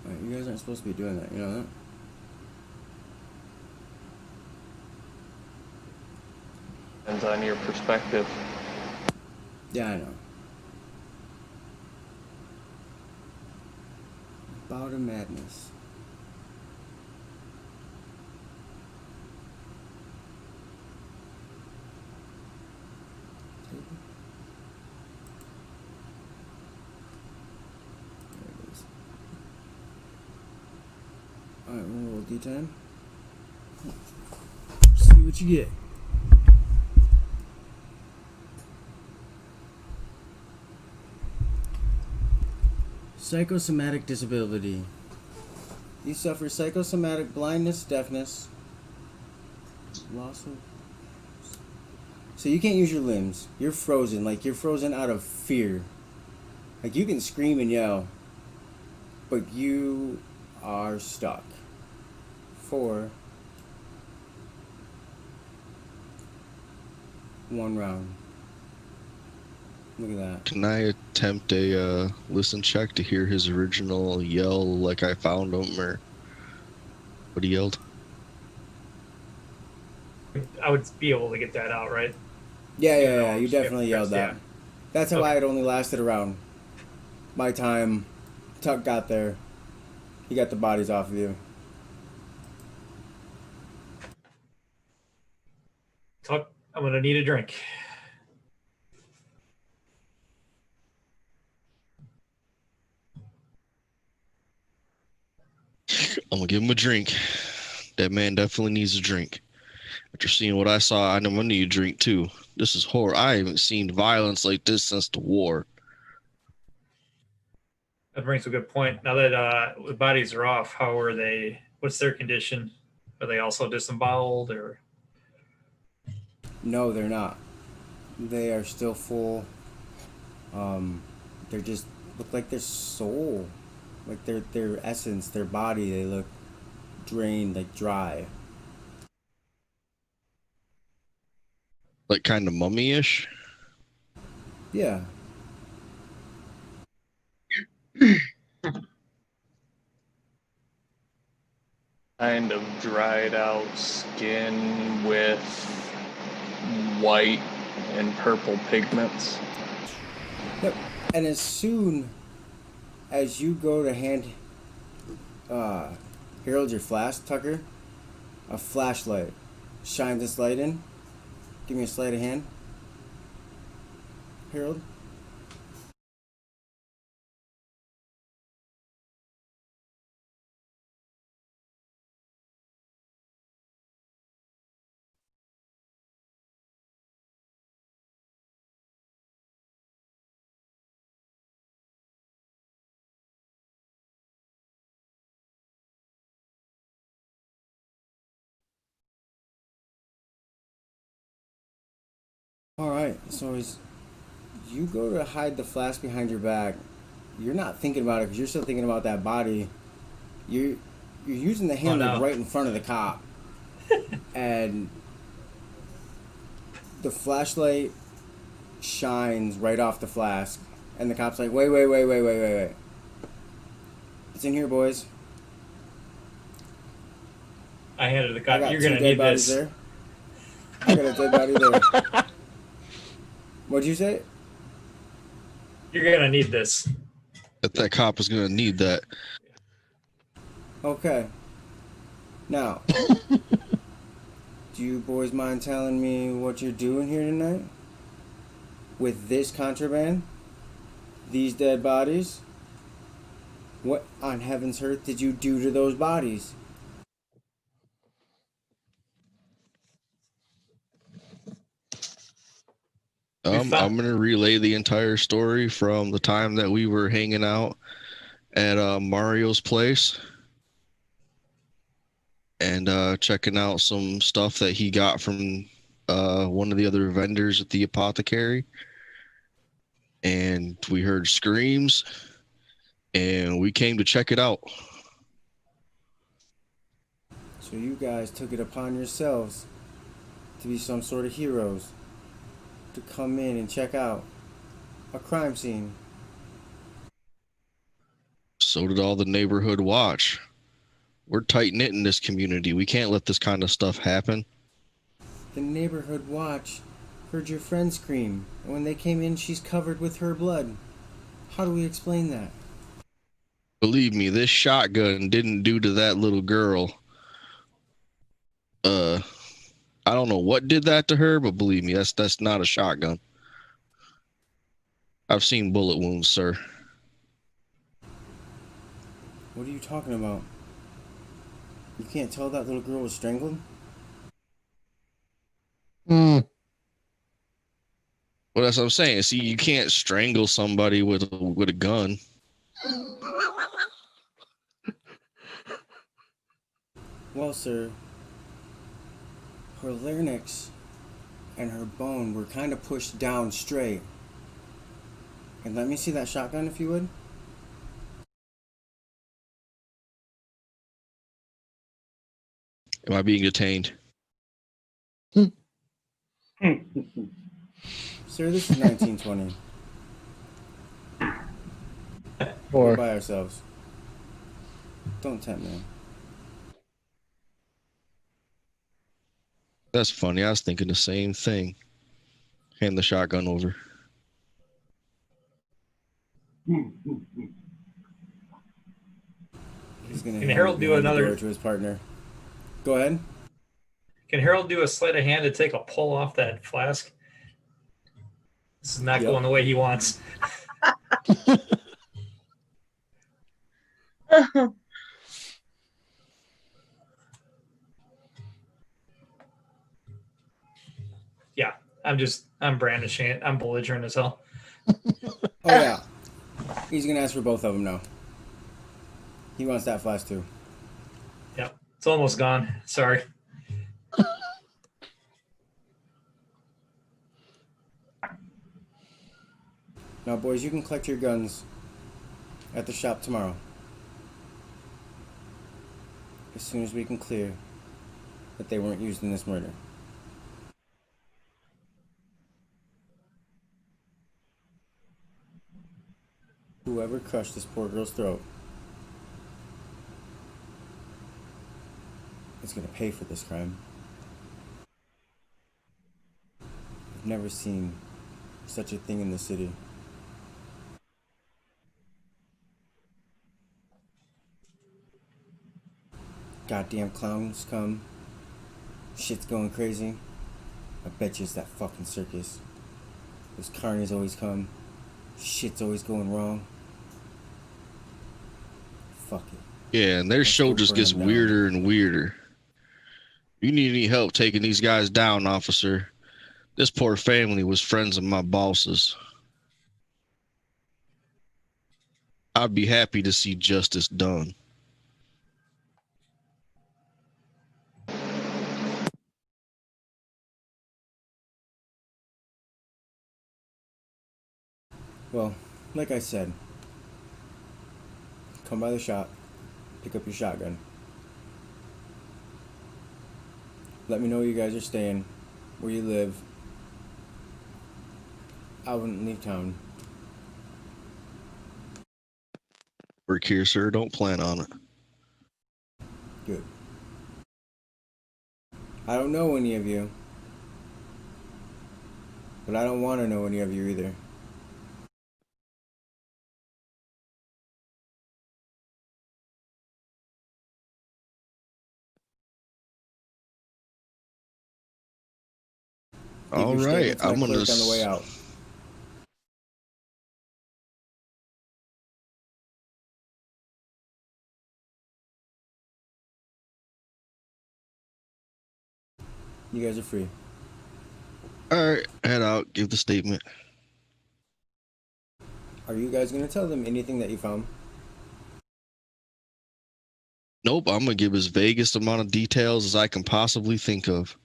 Alright, you guys aren't supposed to be doing that, you know that? Depends on your perspective. Yeah, I know. Bout of madness. There it is. Alright, we'll roll D10. See what you get. Psychosomatic disability. You suffer psychosomatic blindness, deafness, loss of... So you can't use your limbs. You're frozen. Like, you're frozen out of fear. Like, you can scream and yell, but you are stuck for 1 round. Look at that. Can I attempt a listen check to hear his original yell, like I found him, or what he yelled? I would be able to get that out, right? Yeah. You definitely yelled that. Yeah. That's how Okay. I had only lasted around. By the time Tuck got there, he got the bodies off of you. Tuck, I'm gonna need a drink. I'm gonna give him a drink. That man definitely needs a drink. After seeing what I saw, I know I need a drink too. This is horror. I haven't seen violence like this since the war. That brings a good point. Now that the bodies are off, how are they? What's their condition? Are they also disemboweled, or? No, they're not. They are still full. They're just look like their soul, like their essence, their body. They look drained, like dry. Like kind of mummy-ish. Yeah. Kind of dried out skin with white and purple pigments. Yep. And as soon as you go to hand Harold your flask, Tucker, a flashlight shines this light in. Give me a sleight of hand, Harold. All right. So as you go to hide the flask behind your back, you're not thinking about it because you're still thinking about that body. You're using the hand like right in front of the cop, and the flashlight shines right off the flask, and the cop's like, wait. It's in here, boys. I handed the I cop. got You're 2 gonna dead need bodies this. there. I got a dead body there. What'd you say? You're gonna need this. That cop is gonna need that. Okay. Now, do you boys mind telling me what you're doing here tonight? With this contraband? These dead bodies? What on heaven's earth did you do to those bodies? I'm gonna relay the entire story from the time that we were hanging out at Mario's place and checking out some stuff that he got from one of the other vendors at the apothecary. And we heard screams, and we came to check it out. So you guys took it upon yourselves to be some sort of heroes, to come in and check out a crime scene. So did all the neighborhood watch. We're tight-knit in this community. We can't let this kind of stuff happen. The neighborhood watch heard your friend scream, and when they came in, she's covered with her blood. How do we explain that? Believe me, this shotgun didn't do to that little girl. I don't know what did that to her, but believe me, that's not a shotgun. I've seen bullet wounds, sir. What are you talking about? You can't tell that little girl was strangled? Hmm. Well, that's what I'm saying. See, you can't strangle somebody with a gun. Well, sir, her larynx and her bone were kind of pushed down straight. And let me see that shotgun if you would. Am I being detained? Sir, this is 1920. We're Or by ourselves. Don't tempt me. That's funny. I was thinking the same thing. Hand the shotgun over. He's gonna Can hand Harold it do behind the another- door to his partner. Go ahead. Can Harold do a sleight of hand to take a pull off that flask? This is not Yep. going the way he wants. Yeah, I'm brandishing it. I'm belligerent as hell. Oh yeah. He's gonna ask for both of them now. He wants that flask too. Yep, it's almost gone. Sorry. Now, boys, you can collect your guns at the shop tomorrow. As soon as we can clear that they weren't used in this murder. Whoever crushed this poor girl's throat is gonna pay for this crime. I've never seen such a thing in the city. Goddamn clowns come. Shit's going crazy. I bet you it's that fucking circus. Those carnies always come. Shit's always going wrong. Fuck it. Yeah, and their Let's show go just burn gets them down. weirder and weirder. You need any help taking these guys down, officer? This poor family was friends of my boss's. I'd be happy to see justice done. Well, like I said, come by the shop, pick up your shotgun. Let me know where you guys are staying, where you live. I wouldn't leave town. Work here, sir. Don't plan on it. Good. I don't know any of you, but I don't want to know any of you either. Leave All your right, statement to my I'm gonna. clerk on the way out. You guys are free. All right, head out. Give the statement. Are you guys gonna tell them anything that you found? Nope, I'm gonna give as vaguest amount of details as I can possibly think of.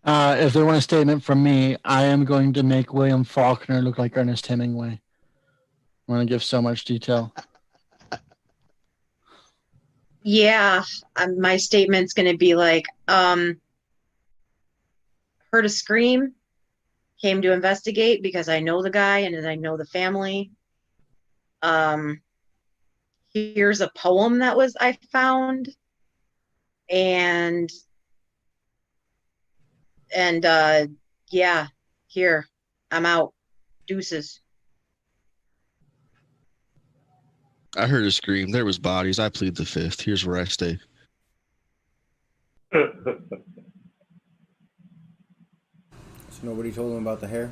if they want a statement from me, I am going to make William Faulkner look like Ernest Hemingway. I want to give so much detail. Yeah, my statement's going to be like, heard a scream, came to investigate because I know the guy and I know the family. Here's a poem that I found, and yeah, here, I'm out. Deuces. I heard a scream. There was bodies. I plead the fifth. Here's where I stay. So nobody told them about the hair?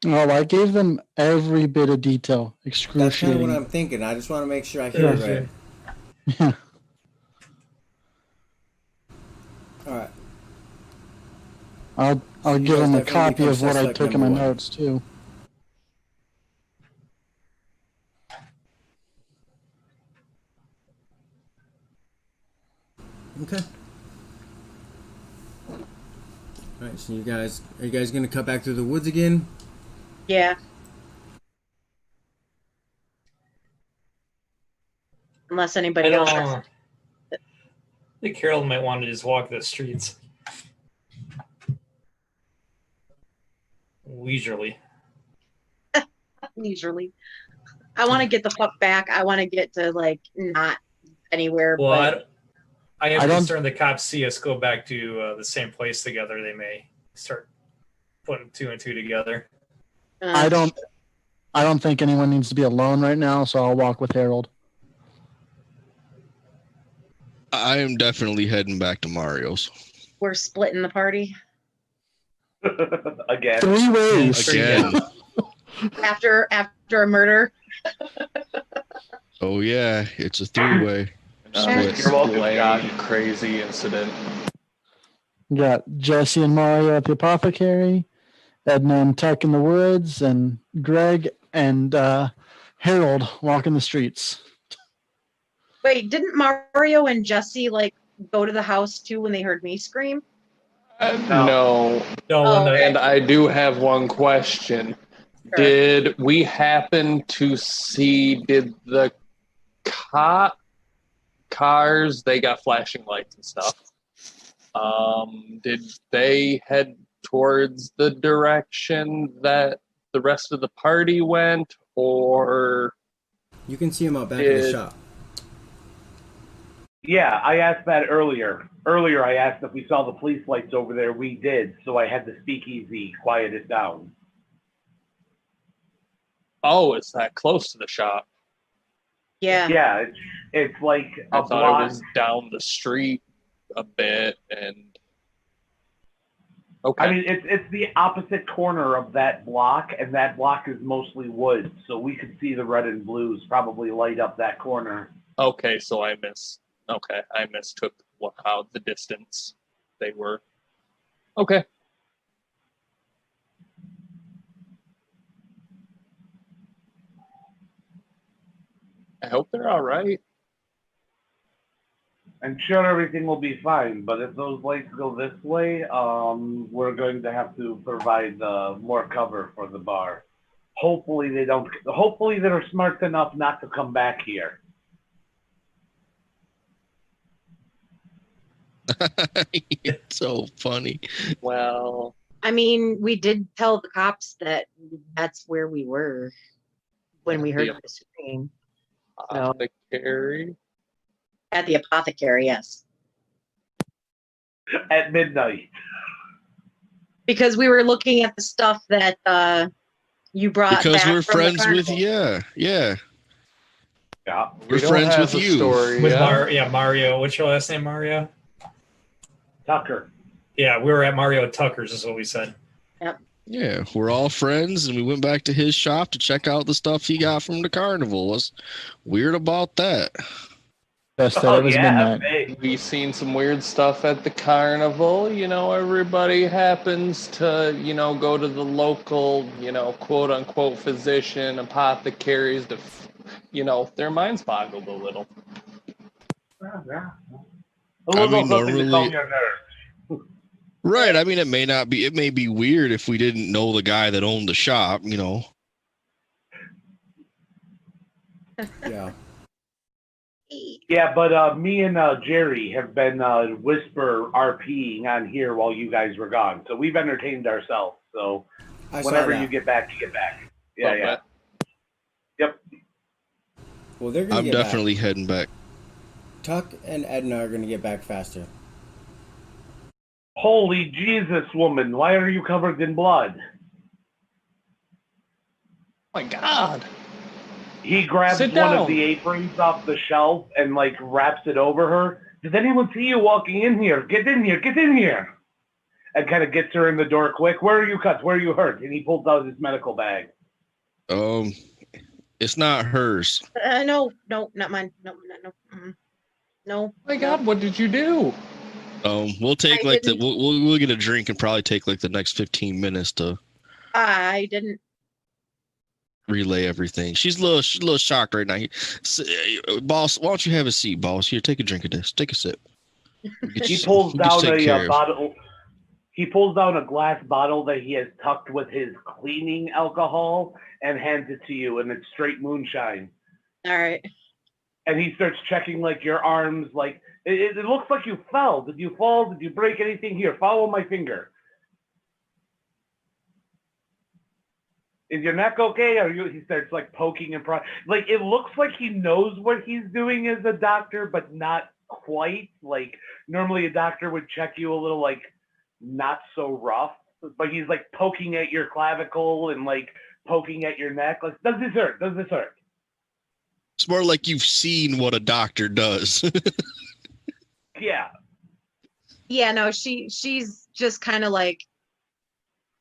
Oh, I gave them every bit of detail. That's kind of Excruciating. what I'm thinking. I just want to make sure I hear it right. Yeah. Alright. I'll You give guys them a definitely copy become of what I suspect took in my number one. notes too. Okay. Alright, so are you guys gonna cut back through the woods again? Yeah. Unless anybody else. I think Harold might want to just walk the streets leisurely. Leisurely. I want to get the fuck back. I want to get to like not anywhere. Well, but I am concerned the cops see us go back to the same place together. They may start putting two and two together. I don't think anyone needs to be alone right now, so I'll walk with Harold. I am definitely heading back to Mario's. We're splitting the party. Again. 3 ways. Again. After a murder. Oh yeah, it's a 3-way. You're welcome, John. Crazy incident. We got Jesse and Mario at the apothecary, Edna and Tuck in the woods, and Greg and Harold walking the streets. Wait, didn't Mario and Jesse like go to the house too when they heard me scream? No. And I do have one question. Sure. Did we happen to see, did the cars, they got flashing lights and stuff. Did they head towards the direction that the rest of the party went, or? You can see them out back in the shop. Yeah, I asked that earlier. Earlier, I asked if we saw the police lights over there. We did, so I had the speakeasy quiet it down. Oh, it's that close to the shop. Yeah. Yeah, it's like I a thought block. it was down the street a bit, and okay. I mean, it's the opposite corner of that block, and that block is mostly woods, so we could see the red and blues probably light up that corner. Okay, so I mistook how the distance they were. Okay. I hope they're all right. I'm sure everything will be fine, but if those lights go this way, we're going to have to provide more cover for the bar. Hopefully they don't. Hopefully they're smart enough not to come back here. It's so funny. Well, I mean, we did tell the cops that that's where we were when we heard the scream. Apothecary? At the apothecary, yes. At midnight. Because we were looking at the stuff that you brought Because back we're from the friends with carnival. Yeah. We're friends with you. With Mario. What's your last name, Mario? Tucker. Yeah, we were at Mario Tucker's, is what we said. Yep. Yeah, we're all friends, and we went back to his shop to check out the stuff he got from the carnival. What's weird about that? Best that it was midnight. We've seen some weird stuff at the carnival. You know, everybody happens to, go to the local, quote unquote physician, apothecaries to, their minds boggled a little. Yeah. I mean, something to normally- calm your nerves. Right. I mean, it may be weird if we didn't know the guy that owned the shop, Yeah. Yeah, but me and Jerry have been whisper RPing on here while you guys were gone. So we've entertained ourselves. So I saw whenever that. you get back, you get back. Yeah, Love yeah. that. Yep. Well, they're gonna I'm get definitely back. heading back. Tuck and Edna are gonna get back faster. Holy Jesus, woman. Why are you covered in blood? Oh my God. He grabs Sit one down. of the aprons off the shelf and, wraps it over her. Did anyone see you walking in here? Get in here. Get in here. And kind of gets her in the door quick. Where are you cut? Where are you hurt? And he pulls out his medical bag. It's not hers. No, not mine. No. No. Oh my God, what did you do? We'll take I we'll get a drink and probably take the next 15 minutes to I didn't. relay everything. She's a little shocked right now. Boss, why don't you have a seat, boss? Here, take a drink of this. Take a sip. He pulls down a bottle. He pulls down a glass bottle that he has tucked with his cleaning alcohol and hands it to you, and it's straight moonshine. All right. And he starts checking like your arms, like it looks like you fell. Did you fall? Did you break anything? Here, follow my finger. Is your neck okay? He starts like poking and like it looks like he knows what he's doing as a doctor, but not quite. Like normally a doctor would check you a little like not so rough, but he's like poking at your clavicle and like poking at your neck. Like, does this hurt? Does this hurt? It's more like you've seen what a doctor does. Yeah. Yeah, no, she's just kind of like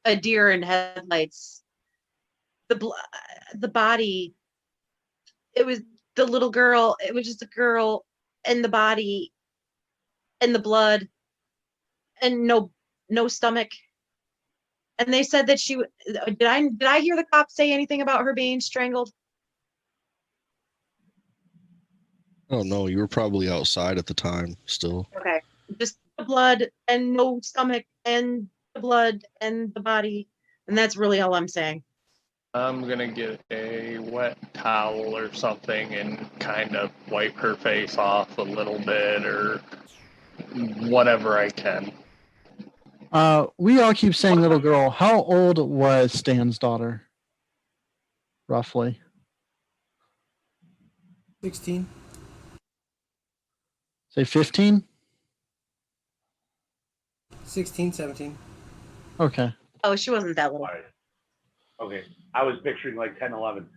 a deer in headlights. The body, it was the little girl, it was just a girl, and the body and the blood and no stomach. And they said that did I hear the cops say anything about her being strangled? Oh no, you were probably outside at the time still. Okay. Just the blood and no stomach and the blood and the body. And that's really all I'm saying. I'm gonna get a wet towel or something and kind of wipe her face off a little bit or whatever I can. We all keep saying little girl. How old was Stan's daughter? Roughly. 16. Say 15? 16, 17. Okay. Oh, she wasn't that little. All right. Okay. I was picturing like 10, 11.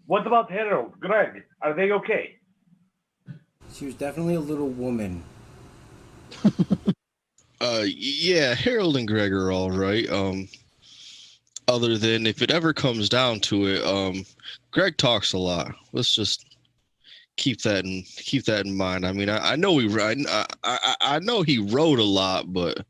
What about Harold, Greg? Are they okay? She was definitely a little woman. Yeah, Harold and Greg are all right. Other than if it ever comes down to it, Greg talks a lot. Let's just keep that in mind. I mean, I know I know he wrote a lot, but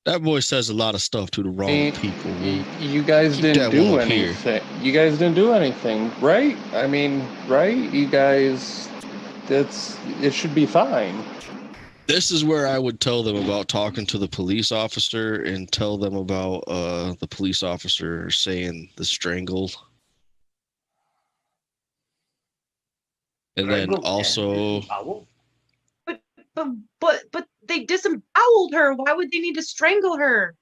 that boy says a lot of stuff to the wrong people. You guys Keep didn't that do one up here. anything. You guys didn't do anything, right? I mean, right? You guys, it should be fine. This is where I would tell them about talking to the police officer and tell them about the police officer saying the strangled. And then Strangled also, and disemboweled? But they disemboweled her. Why would they need to strangle her?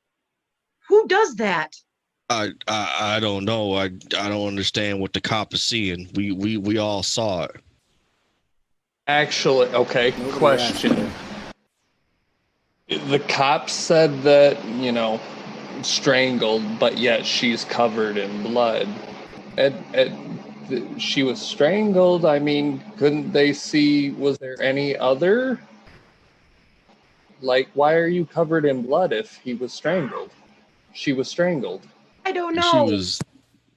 Who does that? I don't know. I don't understand what the cop is seeing. We all saw it. Actually, okay, Nobody question. asked The cops said that, strangled, but yet she's covered in blood. She was strangled. I mean, couldn't they see, was there any other? Like, why are you covered in blood if he was strangled? She was strangled. I don't And know.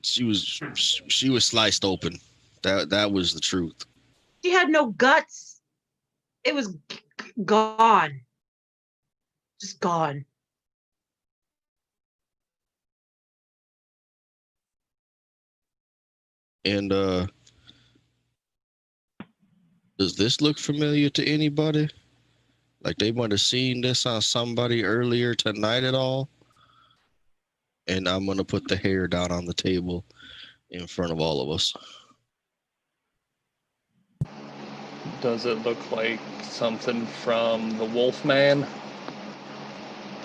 she was sliced open. That was the truth. She had no guts. It was gone. Just gone. And does this look familiar to anybody? Like they might have seen this on somebody earlier tonight at all? And I'm gonna put the hair down on the table in front of all of us. Does it look like something from the Wolfman?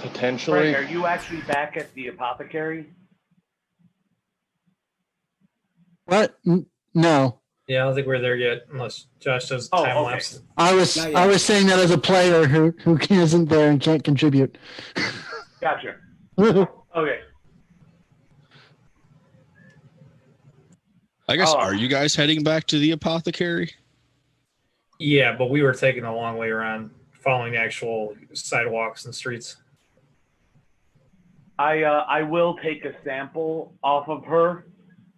Potentially. Greg, are you actually back at the apothecary? What? No. Yeah, I don't think we're there yet, unless Josh does Oh, time okay. lapse. I was Not yet. I was saying that as a player who isn't there and can't contribute. Gotcha. Okay. I guess, Oh. are you guys heading back to the apothecary? Yeah, but we were taking a long way around, following the actual sidewalks and streets. I will take a sample off of her,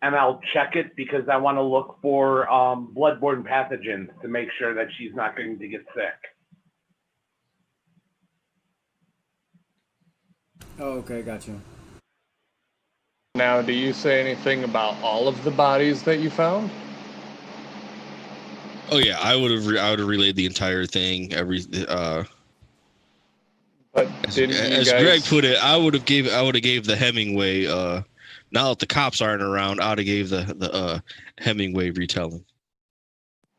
and I'll check it because I want to look for bloodborne pathogens to make sure that she's not going to get sick. Oh, okay, got you. Now, do you say anything about all of the bodies that you found? Oh yeah, I would have relayed the entire thing. But didn't you As guys? Greg put it, I would have gave the Hemingway. Now that the cops aren't around, I would have gave the Hemingway retelling.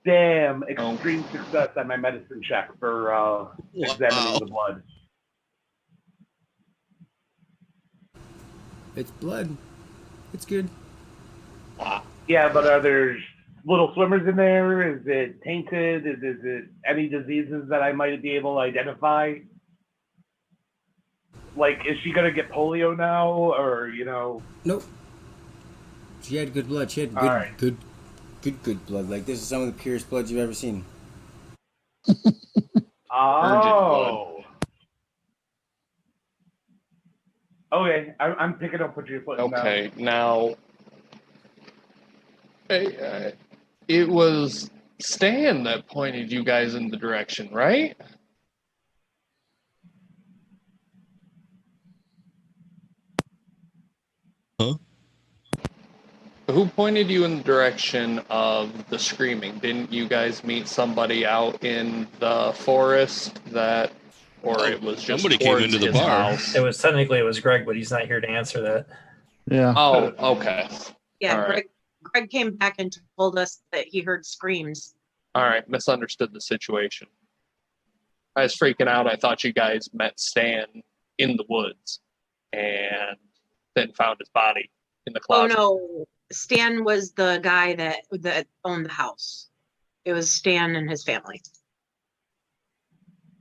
Damn, extreme success at my medicine check for examining the blood. It's blood. It's good. Wow. Yeah, but are there little swimmers in there? Is it tainted? Is it any diseases that I might be able to identify? Like, is she gonna get polio now, or you know? Nope. She had good blood. She had All right. good blood. Like, this is some of the purest blood you've ever seen. Oh. Okay, I'm picking up what you're putting down. Okay, now it was Stan that pointed you guys in the direction, right? Huh? Who pointed you in the direction of the screaming? Didn't you guys meet somebody out in the forest that, or it was just somebody came into the his bar. house? It was Greg, but he's not here to answer that. Yeah. Oh, okay. Yeah, All right. Greg came back and told us that he heard screams. All right, misunderstood the situation. I was freaking out. I thought you guys met Stan in the woods and then found his body in the Oh closet. no, Stan was the guy that owned the house. It was Stan and his family.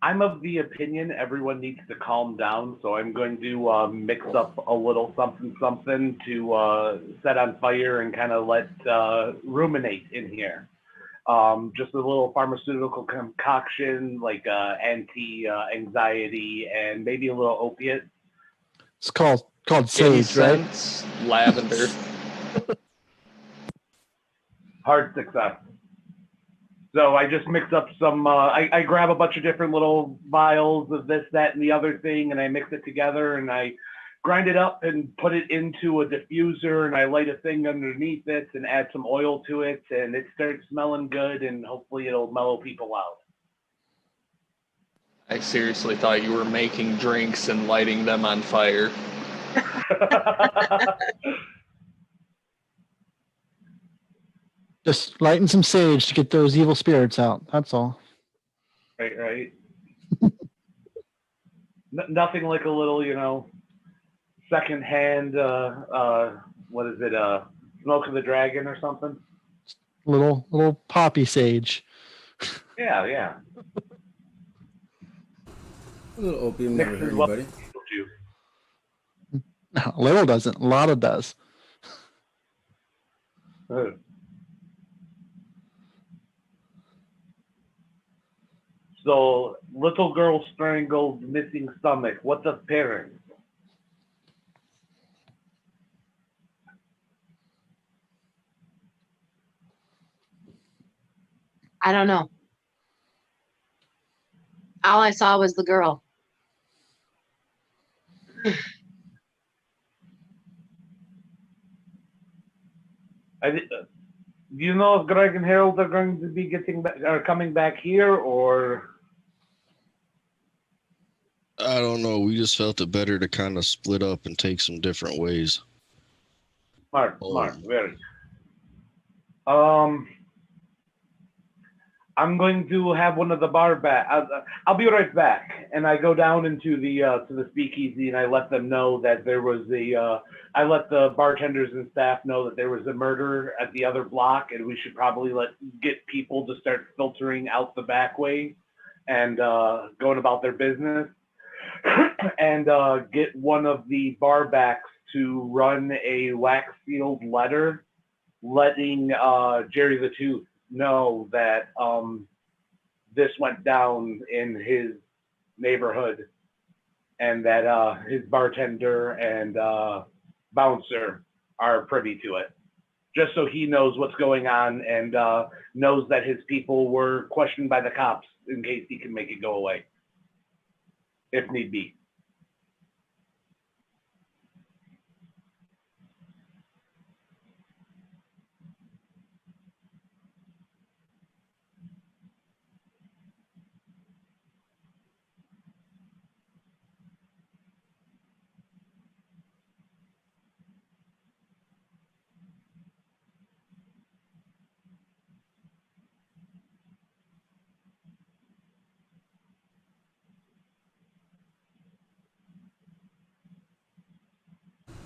I'm of the opinion everyone needs to calm down, so I'm going to mix up a little something to set on fire and kind of let ruminate in here. Just a little pharmaceutical concoction, like anti-anxiety and maybe a little opiate. It's called sage, right? Incense, lavender. Hard success. So I just mix up some, I grab a bunch of different little vials of this, that, and the other thing, and I mix it together, and I grind it up and put it into a diffuser, and I light a thing underneath it and add some oil to it, and it starts smelling good, and hopefully it'll mellow people out. I seriously thought you were making drinks and lighting them on fire. Just lighting some sage to get those evil spirits out. That's all. Right. Nothing like a little, secondhand, what is it, Smoke of the Dragon or something? Little poppy sage. Yeah. A little opium never hurt anybody. No, a little doesn't. A lot of does. So, little girl strangled, missing stomach. What the parents? I don't know. All I saw was the girl. Do you know if Greg and Harold are going to be coming back here, or? I don't know. We just felt it better to kind of split up and take some different ways. Smart, very. I'm going to have one of the bar back. I'll be right back. And I go down into the speakeasy and I let them know that there was I let the bartenders and staff know that there was a murder at the other block, and we should probably get people to start filtering out the back way and going about their business, and get one of the bar backs to run a wax sealed letter letting Jerry the Tooth know that this went down in his neighborhood, and that his bartender and bouncer are privy to it, just so he knows what's going on and knows that his people were questioned by the cops in case he can make it go away, if need be.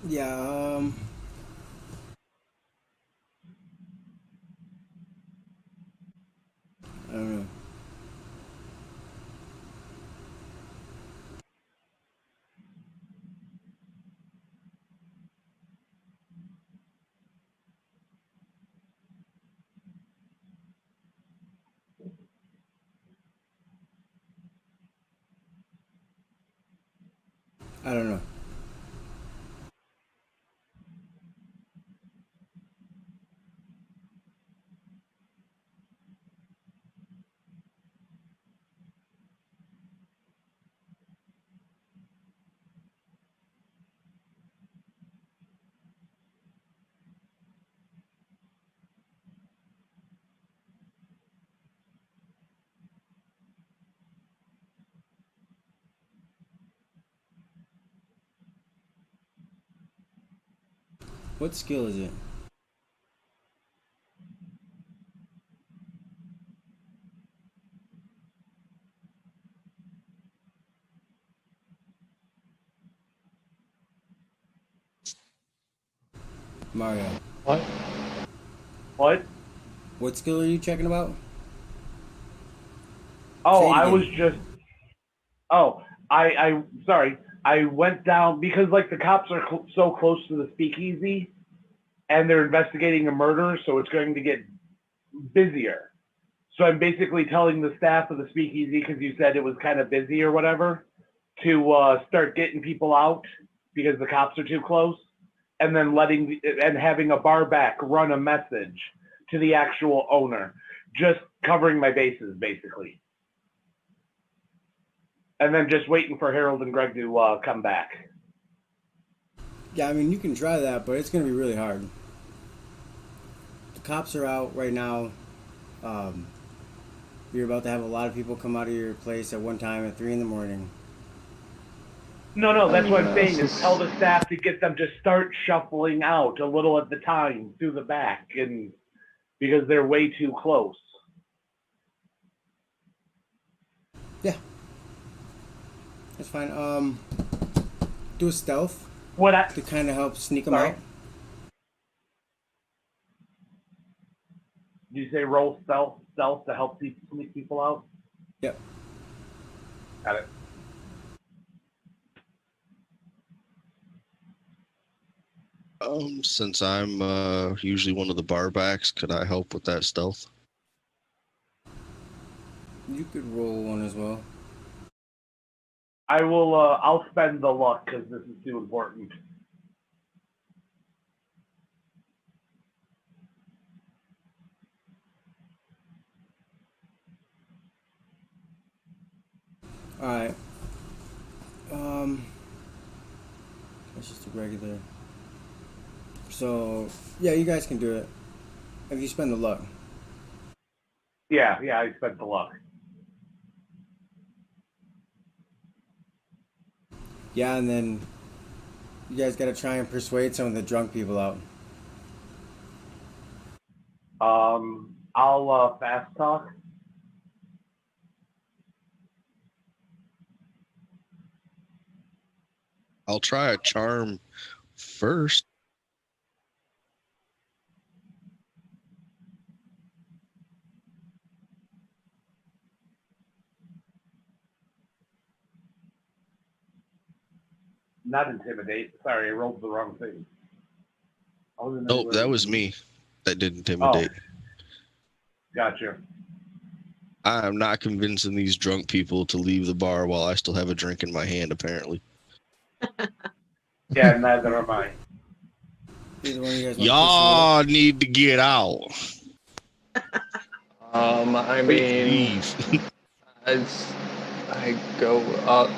Yeah, I don't know. I don't know. What skill is it? Mario. What? What? What skill are you checking about? Oh, Say it I again. was just. Oh, sorry. I went down because like the cops are so close to the speakeasy, and they're investigating a murder, so it's going to get busier. So I'm basically telling the staff of the speakeasy, because you said it was kind of busy or whatever, to start getting people out because the cops are too close, and then having a bar back run a message to the actual owner, just covering my bases basically, and then just waiting for Harold and Greg to come back. Yeah, I mean, you can try that, but it's going to be really hard. The cops are out right now. You're about to have a lot of people come out of your place at one time at 3 in the morning. No, that's what I'm saying is tell the staff to get them to start shuffling out a little at the time through the back, and because they're way too close. Yeah. That's fine. Do a stealth to kind of help sneak them out. Did you say roll stealth to help sneak people out? Yep. Got it. Since I'm usually one of the barbacks, could I help with that stealth? You could roll one as well. I will. I'll spend the luck because this is too important. All right. That's just a regular. So yeah, you guys can do it if you spend the luck. Yeah, I spent the luck. Yeah, and then you guys got to try and persuade some of the drunk people out. I'll fast talk. I'll try a charm first. Not intimidate. Sorry, I rolled the wrong thing. Oh, that was me. That did intimidate. Oh, gotcha. I'm not convincing these drunk people to leave the bar while I still have a drink in my hand, apparently. Yeah, neither am I. Either one of you guys Y'all need to get out. I mean, I go up,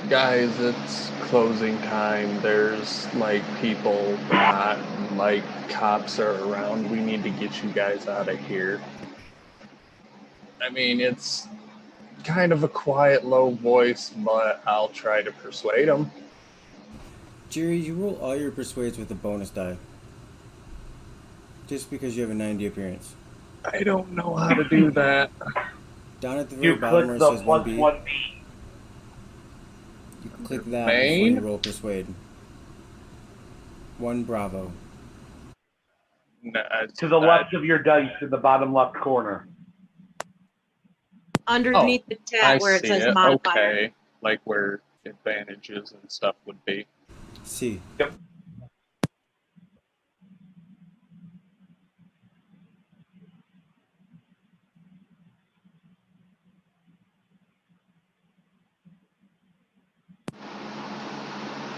guys, it's closing time. There's like people, not like cops are around. We need to get you guys out of here. I mean, it's kind of a quiet, low voice, but I'll try to persuade them. Jerry, you roll all your persuades with a bonus die. Just because you have a 90 appearance. I don't know how to do that. Down at the very bottom where it says 1B. You click that before you roll persuade. 1 Bravo. To the left of your dice in the bottom left corner. Underneath the tab where it says modifier. Okay, like where advantages and stuff would be. C. Yep.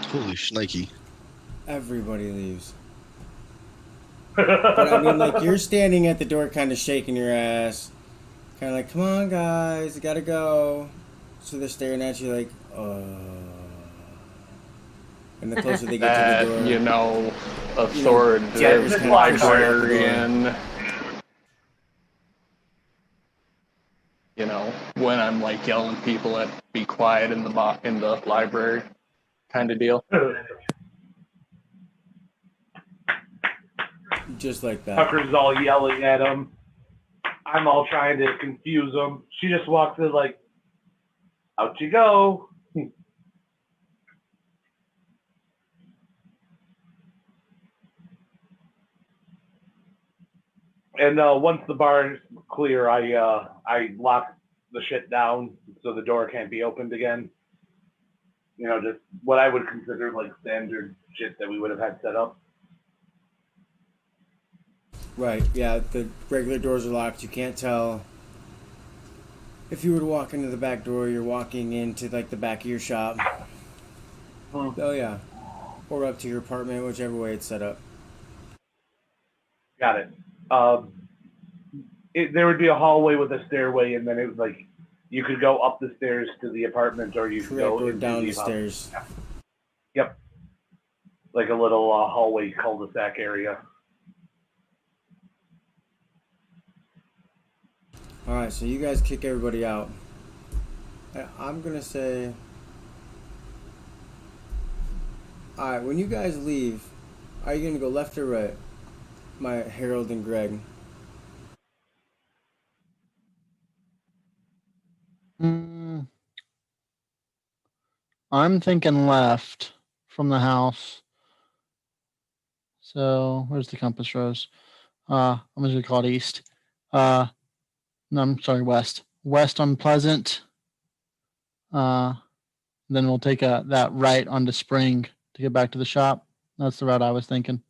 Holy shnikey. Everybody leaves. But I mean, like, you're standing at the door kind of shaking your ass. Kind of like, come on, guys, I gotta go. So they're staring at you like, And the closer they get That, to the door, you know, authoritative Jack's kinda librarian. You know, when I'm like yelling people at be quiet in the library, kind of deal. just like that. Tucker's all yelling at him. I'm all trying to confuse him. She just walks in like, out you go. And once the bar is clear, I lock the shit down so the door can't be opened again. You know, just what I would consider like standard shit that we would have had set up. Right, yeah, the regular doors are locked. You can't tell. If you were to walk into the back door, you're walking into, like, the back of your shop. Oh, yeah. Or up to your apartment, whichever way it's set up. Got it. There would be a hallway with a stairway, and then it was like you could go up the stairs to the apartment, or you could Correct, go or into down the apartment. stairs. Yeah. Yep. Like a little hallway cul-de-sac area. Alright, so you guys kick everybody out. I'm gonna say... Alright, when you guys leave, are you gonna go left or right? My Harold and Greg. I'm thinking left from the house. So where's the compass rose? I'm just gonna call it east. No, I'm sorry, west. West on Pleasant. Then we'll take that right onto Spring to get back to the shop. That's the route I was thinking.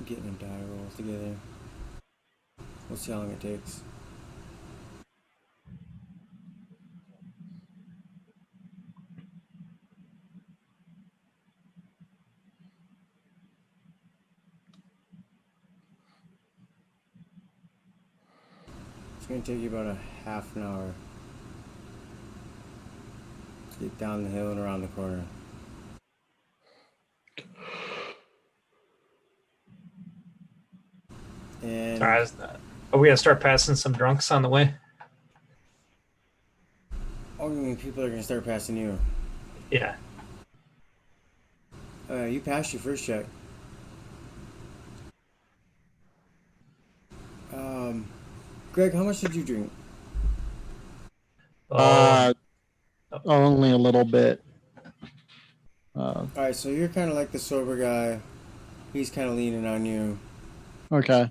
Getting them die rolls together. We'll see how long it takes. It's gonna take you about a half an hour to get down the hill and around the corner. And Are we gonna start passing some drunks on the way? oh, you mean people are gonna start passing you? Yeah. You passed your first check. Greg, how much did you drink? Only a little bit. Alright, so you're kind of like the sober guy. He's kind of leaning on you. Okay.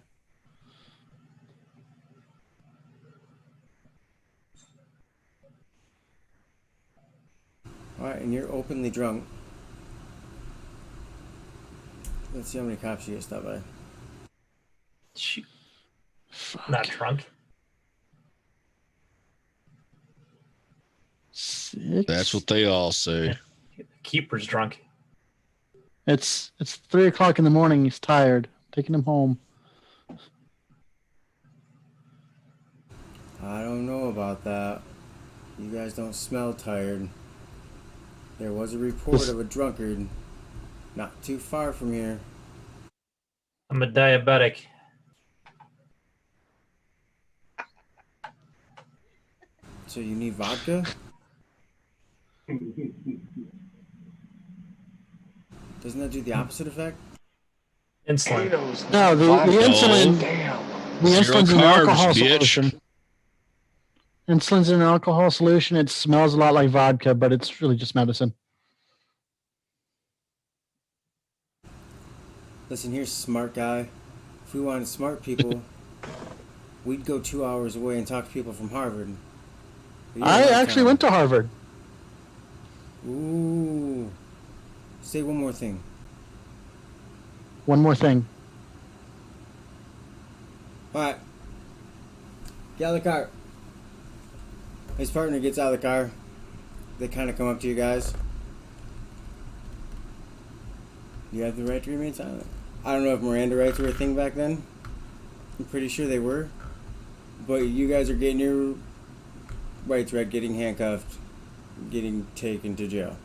Alright, and you're openly drunk. Let's see how many cops you get stopped by. Shoot. Not drunk. 6. That's what they all say. The keeper's drunk. It's 3 o'clock in the morning. He's tired. Taking him home. I don't know about that. You guys don't smell tired. There was a report of a drunkard not too far from here. I'm a diabetic. So you need vodka? Doesn't that do the opposite effect? Insulin. Potatoes, No, the insulin. Damn. The Zero insulin's an carbs, alcohol bitch. solution. Insulin's an alcohol solution. It smells a lot like vodka, but it's really just medicine. Listen here, smart guy. If we wanted smart people, we'd go 2 hours away and talk to people from Harvard. But you're I out of actually town. went to Harvard. Ooh. Say one more thing. One more thing. Alright. Get out of the car. His partner gets out of the car. They kind of come up to you guys. You have the right to remain silent. I don't know if Miranda rights were a thing back then. I'm pretty sure they were. But you guys are getting your rights read, getting handcuffed, getting taken to jail.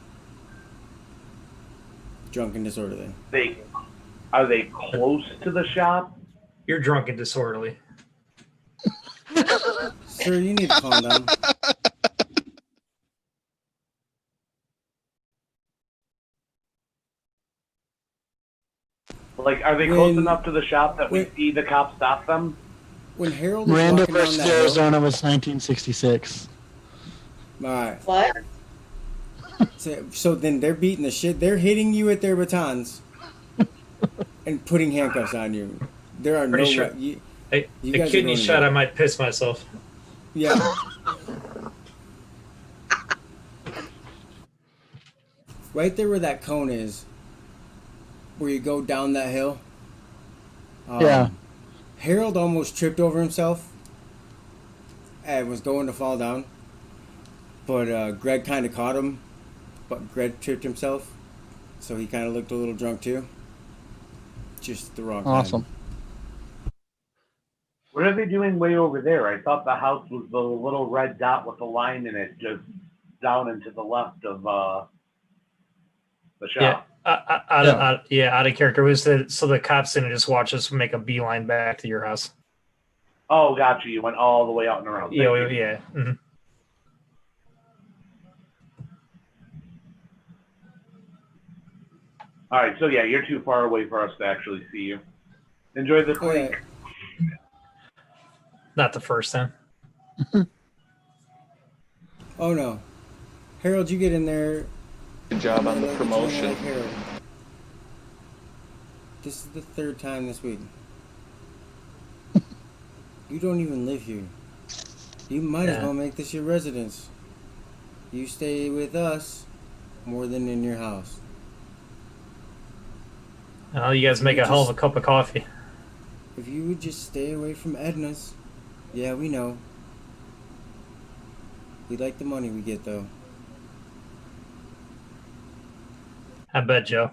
Drunk and disorderly. Are they close to the shop? You're drunk and disorderly. Sir, you need to calm down. Like, are they close enough to the shop that we see the cops stop them? When Harold was Miranda walking down versus that hill, Arizona was 1966. alright. What? So then they're beating the shit. They're hitting you with their batons and putting handcuffs on you. There are Pretty no. sure. You Hey, You a guys are kidney going shot, to- I might piss myself. yeah. Right there where that cone is, where you go down that hill. Yeah. Harold almost tripped over himself and was going to fall down. But Greg kind of caught him. But Greg tripped himself. So he kind of looked a little drunk too. Just the wrong kind. Awesome. What are they doing way over there? I thought the house was the little red dot with the line in it, just down and to the left of the shop. Out of character. Was so the cops didn't just watch us make a beeline back to your house. Oh, gotcha. You went all the way out and around. Thank you. Yeah. Mm-hmm. All right, so yeah, you're too far away for us to actually see you. Enjoy the Alright. creek. Not the first time. Oh no. Harold, you get in there. Good job on the Like promotion. Harold. This is the third time this week. You don't even live here. You might as Yeah. well make this your residence. You stay with us more than in your house. Oh, you guys make a hell of a cup of coffee. If you would just stay away from Edna's. Yeah, we know. We like the money we get, though. I bet, Joe.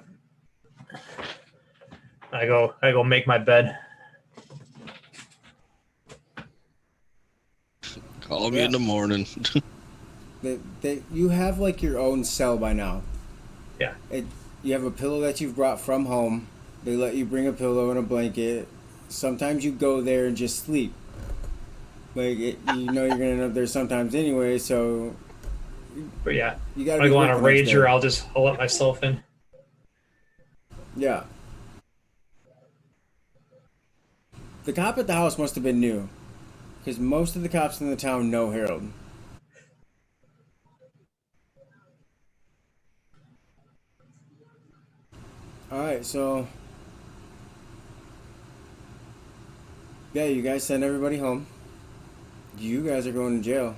I go make my bed. Call me Yeah. in the morning. You have like your own cell by now. Yeah. You have a pillow that you've brought from home. They let you bring a pillow and a blanket. Sometimes you go there and just sleep. You know you're gonna end up there sometimes anyway. So But yeah, you gotta. when I go on a working next day. rager, I'll let myself in. Yeah. The cop at the house must have been new, because most of the cops in the town know Harold. Alright, so... yeah, you guys send everybody home. You guys are going to jail.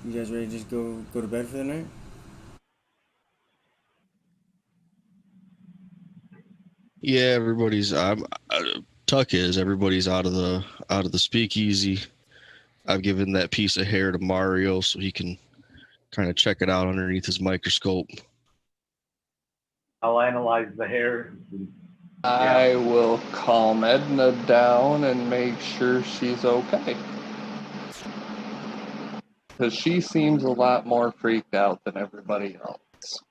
You guys ready to just go to bed for the night? Yeah, everybody's. Tuck is. Everybody's out of the speakeasy. I've given that piece of hair to Mario so he can kind of check it out underneath his microscope. I'll analyze the hair. I will calm Edna down and make sure she's okay. Because she seems a lot more freaked out than everybody else.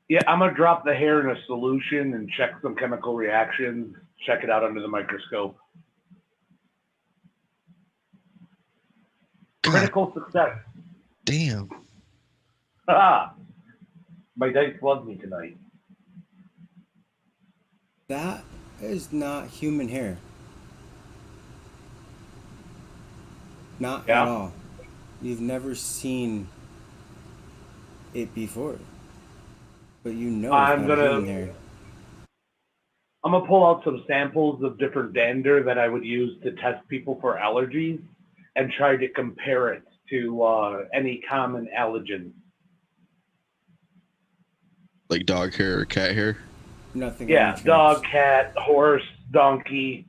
Yeah, I'm gonna drop the hair in a solution and check some chemical reactions. Check it out under the microscope. Critical success. Damn. Ah, my dice love me tonight. That is not human hair. Not Yeah? at all. You've never seen it before. But you know it's I'm not gonna human hair. I'm gonna pull out some samples of different dander that I would use to test people for allergies, and try to compare it to any common allergens. Like dog hair or cat hair? Nothing on Yeah, your dog, tracks. cat, horse, donkey.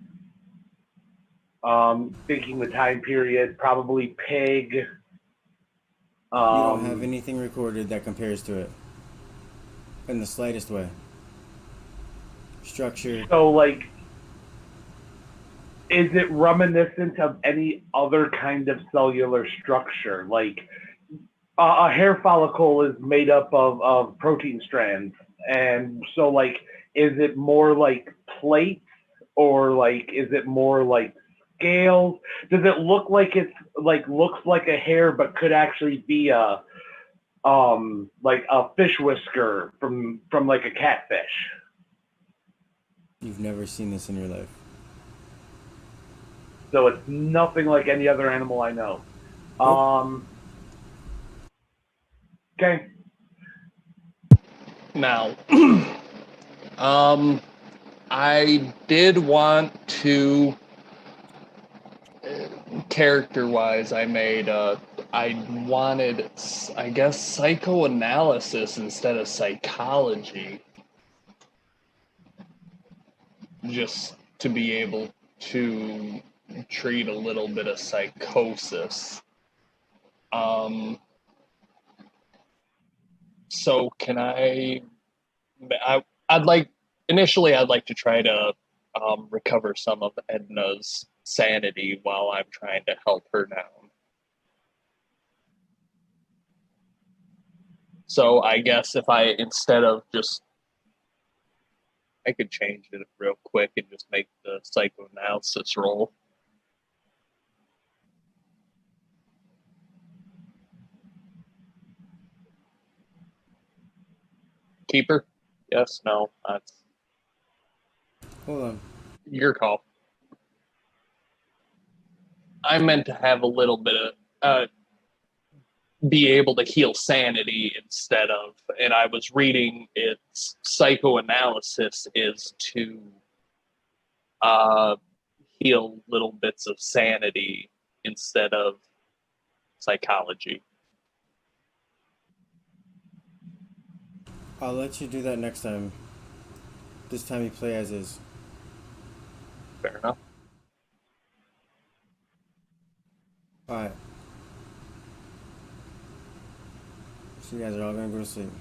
Thinking the time period, probably pig. You don't have anything recorded that compares to it. In the slightest way. Structure. So, like, is it reminiscent of any other kind of cellular structure? Like, a hair follicle is made up of protein strands. And so, like, is it more like plates, or, like, is it more like scales? Does it look like it's, like, looks like a hair but could actually be a, like a fish whisker from like a catfish? You've never seen this in your life. So it's nothing like any other animal I know. Okay. Now, I did want to, character-wise, I wanted, I guess, psychoanalysis instead of psychology, just to be able to treat a little bit of psychosis. So can I'd like, initially I'd like to try to recover some of Edna's sanity while I'm trying to help her down. So I guess if I, instead of just, I could change it real quick and just make the psychoanalysis roll. Keeper? Yes, no, that's Hold on. your call. I meant to have a little bit of, be able to heal sanity instead of, and I was reading its psychoanalysis is to heal little bits of sanity instead of psychology. I'll let you do that next time. This time you play as is. Fair enough. Alright. So you guys are all gonna go to sleep.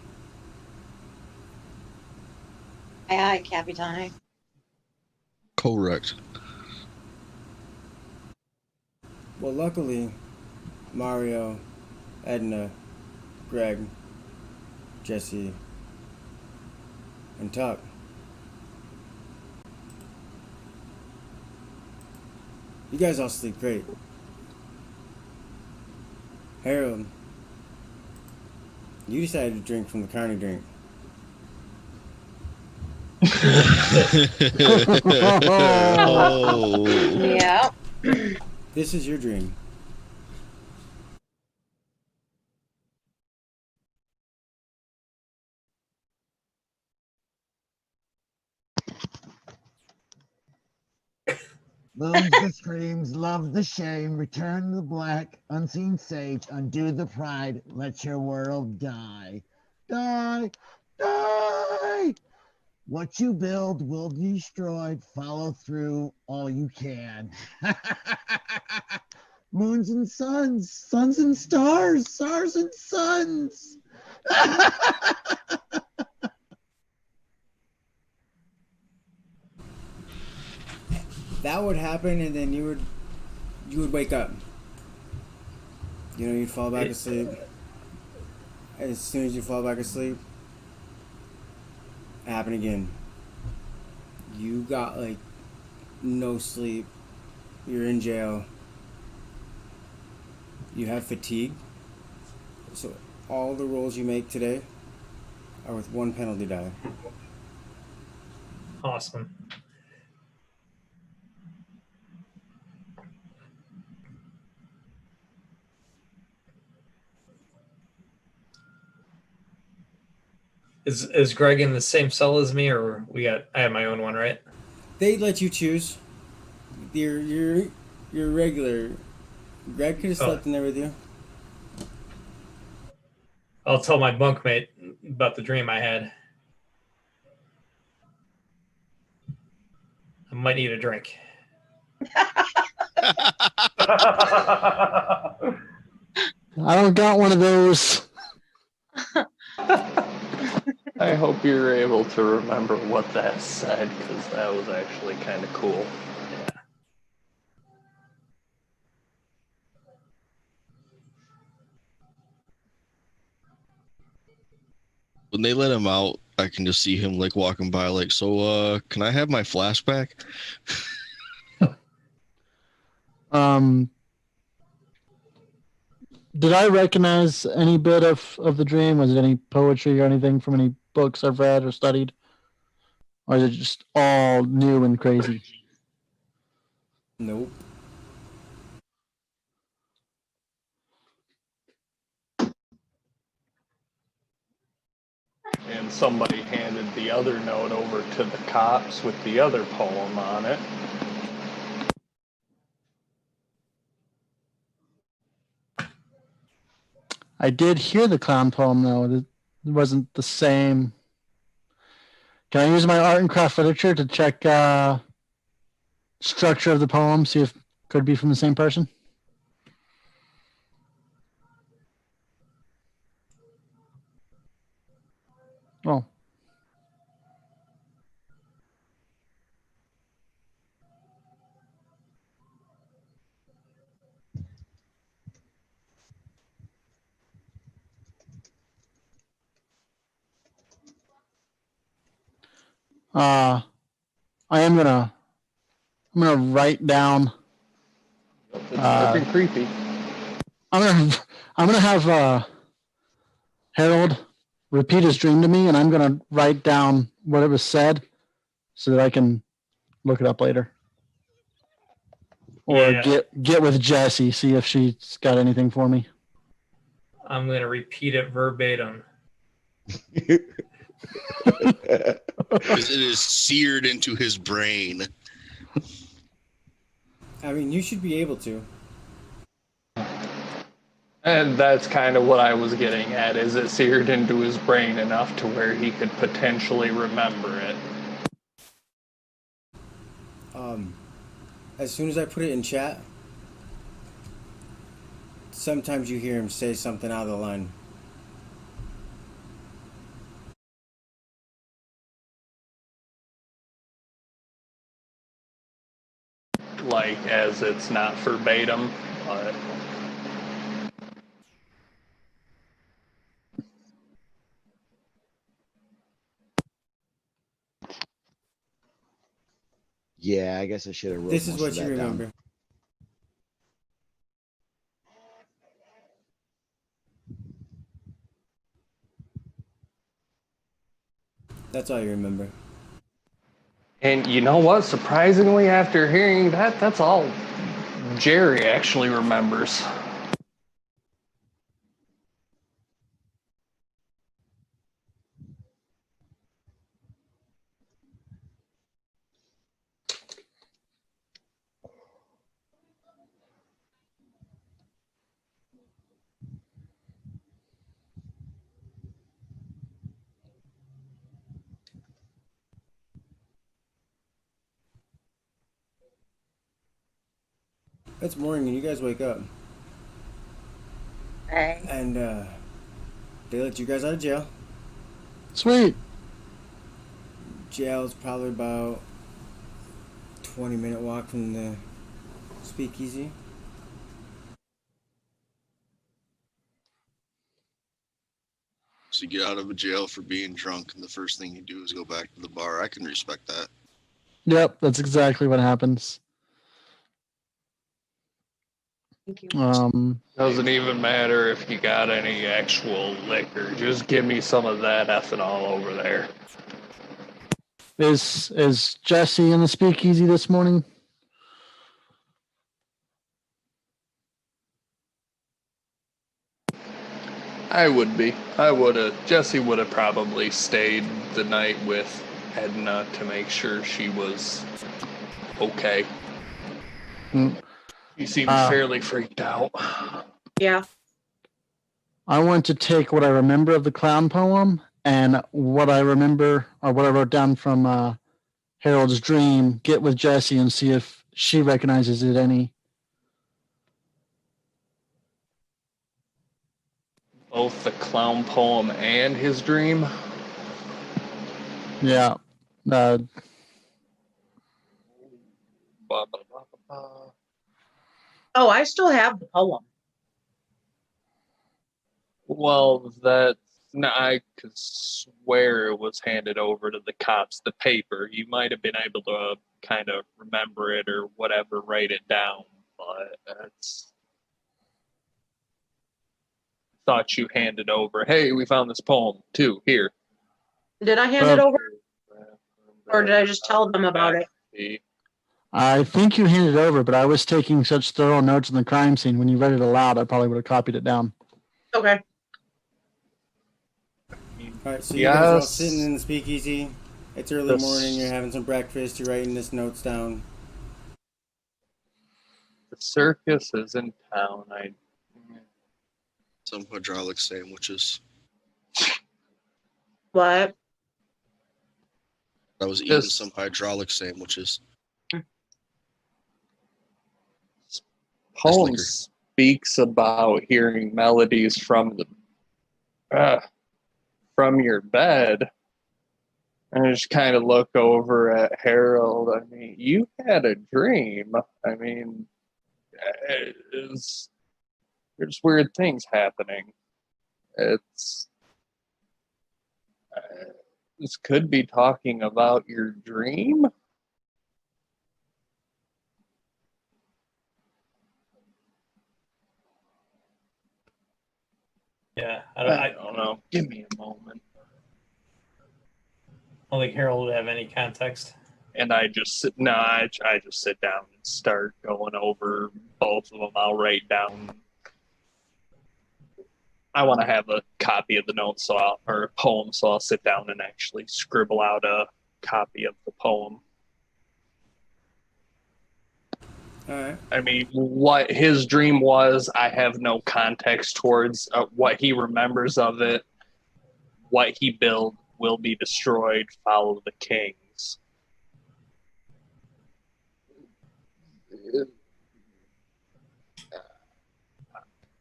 Aye, aye, Capitan. Correct. Well, luckily, Mario, Edna, Greg, Jesse, and Tuck you guys all sleep great. Harold, you decided to drink from the Carney drink. Oh. Yeah. This is your dream. Moons the screams, love the shame, return the black, unseen sage, undo the pride, let your world die. Die, die! What you build will be destroyed, follow through all you can. Moons and suns, suns and stars, stars and suns. That would happen, and then you would wake up. You know, you'd fall back asleep. As soon as you fall back asleep, it happened again. You got like no sleep. You're in jail. You have fatigue. So all the rolls you make today are with 1 penalty die. Awesome. Is Greg in the same cell as me, or I have my own one, right? They let you choose. Your regular. Greg could have slept in there with you. I'll tell my bunkmate about the dream I had. I might need a drink. I don't got one of those. I hope you're able to remember what that said, because that was actually kind of cool. Yeah. When they let him out, I can just see him like walking by, like, so can I have my flashback? Did I recognize any bit of the dream? Was it any poetry or anything from any books I've read or studied? Or is it just all new and crazy? Nope. And somebody handed the other note over to the cops with the other poem on it. I did hear the clown poem, though. It wasn't the same. Can I use my art and craft literature to check structure of the poem, see if it could be from the same person? Oh. I'm gonna write down. It's dark and creepy. I'm gonna have Harold repeat his dream to me, and I'm gonna write down what it was said, so that I can look it up later, or get with Jessie, see if she's got anything for me. I'm going to repeat it verbatim. Because it is seared into his brain. I mean, you should be able to. And that's kind of what I was getting at, is it seared into his brain enough to where he could potentially remember it. As soon as I put it in chat, sometimes you hear him say something out of the line. Like, as it's not verbatim, but... Yeah, I guess I should have wrote This is most what of you that remember. down. That's all you remember. And you know what? Surprisingly, after hearing that, that's all Jerry actually remembers. It's morning and you guys wake up. Hey. And they let you guys out of jail. Sweet. Jail's probably about 20-minute walk from the speakeasy. So you get out of jail for being drunk, and the first thing you do is go back to the bar. I can respect that. Yep, that's exactly what happens. Thank you. Doesn't even matter if you got any actual liquor. Just give me some of that ethanol over there. Is Jesse in the speakeasy this morning? I would be. I would have. Jesse would have probably stayed the night with Edna to make sure she was okay. She seemed fairly freaked out. Yeah. I want to take what I remember of the clown poem and what I remember or what I wrote down from Harold's dream, get with Jessie and see if she recognizes it any. Both the clown poem and his dream? Yeah. Oh, I still have the poem. Well, I could swear it was handed over to the cops, the paper. You might have been able to kind of remember it or whatever, write it down, but thought you handed over, hey, we found this poem, too, here. Did I hand it over? Or did I just tell them about it? I think you handed it over, but I was taking such thorough notes on the crime scene. When you read it aloud, I probably would have copied it down. Okay. All right, so you guys are all sitting in the speakeasy. It's early morning. You're having some breakfast. You're writing this notes down. The circus is in town. Some hydraulic sandwiches. What? I was eating some hydraulic sandwiches. Poem speaks about hearing melodies from your bed. And I just kind of look over at Harold. I mean, you had a dream. I mean, there's weird things happening. This could be talking about your dream. Yeah, I don't know. Give me a moment. I don't think Harold would have any context. And I just sit down and start going over both of them. I'll write down. I want to have a copy of the notes or a poem, so I'll sit down and actually scribble out a copy of the poem. All right. I mean, what his dream was, I have no context towards what he remembers of it. What he built will be destroyed. Follow the kings.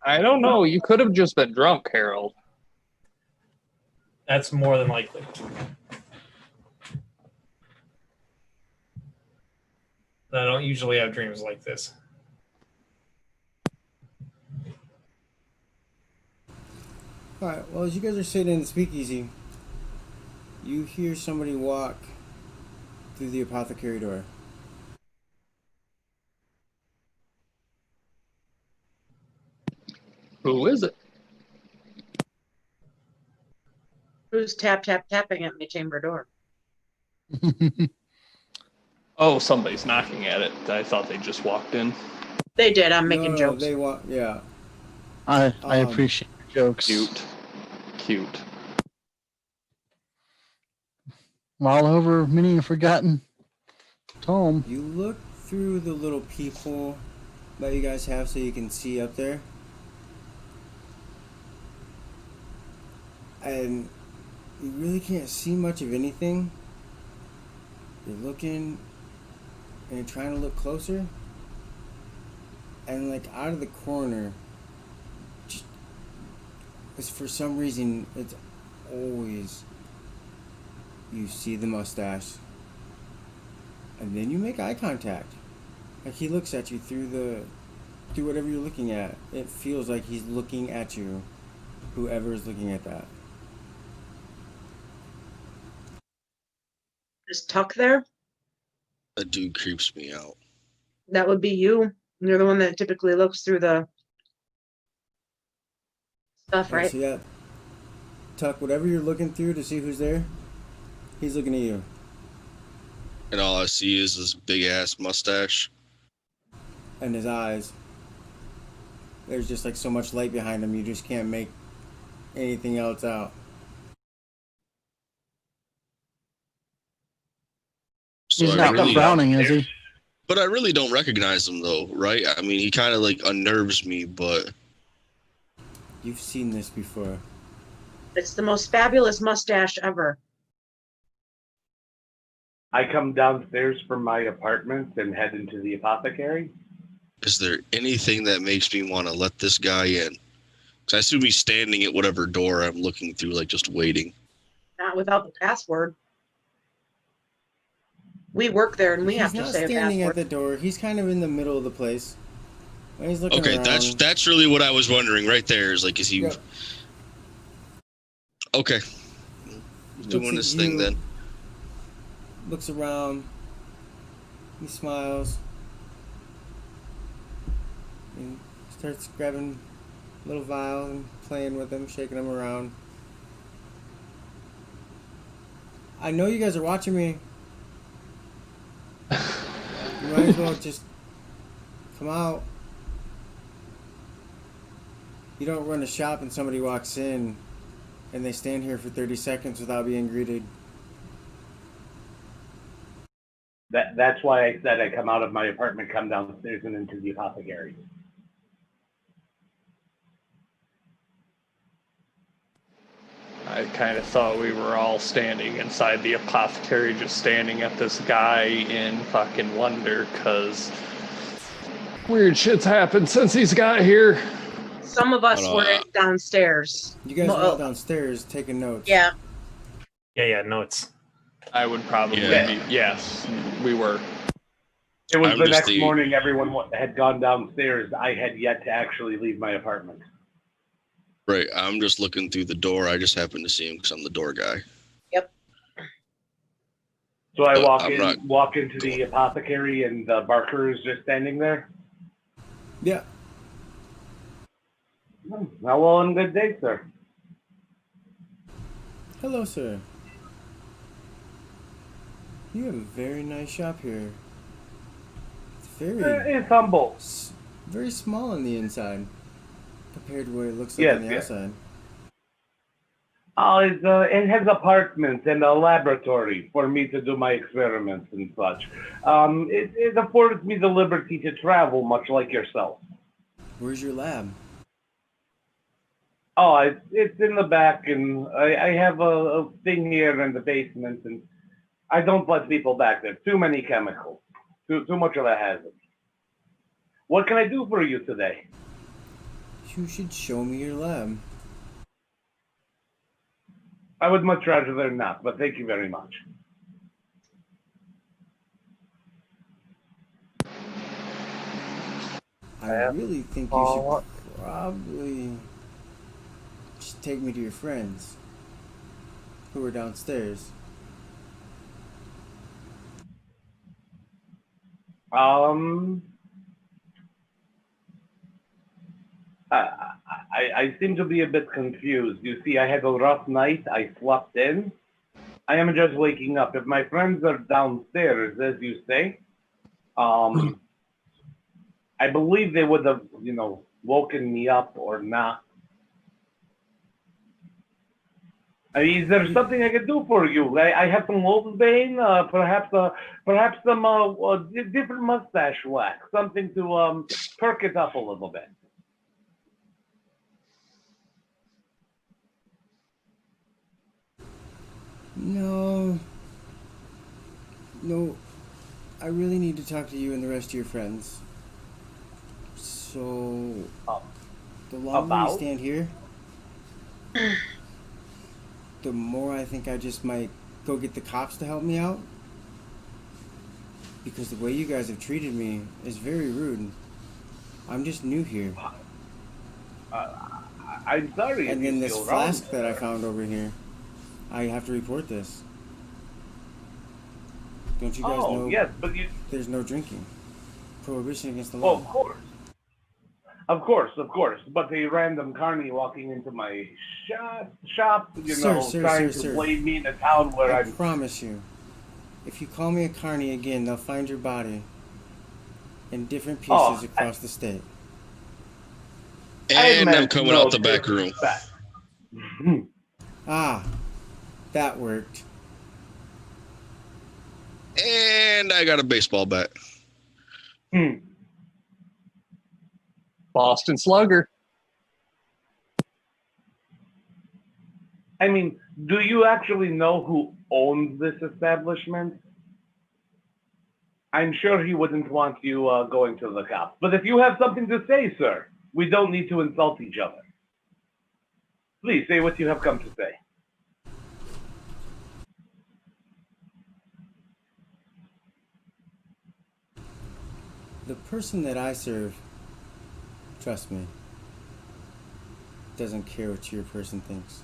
I don't know. You could have just been drunk, Harold. That's more than likely. I don't usually have dreams like this. All right. Well, as you guys are sitting in the speakeasy, you hear somebody walk through the apothecary door. Who is it? Who's tapping at my chamber door? Oh, somebody's knocking at it. I thought they just walked in. They did. I'm making jokes. They yeah. I appreciate your jokes. Cute. All over many a forgotten tome. You look through the little peephole that you guys have so you can see up there. And you really can't see much of anything. You're looking and you're trying to look closer. And like out of the corner, for some reason, it's always you see the mustache. And then you make eye contact. Like he looks at you through whatever you're looking at. It feels like he's looking at you, whoever is looking at that. Is Tuck there? That dude creeps me out. That would be you. You're the one that typically looks through the stuff, right? So yeah, Tuck, whatever you're looking through to see who's there, he's looking at you. And all I see is this big ass mustache. And his eyes. There's just like so much light behind him, you just can't make anything else out. So He's I not really, frowning, is he? but I really don't recognize him though, right? I mean, he kind of like unnerves me, but You've seen this before. It's the most fabulous mustache ever. I come downstairs from my apartment and head into the apothecary. is there anything that makes me want to let this guy in? Because I assume he's standing at whatever door I'm looking through, like just waiting. Not without the password. We work there and we have to He's say not a standing password. at the door. He's kind of in the middle of the place. And he's looking Okay, around. that's really what I was wondering right there. Is like, is he Yep. okay? Looks Doing at this thing you, then. Looks around. He smiles. And starts grabbing a little vial and playing with them, shaking them around. I know you guys are watching me. You might as well just come out. You don't run a shop and somebody walks in and they stand here for 30 seconds without being greeted. That's why I said I come out of my apartment, come downstairs and into the apothecary. I kind of thought we were all standing inside the apothecary, just standing at this guy in fucking wonder, because weird shit's happened since he's got here. Some of us Hold were on. downstairs. You guys Mo- were all downstairs taking notes. Yeah. Yeah, notes. I would probably Yeah. be, yes, we were. It was I'm the just next the- morning, everyone had gone downstairs. I had yet to actually leave my apartment. Right, I'm just looking through the door. I just happen to see him because I'm the door guy. So I But I'm not walk into the apothecary, and the barker is just standing there. Yeah. Well, and good day, sir. Hello, sir. You have a very nice shop here. It's It's humble. very small on the inside compared to what it looks like Yes, on the yes. outside. It has apartments and a laboratory for me to do my experiments and such. It affords me the liberty to travel, much like yourself. Where's your lab? Oh, it's in the back, and I have a thing here in the basement, and I don't let people back there. Too many chemicals. Too much of a hazard. What can I do for you today? You should show me your lab. I would much rather not, but thank you very much. I really think you should probably just take me to your friends who are downstairs. I seem to be a bit confused. You see, I had a rough night. I slept in. I am just waking up. If my friends are downstairs, as you say, I believe they would have, woken me up or not. I mean, is there something I can do for you? I have some Wolfsbane, perhaps some different mustache wax, something to perk it up a little bit. No, I really need to talk to you and the rest of your friends. So, the longer we About? stand here, the more I think I just might go get the cops to help me out. Because the way you guys have treated me is very rude. I'm just new here. I'm sorry. And if then you this feel flask wrong, that I sir. found over here, I have to report this. Don't you guys know Yes, but you. there's no drinking? prohibition against the Oh, law. of course. But a random carny walking into my shop, Sir, trying to blame me in a town where I I'm. promise you, if you call me a carny again, they'll find your body in different pieces across the state. And I'm coming out the back room. Ah, that worked. And I got a baseball bat. Boston Slugger. I mean, do you actually know who owns this establishment? I'm sure he wouldn't want you going to the cops. But if you have something to say, sir, we don't need to insult each other. Please say what you have come to say. The person that I serve, trust me, doesn't care what your person thinks.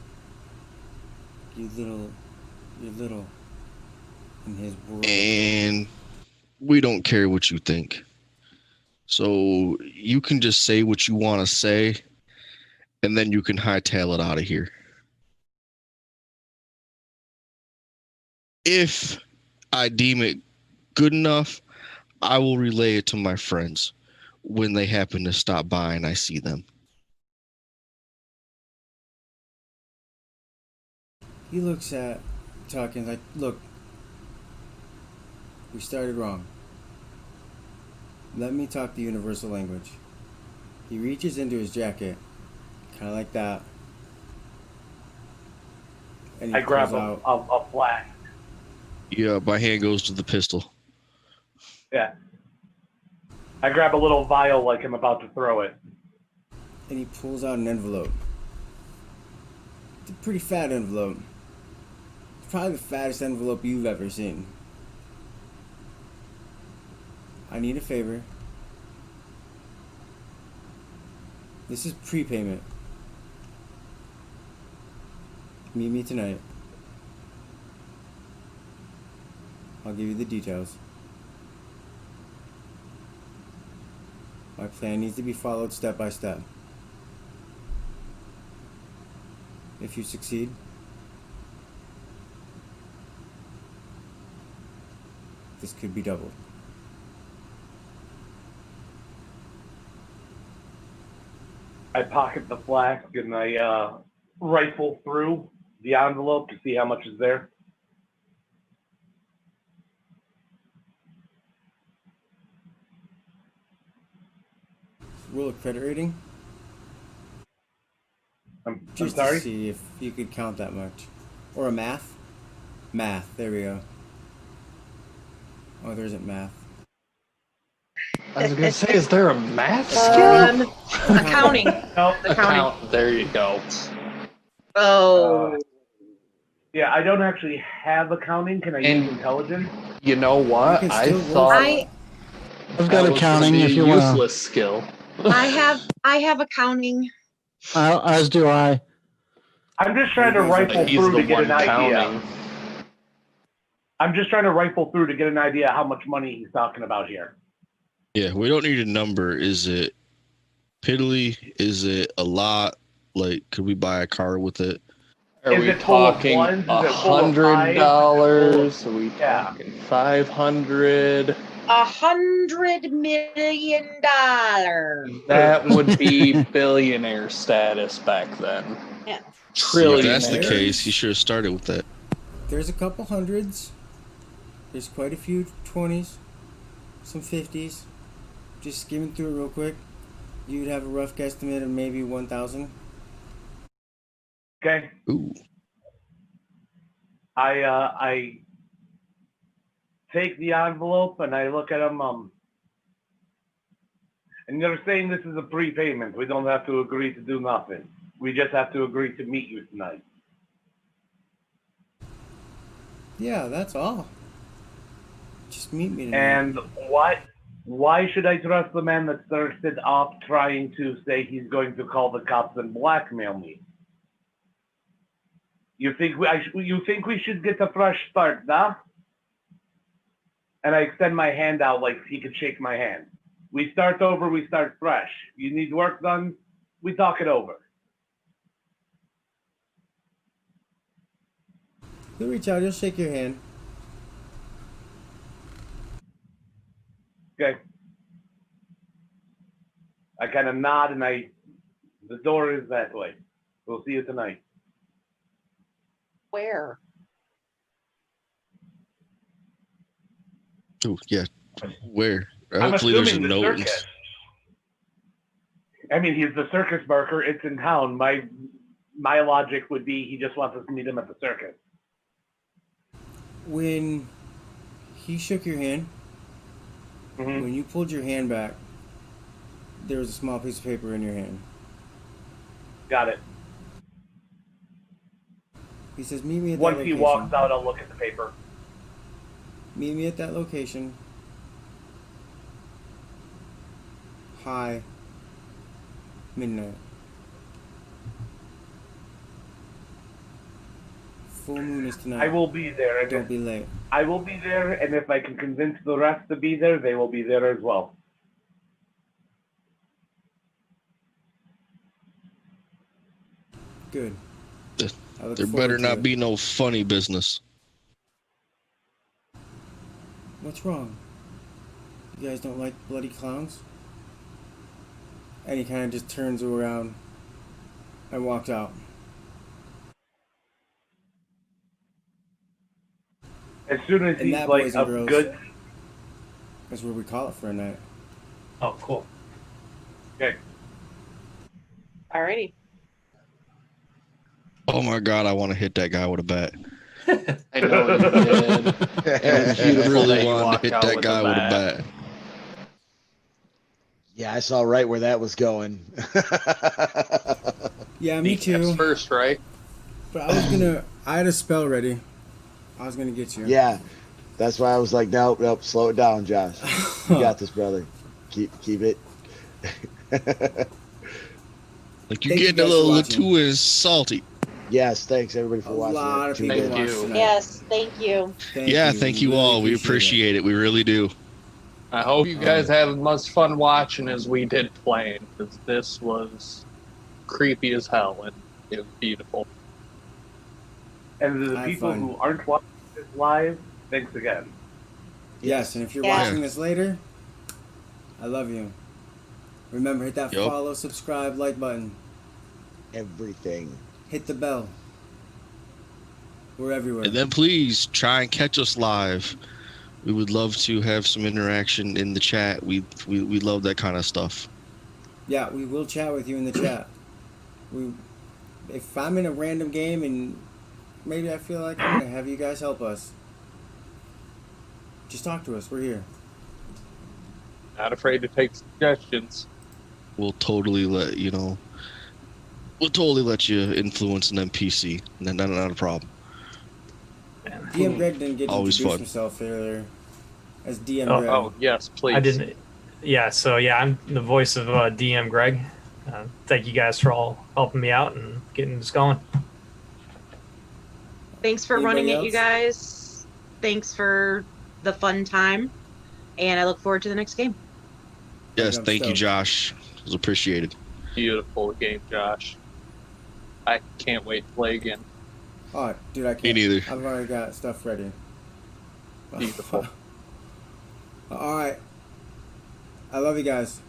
You're little in his world. And we don't care what you think. So you can just say what you want to say, and then you can hightail it out of here. If I deem it good enough, I will relay it to my friends when they happen to stop by and I see them. He looks at talking like, look, we started wrong. Let me talk the universal language. He reaches into his jacket, kind of like that. And he I grab pulls out a flask. Yeah, my hand goes to the pistol. Yeah. I grab a little vial like I'm about to throw it. and he pulls out an envelope. It's a pretty fat envelope. It's probably the fattest envelope you've ever seen. I need a favor. This is prepayment. Meet me tonight. I'll give you the details. My plan needs to be followed step by step. If you succeed, this could be doubled. I pocket the flask and I rifle through the envelope to see how much is there. Roll a credit rating. I'm Just sorry? to see if you could count that much. Or a math? Math, there we go. Oh, there isn't math. I was gonna say, is there a math skill? Accounting. No, Account. There you go. Oh. Yeah, I don't actually have accounting. Can I use intelligence? You know what? You can I still roll thought I I've got that was gonna accounting be if a you want. useless skill. I have accounting. As do I. I'm just trying to rifle But he's through the to get one an idea. counting. I'm just trying to rifle through to get an idea how much money he's talking about here. Yeah, we don't need a number. Is it piddly? Is it a lot? Like, could we buy a car with it? Are Is we it full of talking ones? Is it full of $100? fives? Are we Yeah. talking 500? $100 million. That would be billionaire status back then. Yeah. See, if that's the Trillionaire. case, you should have started with that. There's a couple hundreds. There's quite a few 20s. Some 50s. Just skimming through it real quick. You'd have a rough guesstimate of maybe 1,000. Okay. Ooh. I take the envelope and I look at them. And they're saying this is a prepayment. We don't have to agree to do nothing. We just have to agree to meet you tonight. Yeah, that's all. Just meet me tonight. And why should I trust the man that started off trying to say he's going to call the cops and blackmail me? You think we should get a fresh start, huh? And I extend my hand out like he could shake my hand. We start over, we start fresh. You need work done, we talk it over. He'll reach out, he'll shake your hand. Okay. I kind of nod and the door is that way. We'll see you tonight. Where? Oh, yeah. Where? I'm Hopefully there's a assuming the note. circus. I mean, he's the circus barker. It's in town. My logic would be he just wants us to meet him at the circus. When he shook your hand, Mm-hmm. when you pulled your hand back, there was a small piece of paper in your hand. Got it. He says, meet me at that Once location. he walks out, I'll look at the paper. Meet me at that location. High. Midnight. Full moon is tonight. I will be there. And Don't be late. I will be there, and if I can convince the rest to be there, they will be there as well. Good. I look There forward better to not it. be no funny business. What's wrong? You guys don't like bloody clowns? And he kind of just turns around and walks out. As soon as And he's that, like boys and a girls, good. That's what we call it for a night. Oh, cool. Okay. Alrighty. Oh my god, I want to hit that guy with a bat. I know you did. It was I beautiful that really you wanted to walked hit out that with guy a with a bat. bat. Yeah, I saw right where that was going. Yeah, me Kneecaps too. first, right? But I had a spell ready. I was gonna get you. Yeah, that's why I was like, nope, slow it down, Josh. You got this, brother. Keep it. Like you're Thank you getting a guys little for watching. too salty. Yes, thanks everybody for A watching. lot of Tune people in. Thank watched you. tonight. Yes, thank you. Thank you Really all. We appreciate it. We really do. I hope you guys had as much fun watching as we did playing, because this was creepy as hell and it was beautiful. And to the I had people fun. who aren't watching this live, thanks again. Yes, and if you're Yeah. watching this later, I love you. Remember, hit that Yup. follow, subscribe, like button. Everything. Hit the bell. We're everywhere. And then please try and catch us live. We would love to have some interaction in the chat. We love that kind of stuff. Yeah, we will chat with you in the chat. If I'm in a random game and maybe I feel like I'm gonna have you guys help us, just talk to us. We're here. Not afraid to take suggestions. We'll totally let you know. We'll totally let you influence an NPC. Not a problem. DM Greg didn't get to Always introduce fun. himself earlier as DM Oh, Greg. Oh, yes, please. I didn't. Yeah, so yeah, I'm the voice of DM Greg. Thank you guys for all helping me out and getting this going. Thanks for Anybody running it, else? you guys. Thanks for the fun time. And I look forward to the next game. Yes, I'm thank you, stoked. Josh. It was appreciated. Beautiful game, Josh. I can't wait to play again. Oh, dude, I can't. Me neither. I've already got stuff ready. Beautiful. All right. I love you guys.